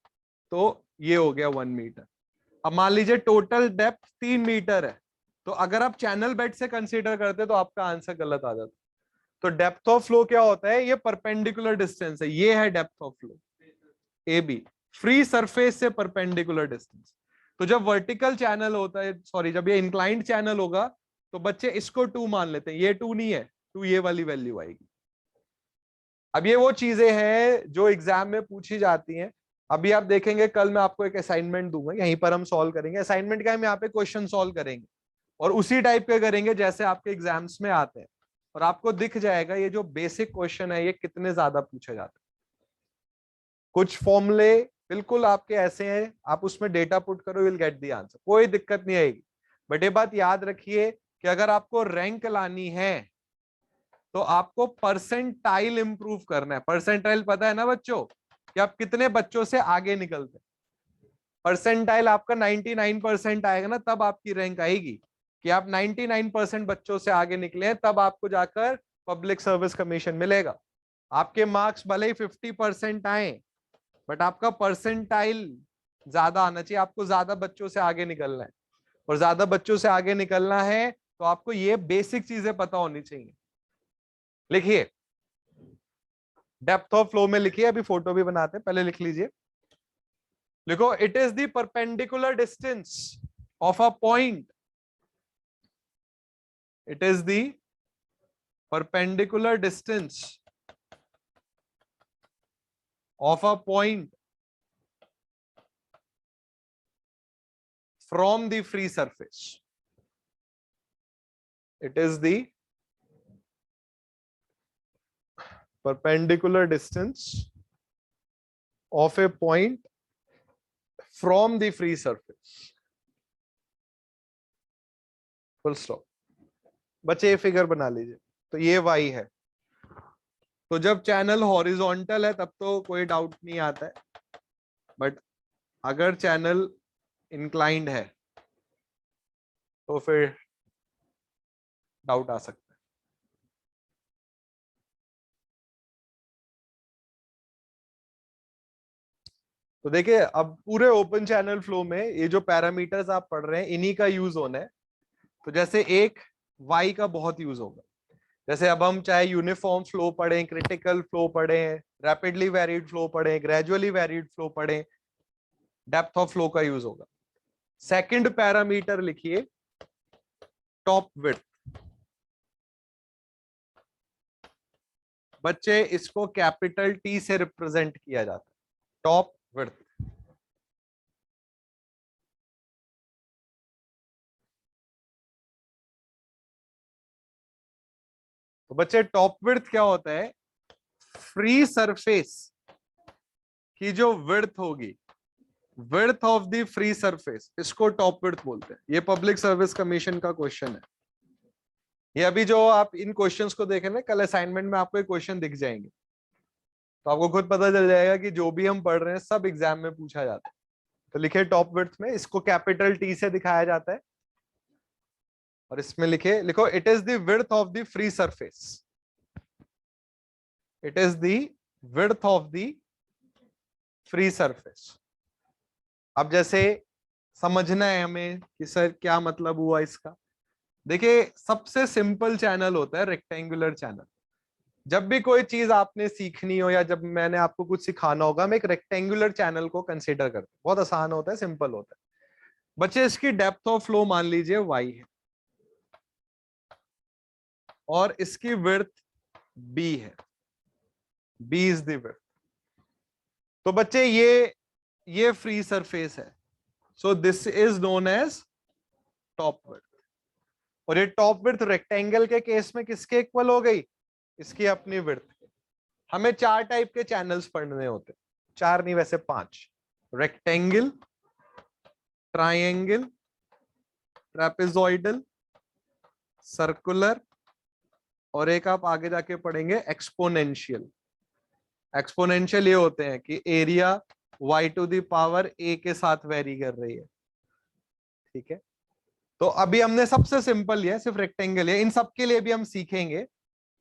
तो ये हो गया 1 मीटर। अब मान लीजिए टोटल डेप्थ 3 मीटर है, तो अगर आप चैनल बेड से कंसीडर करते तो आपका आंसर गलत आ जाता। तो डेप्थ ऑफ फ्लो क्या होता है? ये परपेंडिकुलर डिस्टेंस है, ये है depth of flow A B, free surface से परपेंडिकुलर डिस्टेंस। तो जब वर्टिकल चैनल होता है, सॉरी, जब ये इंक्लाइंड चैनल होगा तो बच्चे इसको 2 मान लेते हैं, ये 2 नहीं है, 2 ये वाली वैल्यू आएगी। अब ये वो चीजें हैं जो एग्जाम में पूछी जाती हैं। अभी आप देखेंगे, कल मैं आपको एक असाइनमेंट दूंगा, यहीं पर हम सॉल्व करेंगे। असाइनमेंट का हम यहाँ पे क्वेश्चन सॉल्व करेंगे और उसी टाइप के करेंगे जैसे आपके एग्जाम्स में आते हैं, और आपको दिख जाएगा ये जो बेसिक क्वेश्चन है ये कितने ज्यादा पूछे जाते हैं। कुछ फॉर्मूले बिल्कुल आपके ऐसे हैं, आप उसमें डेटा पुट करो, विल गेट द आंसर, कोई दिक्कत नहीं आएगी। बट ये बात याद रखिए कि अगर आपको रैंक लानी है तो आपको परसेंटाइल इंप्रूव करना है। परसेंटाइल पता है ना बच्चों, कि आप कितने बच्चों से आगे निकलते हैं। परसेंटाइल आपका 99% आएगा ना, तब आपकी रैंक आएगी, कि आप 99% बच्चों से आगे निकले हैं, तब आपको जाकर पब्लिक सर्विस कमीशन मिलेगा। आपके मार्क्स भले ही 50% आए, बट आपका परसेंटाइल ज्यादा आना चाहिए, आपको ज्यादा बच्चों से आगे निकलना है। और ज्यादा बच्चों से आगे निकलना है तो आपको ये बेसिक चीजें पता होनी चाहिए। लिखिए, डेप्थ ऑफ फ्लो में लिखिए, अभी फोटो भी बनाते हैं, पहले लिख लीजिए। लिखो, it is the perpendicular distance of a point, it is the perpendicular distance of a point from the free surface. It is the perpendicular distance of a point from the free surface. Full stop. बच्चे ये फिगर बना लीजिए, तो ये y है। तो जब चैनल हॉरिजॉन्टल है तब तो कोई डाउट नहीं आता है, बट अगर चैनल इंक्लाइंड है तो फिर डाउट आ सकता है। तो देखिए, अब पूरे ओपन चैनल फ्लो में ये जो पैरामीटर्स आप पढ़ रहे हैं इन्हीं का यूज होना है। तो जैसे एक y का बहुत यूज होगा, जैसे अब हम चाहे यूनिफॉर्म फ्लो पढ़ें, क्रिटिकल फ्लो पढ़ें, रैपिडली वेरिड फ्लो पढ़ें, ग्रेजुअली वेरिड फ्लो पढ़ें, डेप्थ ऑफ फ्लो का यूज होगा। सेकंड पैरामीटर लिखिए, टॉप विड्थ। बच्चे इसको कैपिटल टी से रिप्रेजेंट किया जाता है, टॉप विड्थ। तो बच्चे टॉप विड्थ क्या होता है? फ्री सरफेस की जो विड्थ होगी, width of the free surface, इसको टॉप विड्थ बोलते हैं। ये पब्लिक सर्विस कमीशन का क्वेश्चन है। ये अभी जो आप इन क्वेश्चंस को देखें ना, कल असाइनमेंट में आपको एक क्वेश्चन दिख जाएंगे, तो आपको खुद पता चल जाएगा कि जो भी हम पढ़ रहे हैं सब एग्जाम में पूछा जाता है। तो लिखे टॉप विड्थ में, इसको कैपिटल टी से दिखाया जाता है, और इसमें लिखो it is the width of the free surface, it is the width of the free surface. अब जैसे समझना है हमें कि सर क्या मतलब हुआ इसका। देखिए, सबसे सिंपल चैनल होता है रेक्टेंगुलर चैनल। जब भी कोई चीज आपने सीखनी हो या जब मैंने आपको कुछ सिखाना होगा, हम एक रेक्टेंगुलर चैनल को कंसीडर करते हैं। बहुत आसान होता है, सिंपल होता है। बच्चे, इसकी डेप्थ ऑफ फ्लो मान लीजिए y है और इसकी विड्थ b है, b इज द विड्थ। तो बच्चे ये फ्री सरफेस है, so this is known as top width. और ये टॉप विड्थ रेक्टेंगल के केस में किसके इक्वल हो गई? इसकी अपनी विड्थ। हमें 4 टाइप के चैनल्स पढ़ने होते, 4 नहीं वैसे 5। रेक्टेंगल, ट्राइंगल, ट्रेपेजॉइडल, सर्कुलर, और एक आप आगे जाके पढ़ेंगे एक्सपोनेंशियल। एक्सपोनेंशियल ये होते हैं कि area y to the power a के साथ वेरी कर रही है। ठीक है, तो अभी हमने सबसे सिंपल लिया, सिर्फ रेक्टेंगल है। इन सब के लिए भी हम सीखेंगे,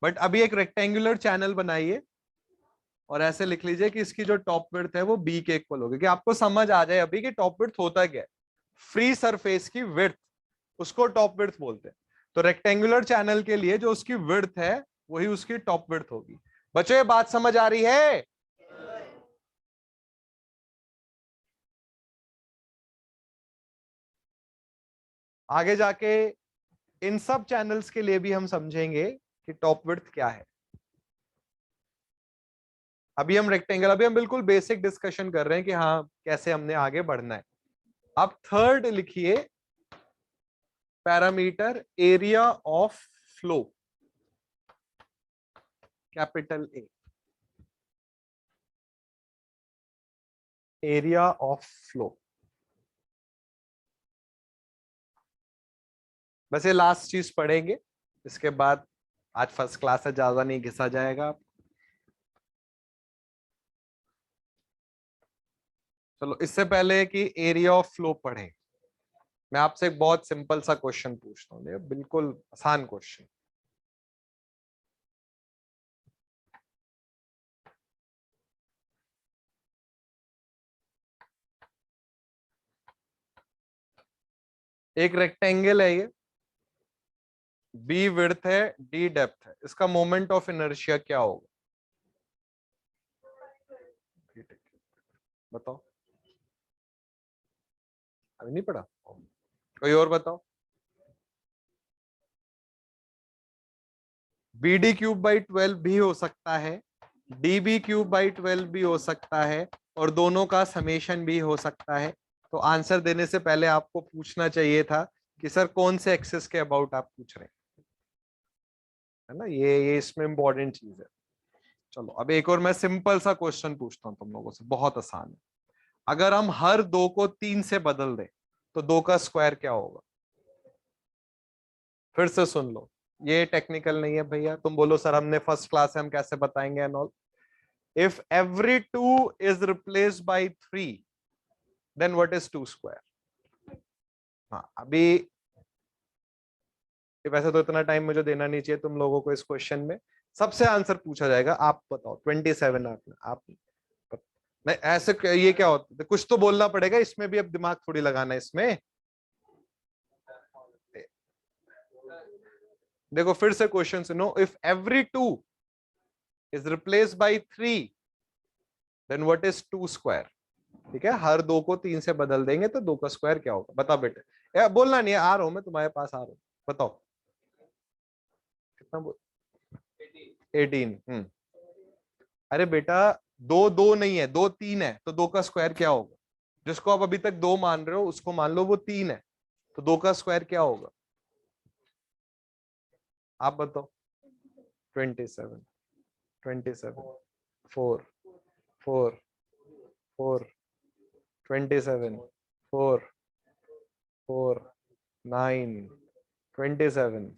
बट अभी एक रेक्टेंगुलर चैनल बनाइए और ऐसे लिख लीजिए कि इसकी जो टॉप विड्थ है वो b के इक्वल होगी, कि आपको समझ आ जाए अभी कि टॉप विड्थ होता क्या है। फ्री सरफेस की विड्थ, उसको टॉप विड्थ बोलते हैं। तो रेक्टेंगुलर चैनल के लिए जो उसकी विड्थ है वही उसकी टॉप विड्थ होगी। बच्चों, ये बात समझ आ रही है? आगे जाके इन सब चैनल्स के लिए भी हम समझेंगे कि टॉप विड्थ क्या है। अभी हम रेक्टेंगल, अभी हम बिल्कुल बेसिक डिस्कशन कर रहे हैं कि हाँ कैसे हमने आगे बढ़ना है। अब थर्ड लिखिए, parameter area of flow, capital A, area of flow. बस ये लास्ट चीज पढ़ेंगे, इसके बाद आज फर्स्ट क्लास है, ज्यादा नहीं घिसा जाएगा। चलो, इससे पहले कि एरिया ऑफ फ्लो पढ़े, मैं आपसे एक बहुत सिंपल सा क्वेश्चन पूछता हूँ, बिल्कुल आसान क्वेश्चन। एक रेक्टेंगल है ये, बी विड्थ है, डी डेप्थ है, इसका मोमेंट ऑफ इनर्शिया क्या होगा? बताओ, अभी नहीं पढ़ा? कोई और बताओ। बी डी क्यूब बाई 12 भी हो सकता है, डी बी क्यूब बाई 12 भी हो सकता है, और दोनों का समेशन भी हो सकता है। तो आंसर देने से पहले आपको पूछना चाहिए था कि सर कौन से एक्सेस के अबाउट आप पूछ रहे हैं, है ना? ये इसमें इंपॉर्टेंट चीज है। चलो, अब एक और मैं सिंपल सा क्वेश्चन पूछता हूँ तुम लोगों से, बहुत आसान है। अगर हम हर 2 को 3 से बदल दें तो 2 का स्क्वायर क्या होगा? फिर से सुन लो, ये टेक्निकल नहीं है भैया। तुम बोलो सर हमने फर्स्ट क्लास है, हम कैसे बताएंगे and all. If every 2 is replaced by 3, then what is 2 square? हाँ, अभी वैसे तो इतना टाइम मुझे देना नहीं चाहिए तुम लोगों को इस क्वेश्चन में, सबसे आंसर पूछा जाएगा। आप बताओ 27। आप नहीं, ऐसे ये क्या होता है? कुछ तो बोलना पड़ेगा इसमें भी, अब दिमाग थोड़ी लगाना है इसमें। देखो फिर से क्वेश्चन सुनो, if every 2 is replaced by 3, then what is 2 square? ठीक है, हर 2 को 3 से बदल देंगे तो 2 का स्क्वायर क्या होगा? बताओ बेटे, बोलना नहीं है, आ रहा हूं मैं तुम्हारे पास, आ रहा हूं। बताओ कितना 18। अरे बेटा, 2 2 नहीं है, 2 3 है, तो 2 का स्क्वायर क्या होगा? जिसको आप अभी तक 2 मान रहे हो उसको मान लो वो 3 है, तो 2 का स्क्वायर क्या होगा? आप बताओ। 27, 27, 4, 4, 4, 27, 4, 4, 9, 27।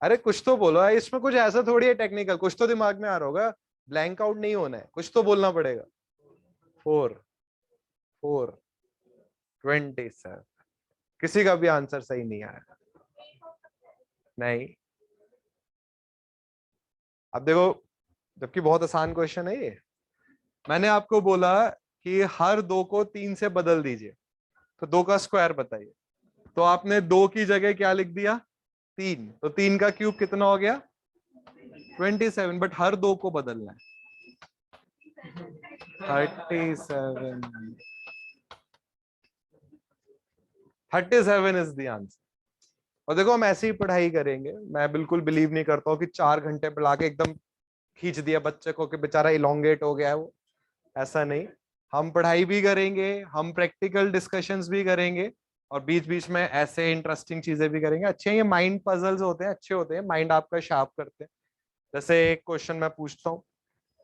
अरे कुछ तो बोलो यार, इसमें कुछ ऐसा थोड़ी है टेक्निकल, कुछ तो दिमाग में आ रहा होगा, ब्लैंक आउट नहीं होना है, कुछ तो बोलना पड़ेगा। 4, 4, 27। किसी का भी आंसर सही नहीं आया। नहीं, अब देखो, जबकि बहुत आसान क्वेश्चन है ये। मैंने आपको बोला कि हर 2 को 3 से बदल दीजिए, तो 2 का स्क्वायर बताइए। तो आपने 2 की जगह क्या लिख दिया? 3। तो 3 का क्यूब कितना हो गया? 27। बट हर 2 को बदलना है। 37, 37 इज द आंसर। और देखो, हम ऐसे ही पढ़ाई करेंगे। मैं बिल्कुल बिलीव नहीं करता हूँ कि 4 घंटे पढ़ा के एकदम खींच दिया बच्चे को कि बेचारा इलोंगेट हो गया है वो। ऐसा नहीं, हम पढ़ाई भी करेंगे, हम प्रैक्टिकल डिस्कशंस भी करेंगे, और बीच बीच में ऐसे इंटरेस्टिंग चीजें भी करेंगे। अच्छे ये माइंड पजल्स होते हैं, अच्छे होते हैं, माइंड आपका शार्प करते हैं। जैसे एक क्वेश्चन मैं पूछता हूँ।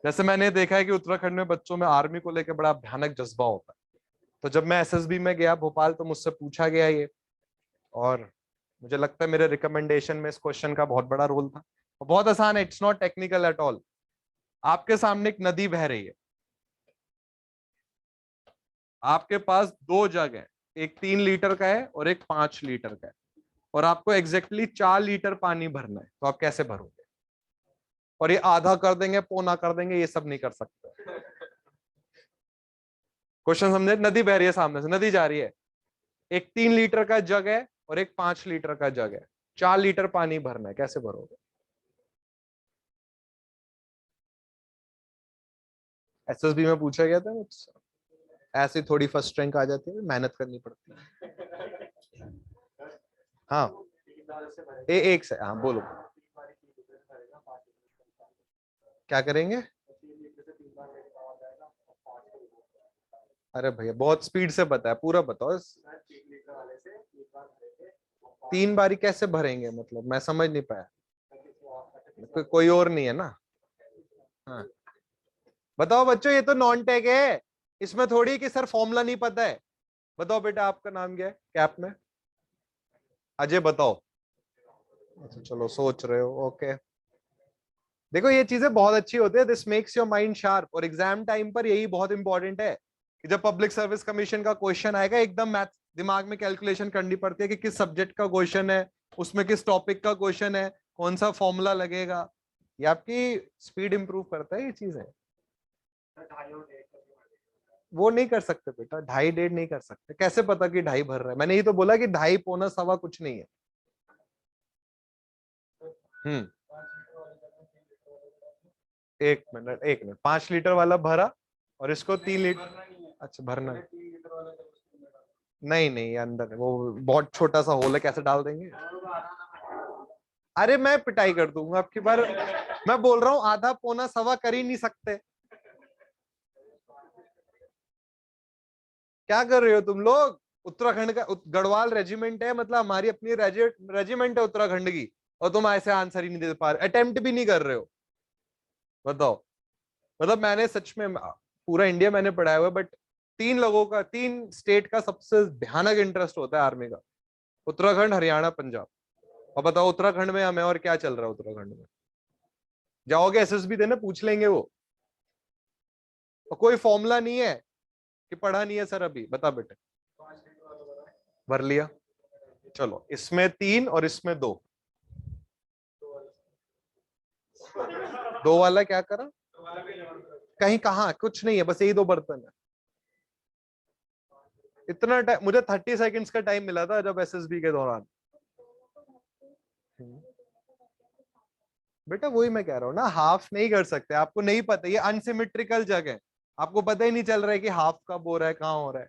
जैसे मैंने देखा है कि उत्तराखंड में बच्चों में आर्मी को लेकर बड़ा भयानक जज्बा होता है। तो जब मैं एसएसबी में गया भोपाल, तो मुझसे पूछा गया ये, और मुझे लगता है मेरे रिकमेंडेशन में इस क्वेश्चन का बहुत बड़ा रोल था। और बहुत आसान है, it's not technical at all. आपके सामने एक नदी बह रही है, आपके पास 2 जग है, एक 3 लीटर का है और एक 5 लीटर का है, और आपको एग्जैक्टली 4 लीटर पानी भरना है। तो आप कैसे भरोगे? और ये आधा कर देंगे, पौना कर देंगे, ये सब नहीं कर सकते। क्वेश्चन समझे? नदी बह रही है, सामने से नदी जा रही है, एक 3 लीटर का जग है और एक 5 लीटर का जग है, 4 लीटर पानी भरना है, कैसे भरोगे? एसएसबी में पूछा गया था मुझसे। ऐसे थोड़ी फर्स्ट रैंक आ जाती है, मेहनत करनी पड़ती है। हाँ, एक से, हाँ बोलो। क्या करेंगे? अरे भैया, बहुत स्पीड से बताया, पूरा बताओ। 3 बारी कैसे भरेंगे? मतलब मैं समझ नहीं पाया। कोई और नहीं है ना? हाँ, बताओ बच्चों, ये तो नॉन टेक है, इसमें थोड़ी कि सर फॉर्मूला नहीं पता है। बताओ बेटा, आपका नाम क्या है कैप में? अजय, बताओ। अच्छा चलो, सोच रहे हो, ओके। देखो, ये चीजें बहुत अच्छी होती है, this makes your mind sharp. और एग्जाम टाइम पर यही बहुत इंपॉर्टेंट है कि जब पब्लिक सर्विस कमीशन का क्वेश्चन आएगा, एकदम मैथ दिमाग में कैलकुलेशन करनी पड़ती है कि किस सब्जेक्ट का क्वेश्चन है, उसमें किस टॉपिक का क्वेश्चन है, कौन सा फॉर्मूला लगेगा। ये आपकी स्पीड इंप्रूव करता है ये चीजें। वो नहीं कर सकते बेटा, 2.5 नहीं कर सकते। कैसे पता कि 2.5 भर रहा है? मैंने ये तो बोला कि 2.5 पौना सवा कुछ नहीं है। हम्म, 1 मिनट, 1 मिनट। 5 लीटर वाला भरा, और इसको 3 लीटर। अच्छा, भरना है। नहीं नहीं, अंदर है, वो बहुत छोटा सा होल है, कैसे डाल देंगे? अरे मैं पिटाई कर दूंगा आपकी बार। मैं बोल रहा हूँ आधा पौना सवा कर ही नहीं सकते। क्या कर रहे हो तुम लोग? उत्तराखंड का गढ़वाल रेजिमेंट है, मतलब हमारी अपनी रेजिमेंट है उत्तराखंड की, और तुम ऐसे आंसर ही नहीं दे पा रहे, अटेम्प्ट भी नहीं कर रहे हो। बताओ। मतलब मैंने सच में पूरा इंडिया मैंने पढ़ाया हुआ है, बट 3 स्टेट का सबसे भयानक इंटरेस्ट होता है आर्मी का, उत्तराखंड, हरियाणा, पंजाब। और बताओ उत्तराखंड में हमें और क्या चल रहा है उत्तराखंड में? जाओगे एसएसबी देने, पूछ लेंगे वो। और कोई फॉर्मूला नहीं है कि पढ़ा नहीं है सर अभी, बता बेटे। भर लिया। चलो, इसमें 3 और इसमें 2। 2 वाला क्या करा? कहीं कहाँ कुछ नहीं है, बस यही 2 बर्तन है। इतना टाइम मुझे 30 सेकंड्स का टाइम मिला था जब एसएसबी के दौरान। बेटा वही मैं कह रहा हूँ ना, हाफ नहीं कर सकते, आपको नहीं पता, ये अनसिमेट्रिकल जगह है, आपको पता ही नहीं चल रहा है कि हाफ कब हो रहा है, कहाँ हो रहा है।